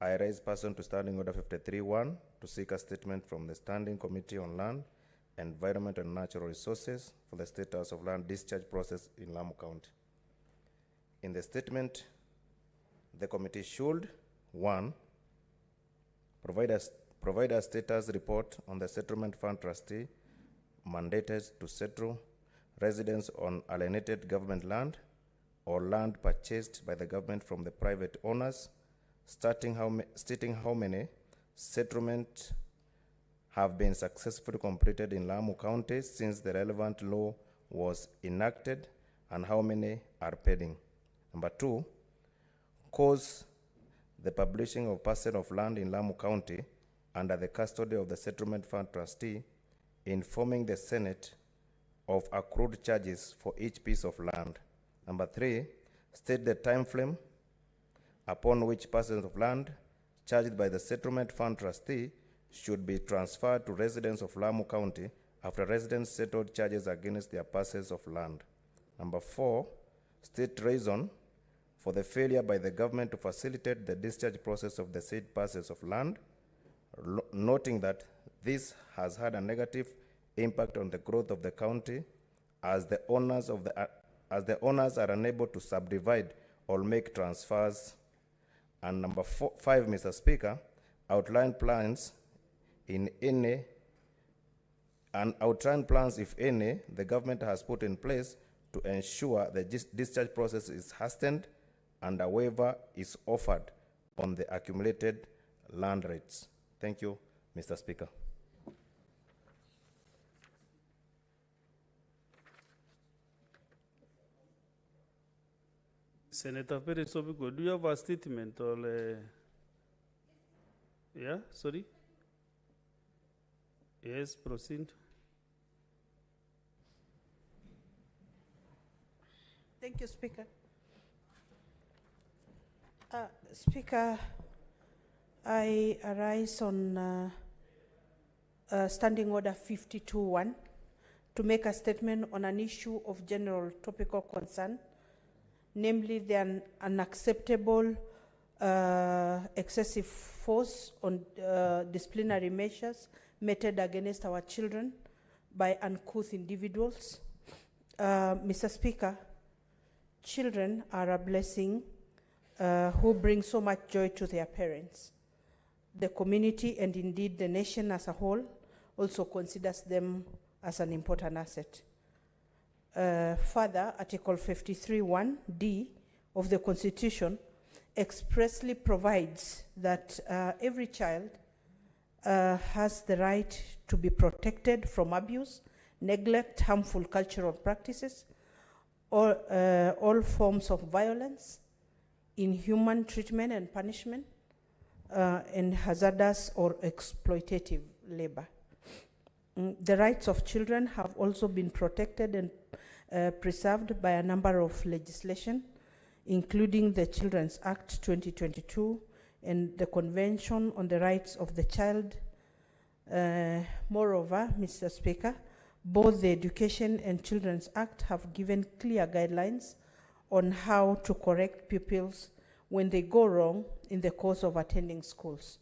I raise person to Standing Order 53-1 to seek a statement from the Standing Committee on Land, Environment and Natural Resources for the status of land discharge process in Lamu County. In the statement, the committee should, one, provide a status report on the settlement fund trustee mandated to settle residents on alienated government land or land purchased by the government from the private owners, stating how many settlements have been successfully completed in Lamu County since the relevant law was enacted and how many are pending. Number two, cause the publishing of parcel of land in Lamu County under the custody of the settlement fund trustee, informing the Senate of accrued charges for each piece of land. Number three, state the time frame upon which parcels of land charged by the settlement fund trustee should be transferred to residents of Lamu County after residents settled charges against their parcels of land. Number four, state reason for the failure by the government to facilitate the discharge process of the said parcels of land, noting that this has had a negative impact on the growth of the county as the owners are unable to subdivide or make transfers. And number five, Mr. Speaker, outline plans if any, the government has put in place to ensure the discharge process is hastened and a waiver is offered on the accumulated land rates. Thank you, Mr. Speaker. Senator Perez Obiko, do you have a statement or yeah, sorry? Yes, proceed. Thank you, Speaker. Speaker, I arise on Standing Order 52-1 to make a statement on an issue of general topical concern, namely the unacceptable excessive force on disciplinary measures meted against our children by uncouth individuals. Mr. Speaker, children are a blessing who bring so much joy to their parents. The community and indeed the nation as a whole also considers them as an important asset. Further, Article 53(1)(d) of the Constitution expressly provides that every child has the right to be protected from abuse, neglect, harmful cultural practices, or all forms of violence, inhuman treatment and punishment, and hazardous or exploitative labor. The rights of children have also been protected and preserved by a number of legislation, including the Children's Act 2022 and the Convention on the Rights of the Child. Moreover, Mr. Speaker, both the Education and Children's Act have given clear guidelines on how to correct pupils when they go wrong in the course of attending schools.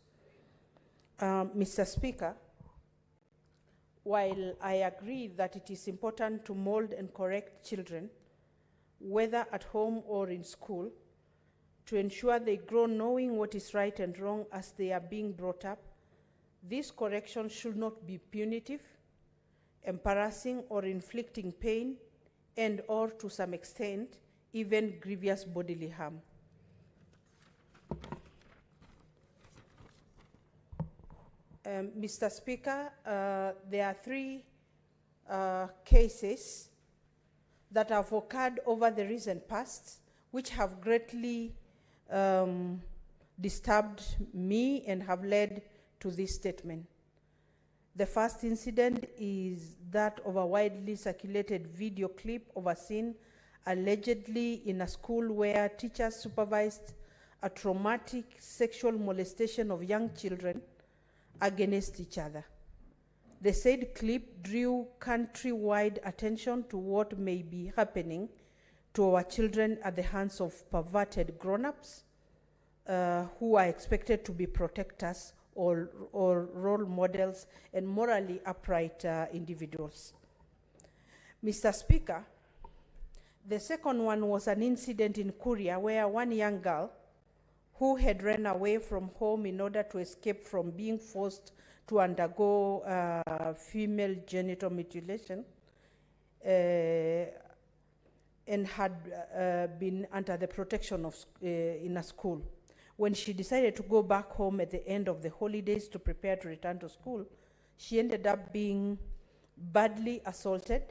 Mr. Speaker, while I agree that it is important to mold and correct children, whether at home or in school, to ensure they grow knowing what is right and wrong as they are being brought up, this correction should not be punitive, embarrassing, or inflicting pain, and or to some extent, even grievous bodily harm. Mr. Speaker, there are three cases that have occurred over the recent past, which have greatly disturbed me and have led to this statement. The first incident is that of a widely circulated video clip of a scene allegedly in a school where teachers supervised a traumatic sexual molestation of young children against each other. The said clip drew countrywide attention to what may be happening to our children at the hands of perverted grown-ups who are expected to be protectors or role models and morally upright individuals. Mr. Speaker, the second one was an incident in Kuria where one young girl who had run away from home in order to escape from being forced to undergo female genital mutilation and had been under the protection of in a school. When she decided to go back home at the end of the holidays to prepare to return to school, she ended up being badly assaulted,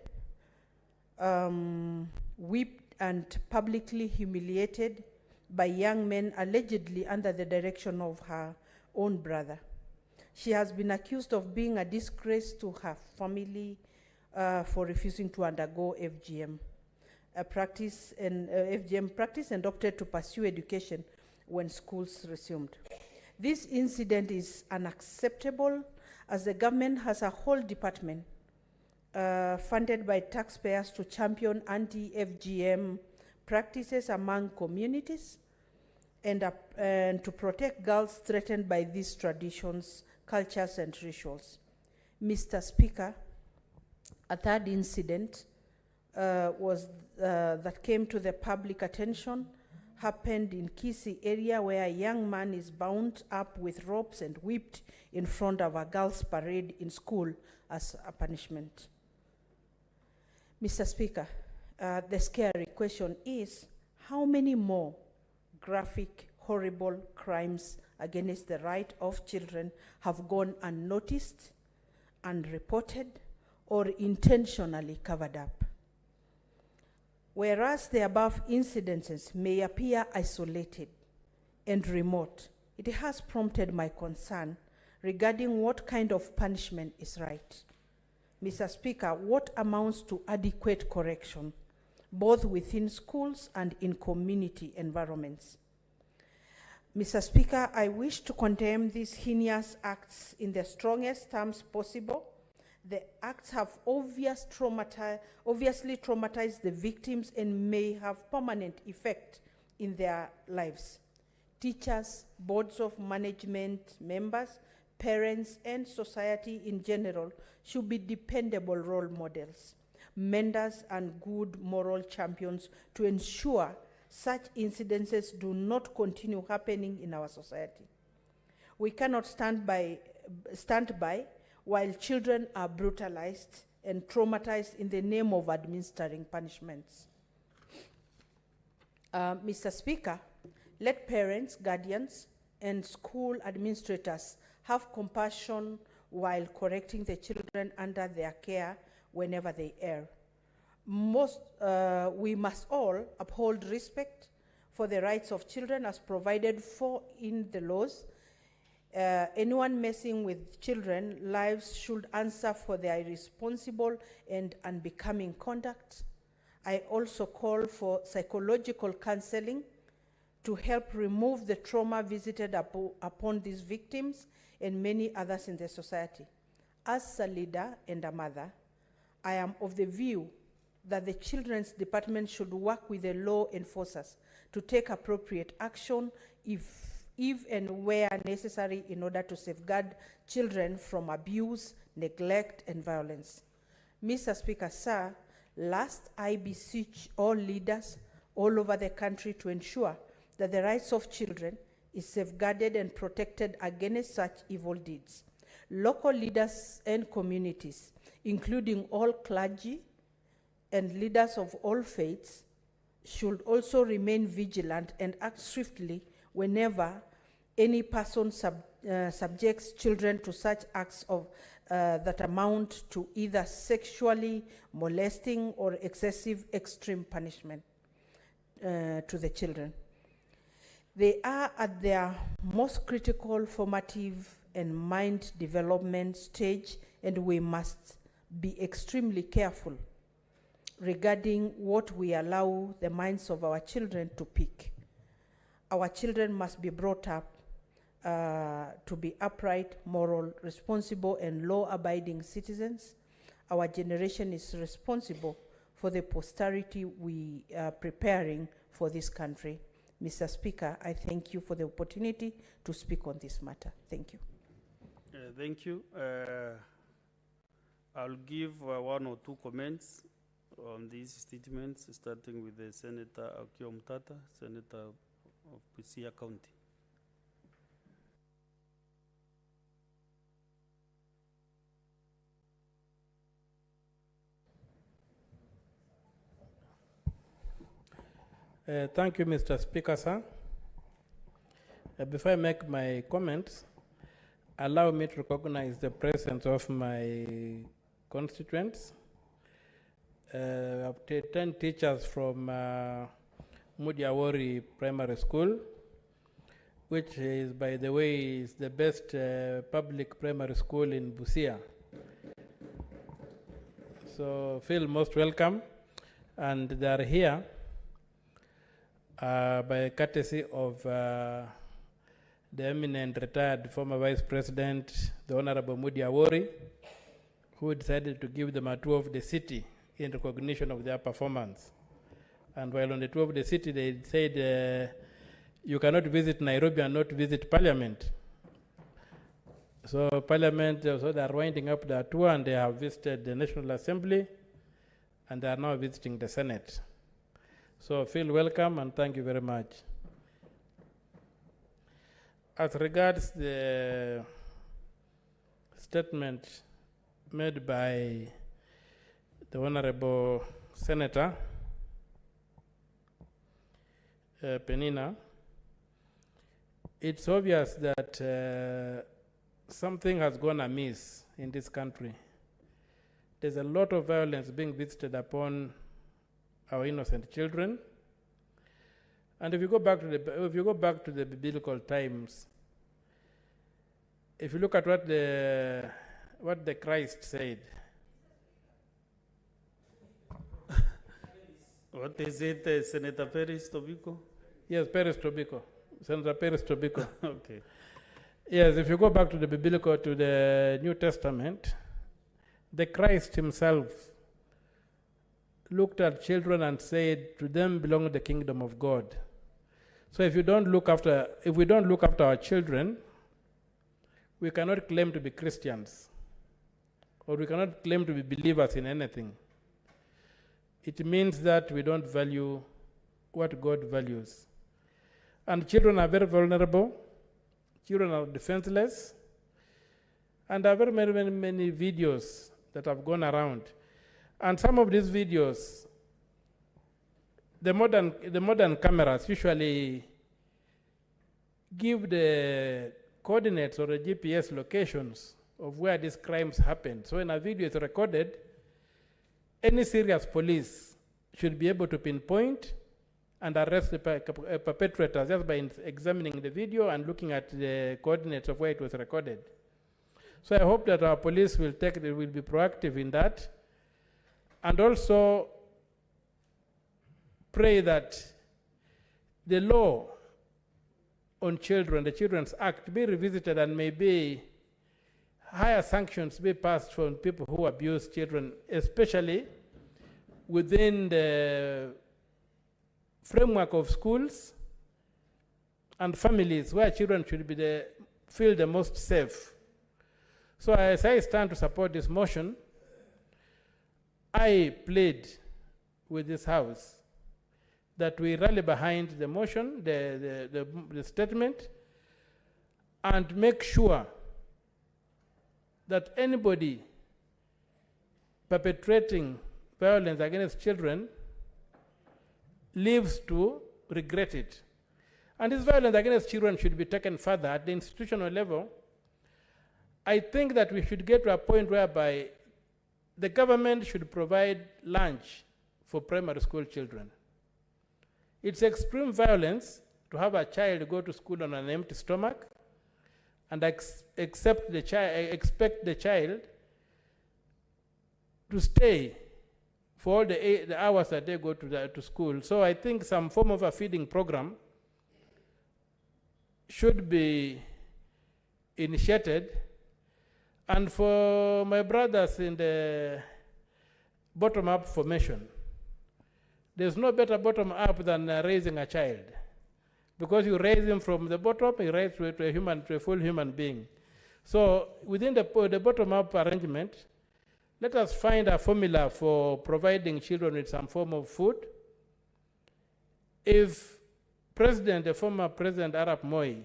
whipped and publicly humiliated by young men allegedly under the direction of her own brother. She has been accused of being a disgrace to her family for refusing to undergo FGM practice and opted to pursue education when schools resumed. This incident is unacceptable as the government has a whole department funded by taxpayers to champion anti-FGM practices among communities and to protect girls threatened by these traditions, cultures, and rituals. Mr. Speaker, a third incident that came to the public attention happened in Kisii area where a young man is bound up with ropes and whipped in front of a girls' parade in school as a punishment. Mr. Speaker, the scary question is, how many more graphic, horrible crimes against the right of children have gone unnoticed, unreported, or intentionally covered up? Whereas the above incidences may appear isolated and remote, it has prompted my concern regarding what kind of punishment is right. Mr. Speaker, what amounts to adequate correction, both within schools and in community environments? Mr. Speaker, I wish to condemn these heinous acts in the strongest terms possible. The acts have obviously traumatized the victims and may have permanent effect in their lives. Teachers, boards of management members, parents, and society in general should be dependable role models, mentors, and good moral champions to ensure such incidences do not continue happening in our society. We cannot stand by while children are brutalized and traumatized in the name of administering punishments. Mr. Speaker, let parents, guardians, and school administrators have compassion while correcting the children under their care whenever they err. We must all uphold respect for the rights of children as provided for in the laws Anyone messing with children lives should answer for their irresponsible and unbecoming conduct. I also call for psychological counseling to help remove the trauma visited upon these victims and many others in the society. As a leader and a mother, I am of the view that the Children's Department should work with the law enforcers to take appropriate action if and where necessary in order to safeguard children from abuse, neglect, and violence. Mr. Speaker, sir, last I beseech all leaders all over the country to ensure that the rights of children is safeguarded and protected against such evil deeds. Local leaders and communities, including all clergy and leaders of all faiths, should also remain vigilant and act swiftly whenever any person subjects children to such acts of that amount to either sexually molesting or excessive extreme punishment to the children. They are at their most critical formative and mind development stage, and we must be extremely careful regarding what we allow the minds of our children to pick. Our children must be brought up to be upright, moral, responsible, and law-abiding citizens. Our generation is responsible for the posterity we are preparing for this country. Mr. Speaker, I thank you for the opportunity to speak on this matter. Thank you. Thank you. I'll give one or two comments on these statements, starting with the Senator Akio Mtata, Senator of Busia County. Thank you, Mr. Speaker, sir. Before I make my comments, allow me to recognize the presence of my constituents. I've 10 teachers from Mudiawori Primary School, which is, by the way, is the best public primary school in Busia. So feel most welcome, and they are here by courtesy of the eminent retired former Vice President, the Honorable Mudiawori, who decided to give them a tour of the city in recognition of their performance. And while on the tour of the city, they said, you cannot visit Nairobi and not visit Parliament. So Parliament, so they are winding up their tour, and they have visited the National Assembly, and they are now visiting the Senate. So feel welcome, and thank you very much. As regards the statement made by the Honorable Senator Penina, it's obvious that something has gone amiss in this country. There's a lot of violence being visited upon our innocent children. And if you go back to the biblical times, if you look at what the Christ said, what is it, Senator Perez Tobiko? Yes, Perez Tobiko, Senator Perez Tobiko. Okay. Yes, if you go back to the biblical, to the New Testament, the Christ himself looked at children and said, to them belong the kingdom of God. So if we don't look after our children, we cannot claim to be Christians, or we cannot claim to be believers in anything. It means that we don't value what God values. And children are very vulnerable. Children are defenseless. And there are very many videos that have gone around. And some of these videos, the modern cameras usually give the coordinates or the GPS locations of where these crimes happen. So when a video is recorded, any serious police should be able to pinpoint and arrest the perpetrators just by examining the video and looking at the coordinates of where it was recorded. So I hope that our police will be proactive in that, and also pray that the law on children, the Children's Act, be revisited and maybe higher sanctions be passed for people who abuse children, especially within the framework of schools and families where children should be feel the most safe. So as I stand to support this motion, I plead with this House that we rally behind the motion, the statement, and make sure that anybody perpetrating violence against children lives to regret it. And this violence against children should be taken further at the institutional level. I think that we should get to a point whereby the government should provide lunch for primary school children. It's extreme violence to have a child go to school on an empty stomach and expect the child to stay for all the hours that they go to school. So I think some form of a feeding program should be initiated. And for my brothers in the bottom-up formation, there's no better bottom-up than raising a child. Because you raise him from the bottom, you raise to a full human being. So within the bottom-up arrangement, let us find a formula for providing children with some form of food. If the former President Arap Moi,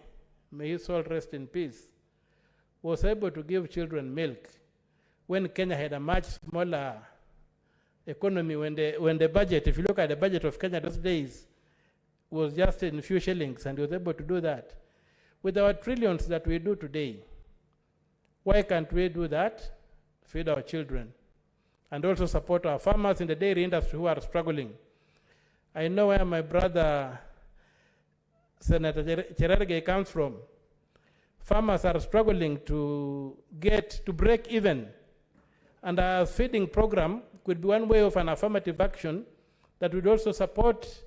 may his soul rest in peace, was able to give children milk when Kenya had a much smaller economy, when the budget, if you look at the budget of Kenya those days, was just in a few shillings, and he was able to do that. With our trillions that we do today, why can't we do that? Feed our children, and also support our farmers in the dairy industry who are struggling. I know where my brother, Senator Cherargei, comes from. Farmers are struggling to break even. And our feeding program could be one way of an affirmative action that would also support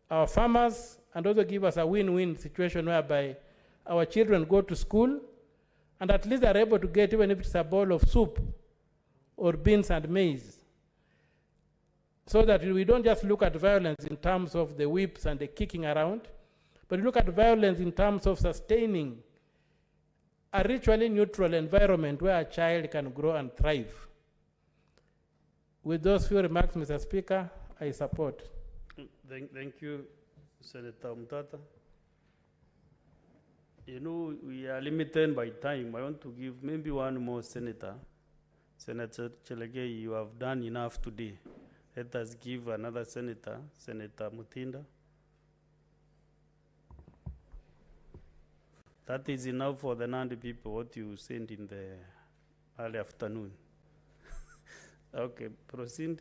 our farmers and also give us a win-win situation whereby our children go to school and at least they're able to get, even if it's a bowl of soup or beans and maize, so that we don't just look at violence in terms of the whips and the kicking around, but look at violence in terms of sustaining a ritually neutral environment where a child can grow and thrive. With those few remarks, Mr. Speaker, I support. Thank you, Senator Mtata. You know, we are limited by time. I want to give maybe one more senator. Senator Cherargei, you have done enough today. Let us give another senator, Senator Mutinda. That is enough for the Nandi people, what you sent in the early afternoon. Okay, proceed.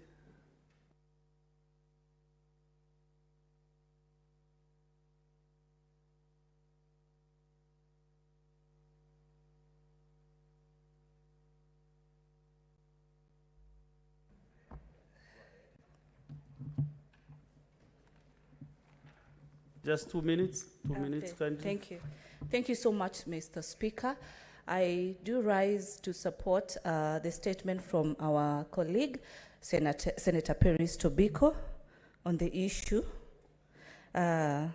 Just 2 minutes. 2 minutes, kindly. Thank you. Thank you so much, Mr. Speaker. I do rise to support the statement from our colleague, Senator Peris Tobiko, on the issue. As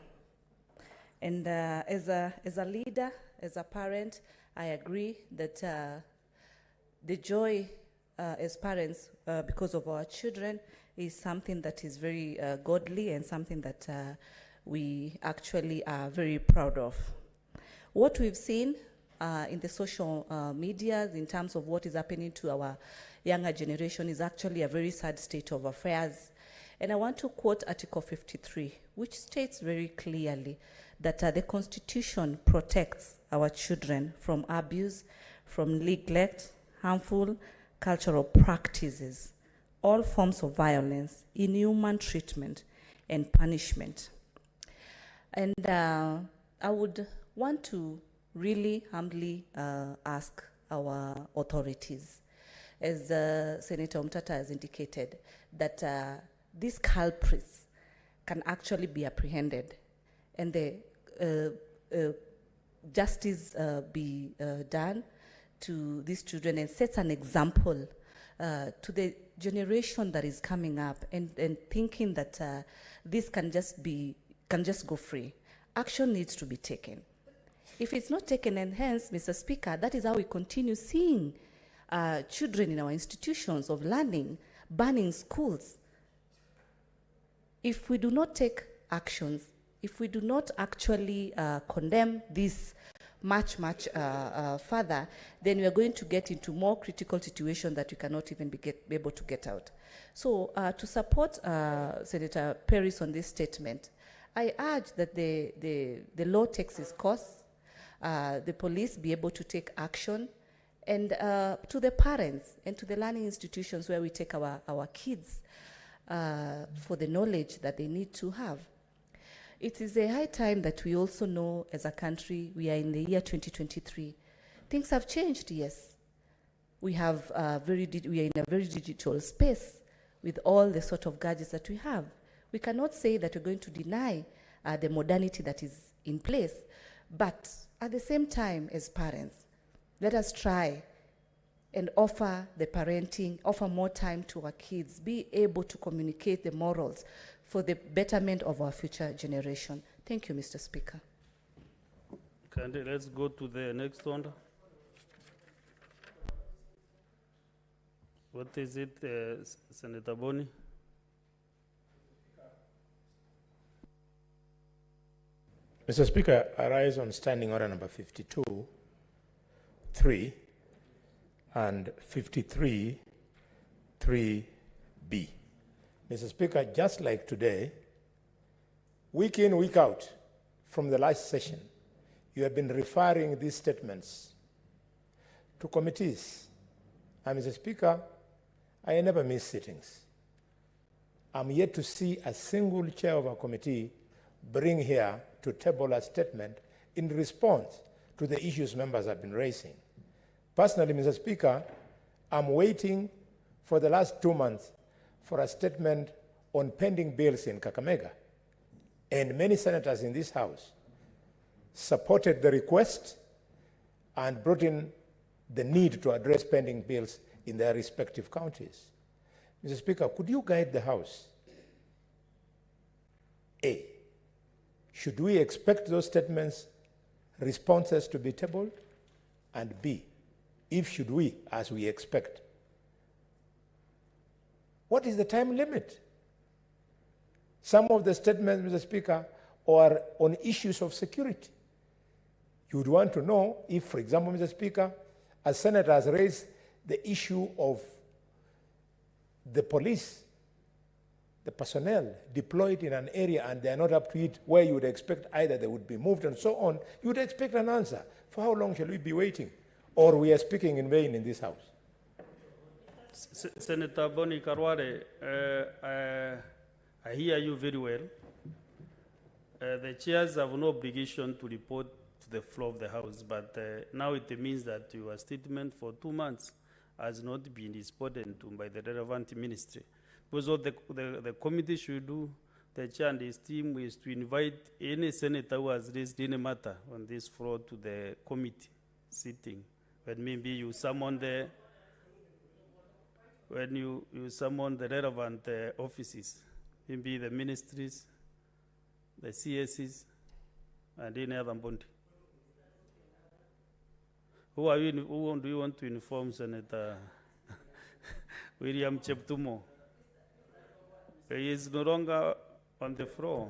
a leader, as a parent, I agree that the joy as parents because of our children is something that is very godly and something that we actually are very proud of. What we've seen in the social media in terms of what is happening to our younger generation is actually a very sad state of affairs. And I want to quote Article 53, which states very clearly that the Constitution protects our children from abuse, from neglect, harmful cultural practices, all forms of violence, inhuman treatment, and punishment. And I would want to really humbly ask our authorities, as Senator Mtata has indicated, that these culprits can actually be apprehended and the justice be done to these children and sets an example to the generation that is coming up and thinking that this can just go free. Action needs to be taken. If it's not taken, and hence, Mr. Speaker, that is how we continue seeing children in our institutions of learning banning schools. If we do not take actions, if we do not actually condemn this much further, then we are going to get into more critical situations that we cannot even be able to get out. So to support Senator Paris on this statement, I urge that the law takes its course, the police be able to take action, and to the parents and to the learning institutions where we take our kids for the knowledge that they need to have. It is a high time that we also know as a country, we are in the year 2023. Things have changed, yes. We are in a very digital space with all the sort of gadgets that we have. We cannot say that we're going to deny the modernity that is in place, but at the same time, as parents, let us try and offer more time to our kids, be able to communicate the morals for the betterment of our future generation. Thank you, Mr. Speaker. Okay, let's go to the next one. What is it, Senator Boni? Mr. Speaker, I rise on standing order number 52, 3, and 53, 3B. Mr. Speaker, just like today, week in, week out, from the last session, you have been referring these statements to committees. And Mr. Speaker, I never miss sittings. I'm yet to see a single chair of a committee bring here to table a statement in response to the issues members have been raising. Personally, Mr. Speaker, I'm waiting for the last 2 months for a statement on pending bills in Kakamega. And many senators in this House supported the request and brought in the need to address pending bills in their respective counties. Mr. Speaker, could you guide the House? A, should we expect those statements, responses to be tabled? And B, if should we, as we expect, what is the time limit? Some of the statements, Mr. Speaker, are on issues of security. You would want to know if, for example, Mr. Speaker, a senator has raised the issue of the police, the personnel deployed in an area and they are not up to it, where you would expect either they would be moved and so on, you would expect an answer. For how long shall we be waiting? Or we are speaking in vain in this House? Senator Boni Karware, I hear you very well. The chairs have no obligation to report to the floor of the House, but now it means that your statement for 2 months has not been responded to by the relevant ministry. Because what the committee should do, the chair and his team, is to invite any senator who has raised any matter on this floor to the committee sitting. When maybe you summon the relevant offices, maybe the ministries, the CSs, and any other body. Who do you want to inform, Senator William Cheptumo? He is no longer on the floor.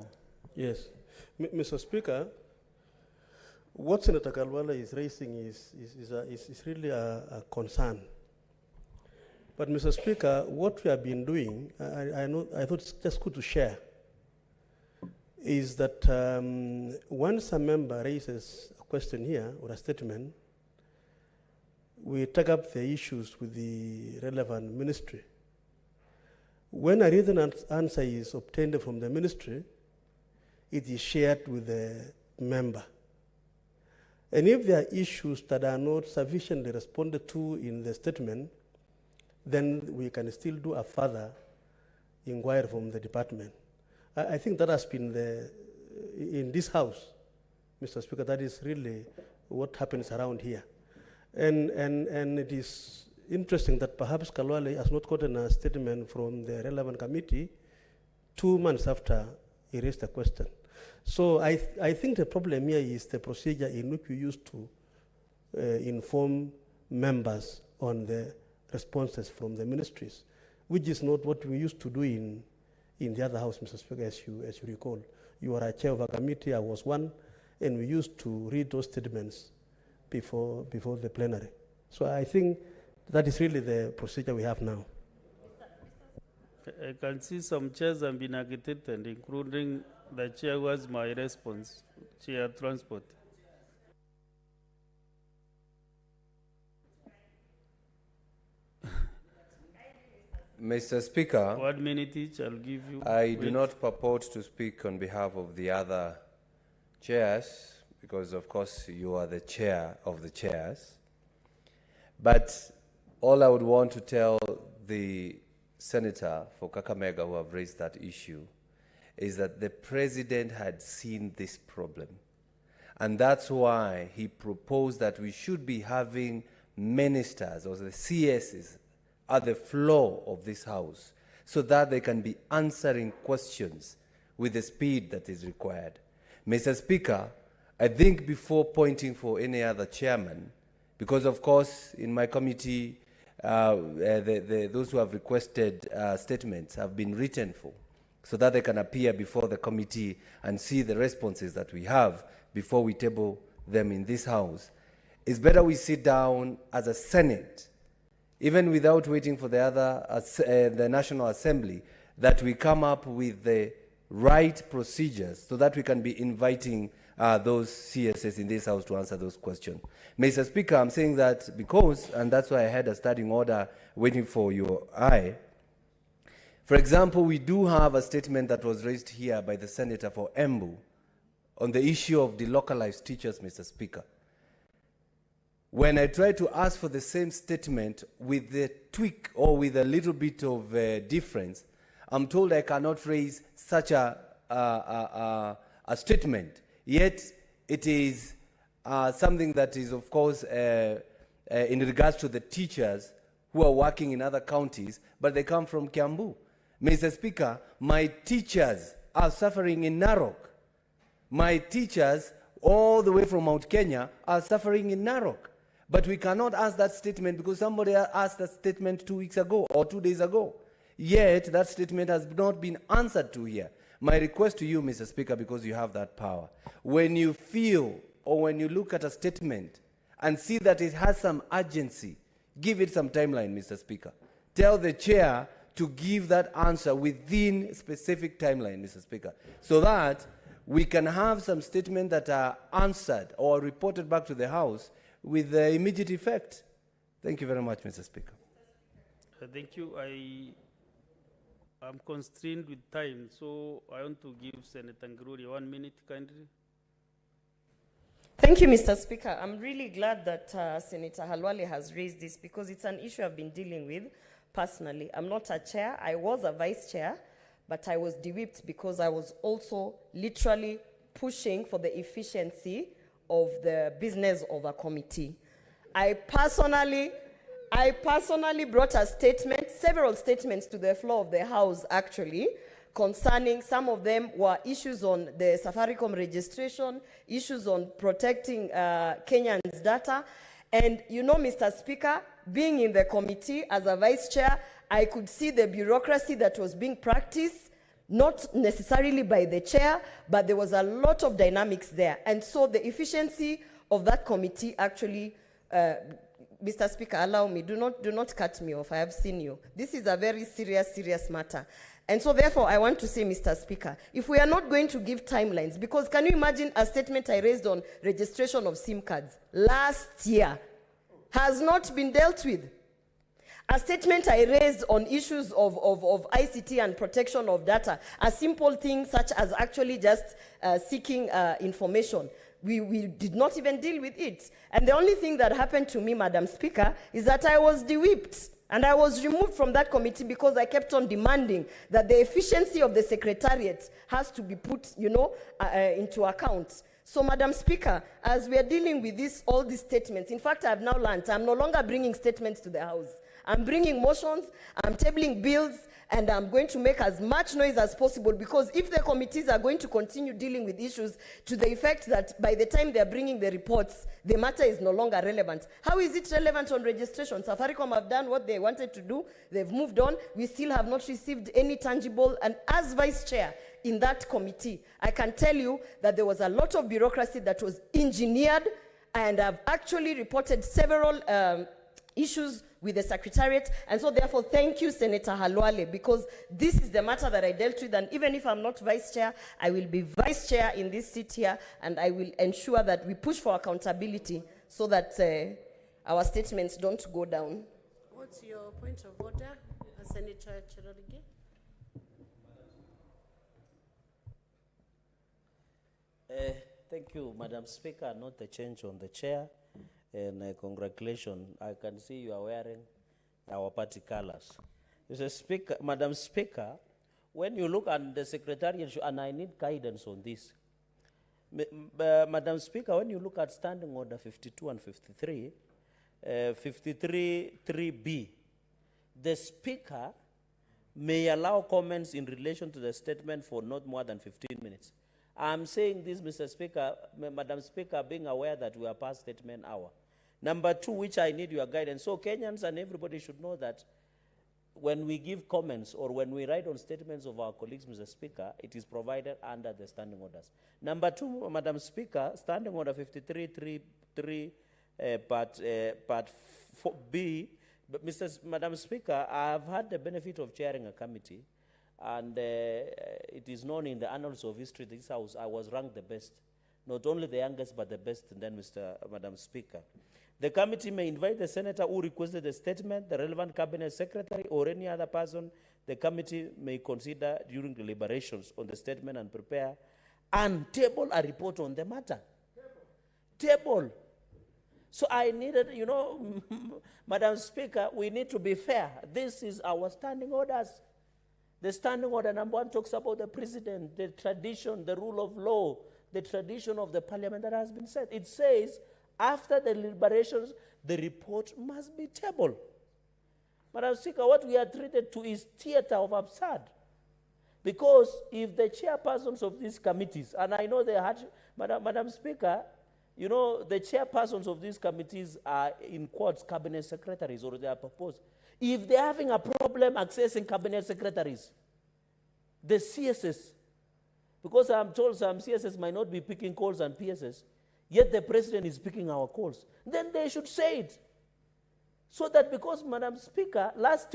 Yes. Mr. Speaker, what Senator Kalwala is raising is really a concern. But Mr. Speaker, what we have been doing, I thought it's just good to share, is that once a member raises a question here or a statement, we take up the issues with the relevant ministry. When a written answer is obtained from the ministry, it is shared with the member. And if there are issues that are not sufficiently responded to in the statement, then we can still do a further inquiry from the department. I think that has been in this house, Mr. Speaker, that is really what happens around here. And it is interesting that perhaps Kalwale has not gotten a statement from the relevant committee 2 months after he raised the question. So I think the problem here is the procedure in which we used to inform members on the responses from the ministries, which is not what we used to do in the other house, Mr. Speaker, as you recall. You are a chair of a committee, I was one, and we used to read those statements before the plenary. So I think that is really the procedure we have now. I can see some chairs have been agitated, including the chair was my response, Chair Transport. Mr. Speaker, 1 minute each, I'll give you. I do not purport to speak on behalf of the other chairs, because of course you are the chair of the chairs. But all I would want to tell the senator for Kakamega who have raised that issue is that the president had seen this problem. And that's why he proposed that we should be having ministers or the CSs at the floor of this house so that they can be answering questions with the speed that is required. Mr. Speaker, I think before pointing for any other chairman, because of course in my committee, those who have requested statements have been written for, so that they can appear before the committee and see the responses that we have before we table them in this house. It's better we sit down as a Senate, even without waiting for the National Assembly, that we come up with the right procedures so that we can be inviting those CSS in this house to answer those questions. Mr. Speaker, I'm saying that because, and that's why I had a standing order waiting for your eye. For example, we do have a statement that was raised here by the Senator for Embu on the issue of delocalized teachers, Mr. Speaker. When I try to ask for the same statement with the tweak or with a little bit of difference, I'm told I cannot raise such a statement. Yet it is something that is, of course, in regards to the teachers who are working in other counties, but they come from Kiambu. Mr. Speaker, my teachers are suffering in Narok. My teachers all the way from Mount Kenya are suffering in Narok. But we cannot ask that statement because somebody asked that statement 2 weeks ago or 2 days ago. Yet that statement has not been answered to here. My request to you, Mr. Speaker, because you have that power, when you feel or when you look at a statement and see that it has some urgency, give it some timeline, Mr. Speaker. Tell the chair to give that answer within specific timeline, Mr. Speaker, so that we can have some statements that are answered or reported back to the House with the immediate effect. Thank you very much, Mr. Speaker. Thank you. I'm constrained with time, so I want to give Senator Ngururi 1 minute, kindly. Thank you, Mr. Speaker. I'm really glad that Senator Halwale has raised this because it's an issue I've been dealing with personally. I'm not a chair. I was a vice chair, but I was de-whipped because I was also literally pushing for the efficiency of the business of a committee. I personally brought a statement, several statements to the floor of the House actually, concerning, some of them were issues on the Safaricom registration, issues on protecting Kenyans' data. And you know, Mr. Speaker, being in the committee as a vice chair, I could see the bureaucracy that was being practiced, not necessarily by the chair, but there was a lot of dynamics there. And so the efficiency of that committee actually, Mr. Speaker, allow me, do not cut me off. I have seen you. This is a very serious matter. And so therefore, I want to say, Mr. Speaker, if we are not going to give timelines, because can you imagine a statement I raised on registration of SIM cards last year has not been dealt with? A statement I raised on issues of ICT and protection of data, a simple thing such as actually just seeking information. We did not even deal with it. And the only thing that happened to me, Madam Speaker, is that I was de-whipped. And I was removed from that committee because I kept on demanding that the efficiency of the secretariat has to be put, into account. So, Madam Speaker, as we are dealing with all these statements, in fact, I've now learned I'm no longer bringing statements to the House. I'm bringing motions, I'm tabling bills, and I'm going to make as much noise as possible, because if the committees are going to continue dealing with issues to the effect that by the time they're bringing the reports, the matter is no longer relevant. How is it relevant on registration? Safaricom have done what they wanted to do. They've moved on. We still have not received any tangible, and as vice chair in that committee, I can tell you that there was a lot of bureaucracy that was engineered, and I've actually reported several issues with the Secretariat. And so therefore, thank you, Senator Halwale, because this is the matter that I dealt with. And even if I'm not vice chair, I will be vice chair in this seat here, and I will ensure that we push for accountability so that our statements don't go down. What's your point of order, Senator Cherargei? Thank you, Madam Speaker. Not a change on the chair. And congratulations. I can see you are wearing our party colors. Madam Speaker, when you look at the Secretariat, and I need guidance on this. Madam Speaker, when you look at Standing Order 52 and 53, 53(3)B, the Speaker may allow comments in relation to the statement for not more than 15 minutes. I'm saying this, Mr. Speaker, Madam Speaker, being aware that we are past statement hour. Number two, which I need your guidance. So Kenyans and everybody should know that when we give comments or when we write on statements of our colleagues, Mr. Speaker, it is provided under the standing orders. Number two, Madam Speaker, Standing Order 53(3) Part 4B. Madam Speaker, I have had the benefit of chairing a committee, and it is known in the annals of history, this House, I was ranked the best. Not only the youngest, but the best, and then Madam Speaker. The committee may invite the senator who requested a statement, the relevant cabinet secretary, or any other person the committee may consider during deliberations on the statement and prepare and table a report on the matter. Table. So I needed, Madam Speaker, we need to be fair. This is our standing orders. The standing order number 1 talks about the president, the tradition, the rule of law, the tradition of the parliament that has been set. It says, after the deliberations, the report must be tabled. Madam Speaker, what we are treated to is theater of absurd. Because if the chairpersons of these committees, and I know they had, Madam Speaker, the chairpersons of these committees are, in quotes, cabinet secretaries, or they are proposed. If they're having a problem accessing cabinet secretaries, the CSS, because I'm told some CSS might not be picking calls and PSS, yet the president is picking our calls, then they should say it. So that, because, Madam Speaker, last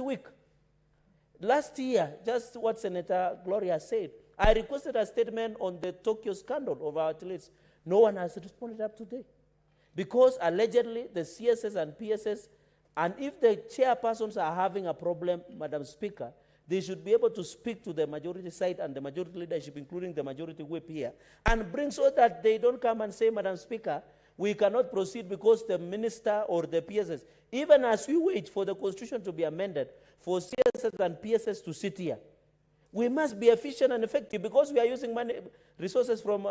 year, just what Senator Gloria said, I requested a statement on the Tokyo scandal of our athletes. No one has responded up to date. Because allegedly the CSS and PSS, and if the chairpersons are having a problem, Madam Speaker, they should be able to speak to the majority side and the majority leadership, including the majority whip here, and bring, so that they don't come and say, Madam Speaker, we cannot proceed because the minister or the PSS, even as we wait for the constitution to be amended, for CSS and PSS to sit here, we must be efficient and effective, because we are using money, resources from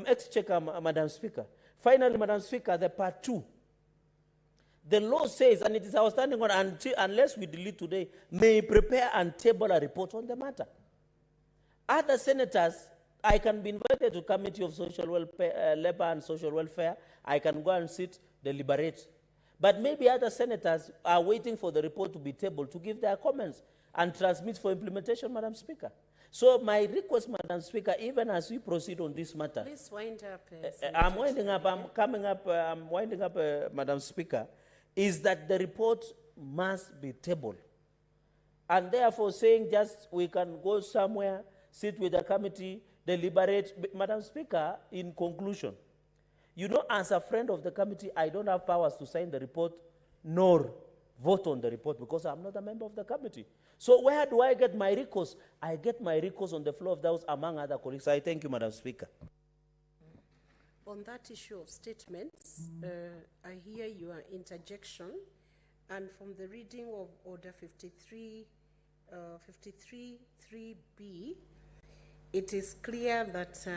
Exchequer, Madam Speaker. Finally, Madam Speaker, the part 2. The law says, and it is our standing order, unless we delete today, may prepare and table a report on the matter. Other senators, I can be invited to Committee of Social Welfare, Labor and Social Welfare. I can go and sit, deliberate. But maybe other senators are waiting for the report to be tabled to give their comments and transmit for implementation, Madam Speaker. So my request, Madam Speaker, even as we proceed on this matter. Please wind up. I'm winding up, Madam Speaker, is that the report must be tabled. And therefore saying just we can go somewhere, sit with the committee, deliberate. Madam Speaker, in conclusion, as a friend of the committee, I don't have powers to sign the report nor vote on the report because I'm not a member of the committee. So where do I get my recourse? I get my recourse on the floor of the House among other colleagues. I thank you, Madam Speaker. On that issue of statements, I hear your interjection, and from the reading of Order 53.3b, it is clear that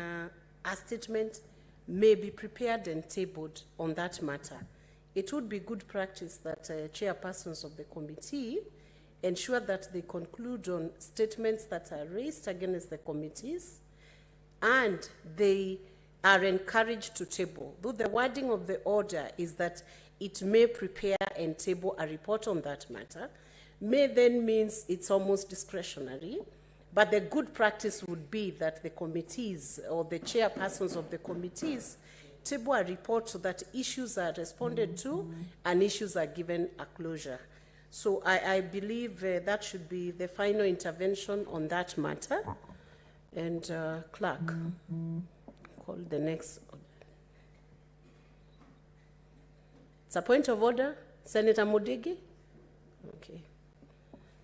a statement may be prepared and tabled on that matter. It would be good practice that chairpersons of the committee ensure that they conclude on statements that are raised against the committees, and they are encouraged to table. Though the wording of the order is that it may prepare and table a report on that matter, may then means it's almost discretionary, but the good practice would be that the committees or the chairpersons of the committees table a report so that issues are responded to and issues are given a closure. So I believe that should be the final intervention on that matter. And clerk, call the next. It's a point of order, Senator Modigi. Okay.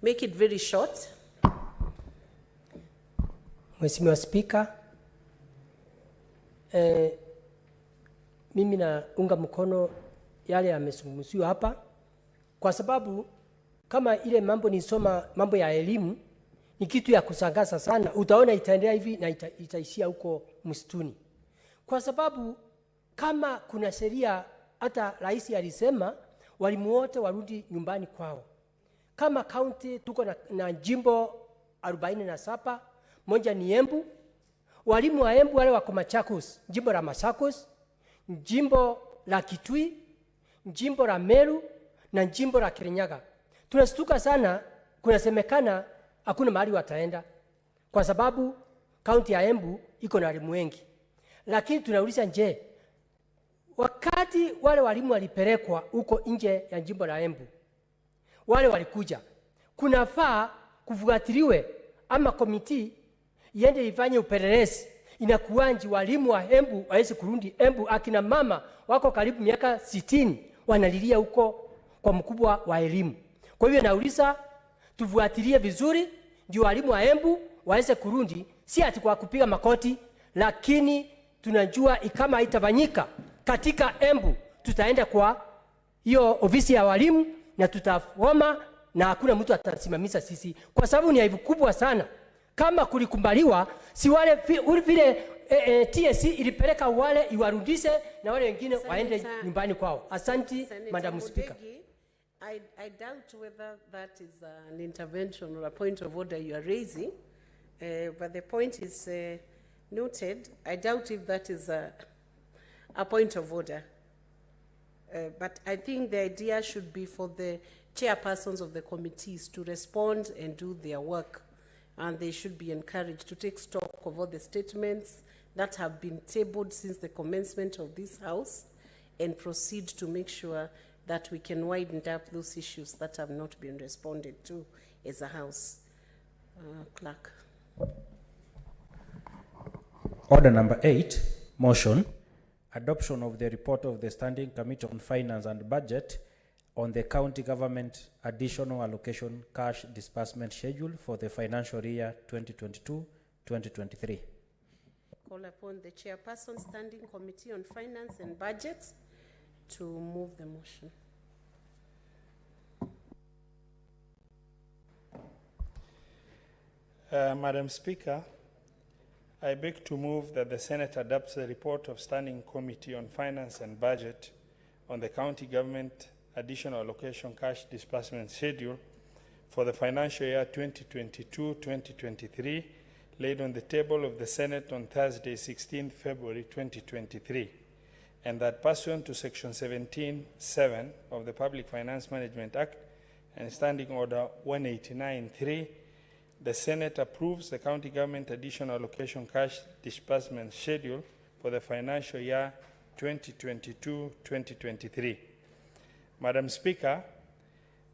Make it very short. Mheshimiwa Spika, mimi naunga mkono yale yamezungumziwa hapa, kwa sababu kama ile mambo nisoma mambo ya elimu ni kitu ya kushangaza sana. Utaona itaendelea hivi na itaishia huko msituni, kwa sababu kama kuna sheria, hata rais alisema walimu wote warudi nyumbani kwao. Kama county tuko na jimbo 47, moja ni Embu. Walimu wa Embu wale wako Machakos, jimbo la Machakos, jimbo la Kitui, jimbo la Meru na jimbo la Kirinyaga. Tunastuka sana, kunasemekana hakuna mahali wataenda kwa sababu kaunti ya Embu iko na walimu wengi. Lakini tunauliza, je, wakati wale walimu walipelekwa huko nje ya jimbo la Embu, wale walikuja, kunafaa kufuatiliwe ama komiti iende ifanye upelelezi inakuanji walimu wa Embu waesi kurudi Embu. Akina mama wako karibu miaka 60 wanalilia huko kwa mkubwa wa elimu. Kwa hivyo nauliza tufuatilie vizuri ndio walimu wa Embu waese kurudi, si ati kwa kupiga makoti, lakini tunajua kama haitafanyika katika Embu tutaenda kwa hiyo ofisi ya walimu na tutafoma na hakuna mtu atasimamisha sisi, kwa sababu ni aibu kubwa sana. Kama kulikubaliwa, si wale vile TSC ilipeleka wale iwarudishe na wale wengine waende nyumbani kwao. Asante, Madam Speaker. I doubt whether that is an intervention or a point of order you are raising, but the point is noted. I doubt if that is a point of order. But I think the idea should be for the chairpersons of the committees to respond and do their work. And they should be encouraged to take stock of all the statements that have been tabled since the commencement of this House and proceed to make sure that we can widen up those issues that have not been responded to as a House. Clerk. Order number 8, motion, adoption of the report of the Standing Committee on Finance and Budget on the county government additional allocation cash disbursement schedule for the financial year 2022-2023. Call upon the chairperson, Standing Committee on Finance and Budget, to move the motion. Madam Speaker, I beg to move that the Senate adopts the report of Standing Committee on Finance and Budget on the county government additional allocation cash disbursement schedule for the financial year 2022-2023, laid on the table of the Senate on Thursday, 16 February 2023, and that pursuant to Section 17(7) of the Public Finance Management Act and Standing Order 189(3), the Senate approves the county government additional allocation cash disbursement schedule for the financial year 2022-2023. Madam Speaker,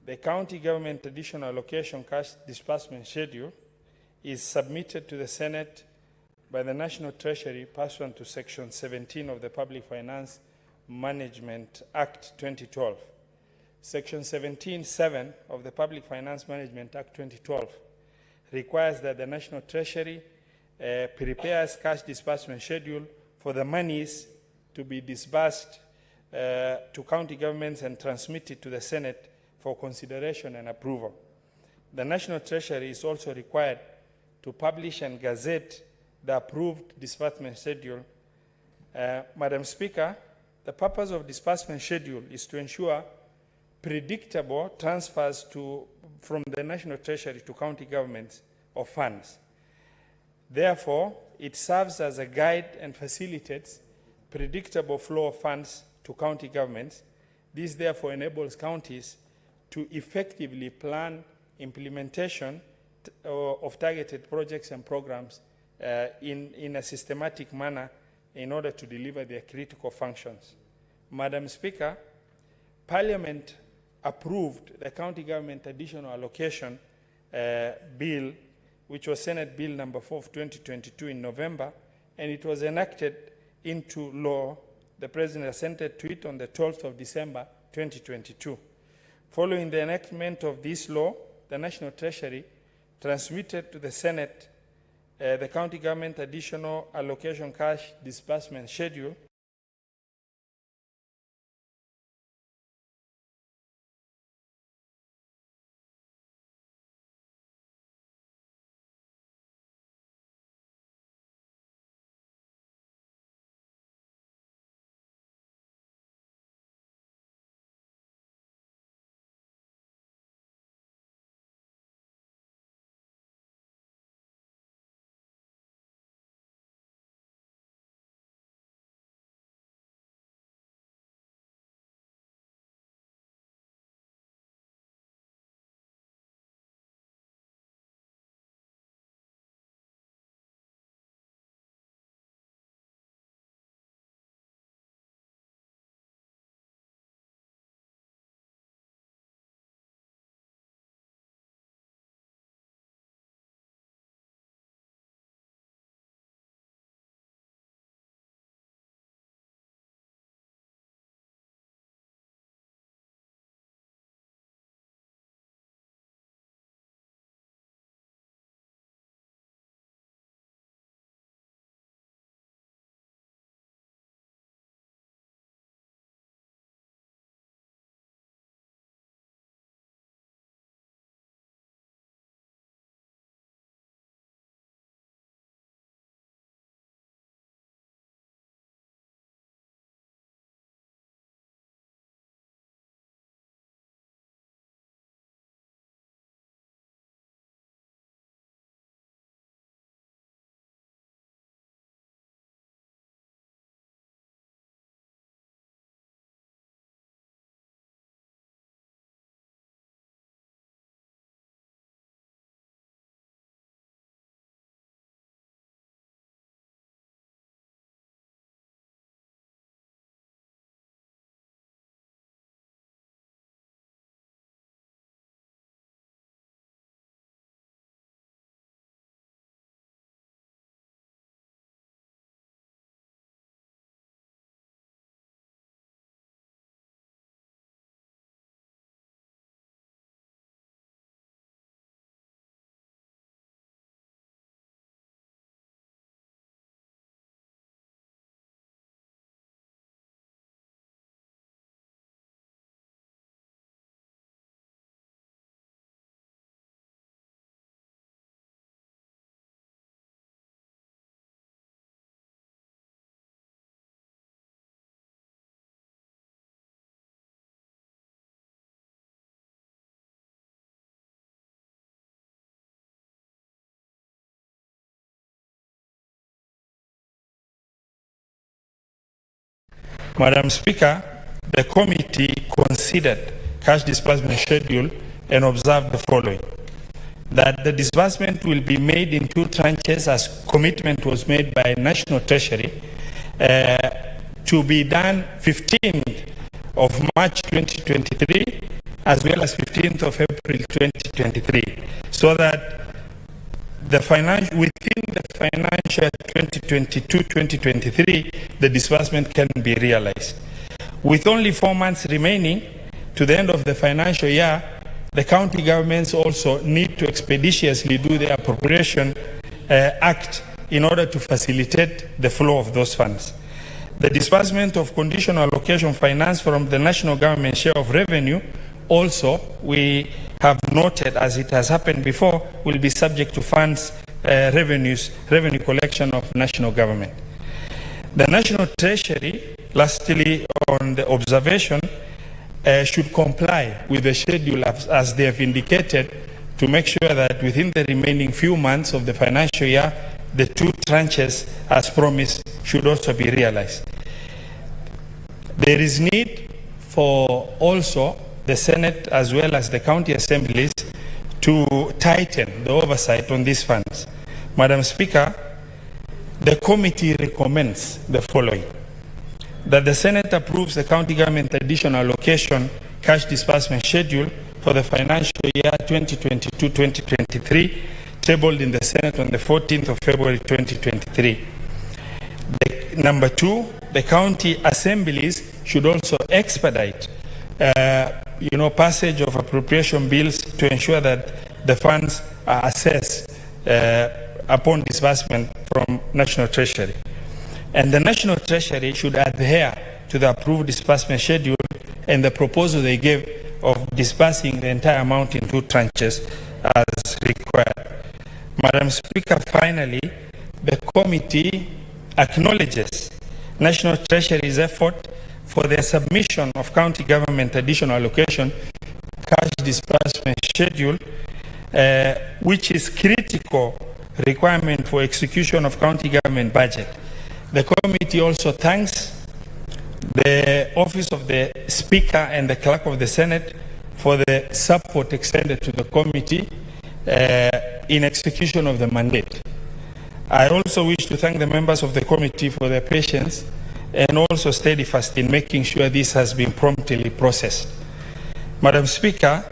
the county government additional allocation cash disbursement schedule is submitted to the Senate by the National Treasury pursuant to Section 17 of the Public Finance Management Act 2012. Section 17(7) of the Public Finance Management Act 2012 requires that the National Treasury prepares cash disbursement schedule for the monies to be disbursed to county governments and transmitted to the Senate for consideration and approval. The National Treasury is also required to publish and gazette the approved disbursement schedule. Madam Speaker, the purpose of disbursement schedule is to ensure predictable transfers from the National Treasury to county governments of funds. Therefore, it serves as a guide and facilitates predictable flow of funds to county governments. This therefore enables counties to effectively plan implementation of targeted projects and programs in a systematic manner in order to deliver their critical functions. Madam Speaker, Parliament approved the County Government Additional Allocation Bill, which was Senate Bill number 4 of 2022 in November, and it was enacted into law. The President assented to it on the 12th of December 2022. Following the enactment of this law, the National Treasury transmitted to the Senate the County Government Additional Allocation Cash Disbursement Schedule, Madam Speaker, the committee considered cash disbursement schedule and observed the following: that the disbursement will be made in 2 tranches as commitment was made by National Treasury to be done 15th of March 2023 as well as 15th of April 2023, so that within the financial 2022-2023, the disbursement can be realized. With only 4 months remaining, to the end of the financial year, the county governments also need to expeditiously do the appropriation act in order to facilitate the flow of those funds. The disbursement of conditional allocation finance from the national government share of revenue also, we have noted, as it has happened before, will be subject to funds revenue collection of national government. The National Treasury, lastly on the observation, should comply with the schedule as they have indicated to make sure that within the remaining few months of the financial year, the 2 tranches as promised should also be realized. There is need for also the Senate as well as the county assemblies to tighten the oversight on these funds. Madam Speaker, the committee recommends the following: that the Senate approves the county government additional allocation cash disbursement schedule for the financial year 2022-2023, tabled in the Senate on the 14th of February 2023. Number 2, the county assemblies should also expedite passage of appropriation bills to ensure that the funds are assessed upon disbursement from National Treasury. And the National Treasury should adhere to the approved disbursement schedule and the proposal they gave of disbursing the entire amount in 2 tranches as required. Madam Speaker, finally, the committee acknowledges National Treasury's effort for the submission of county government additional allocation cash disbursement schedule, which is critical requirement for execution of county government budget. The committee also thanks the Office of the Speaker and the Clerk of the Senate for the support extended to the committee in execution of the mandate. I also wish to thank the members of the committee for their patience and also steadfast in making sure this has been promptly processed. Madam Speaker,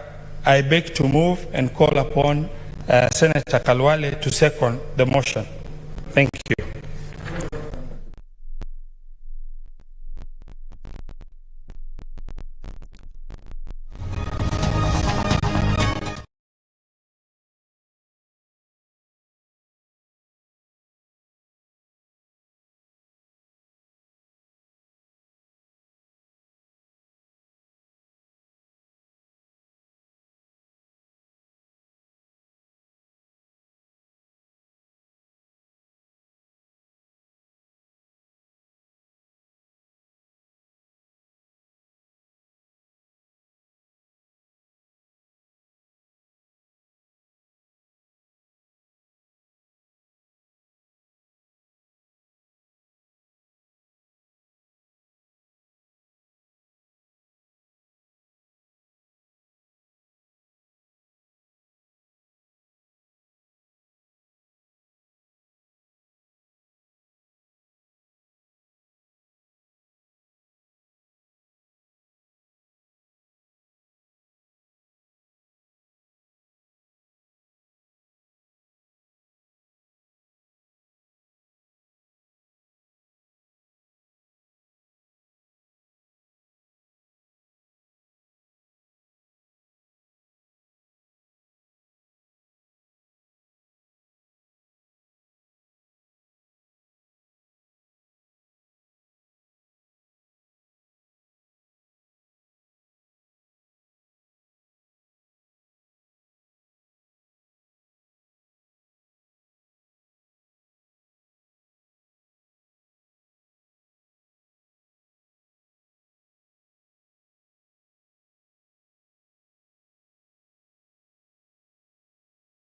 I beg to move and call upon Senator Kalwale to second the motion. Thank you.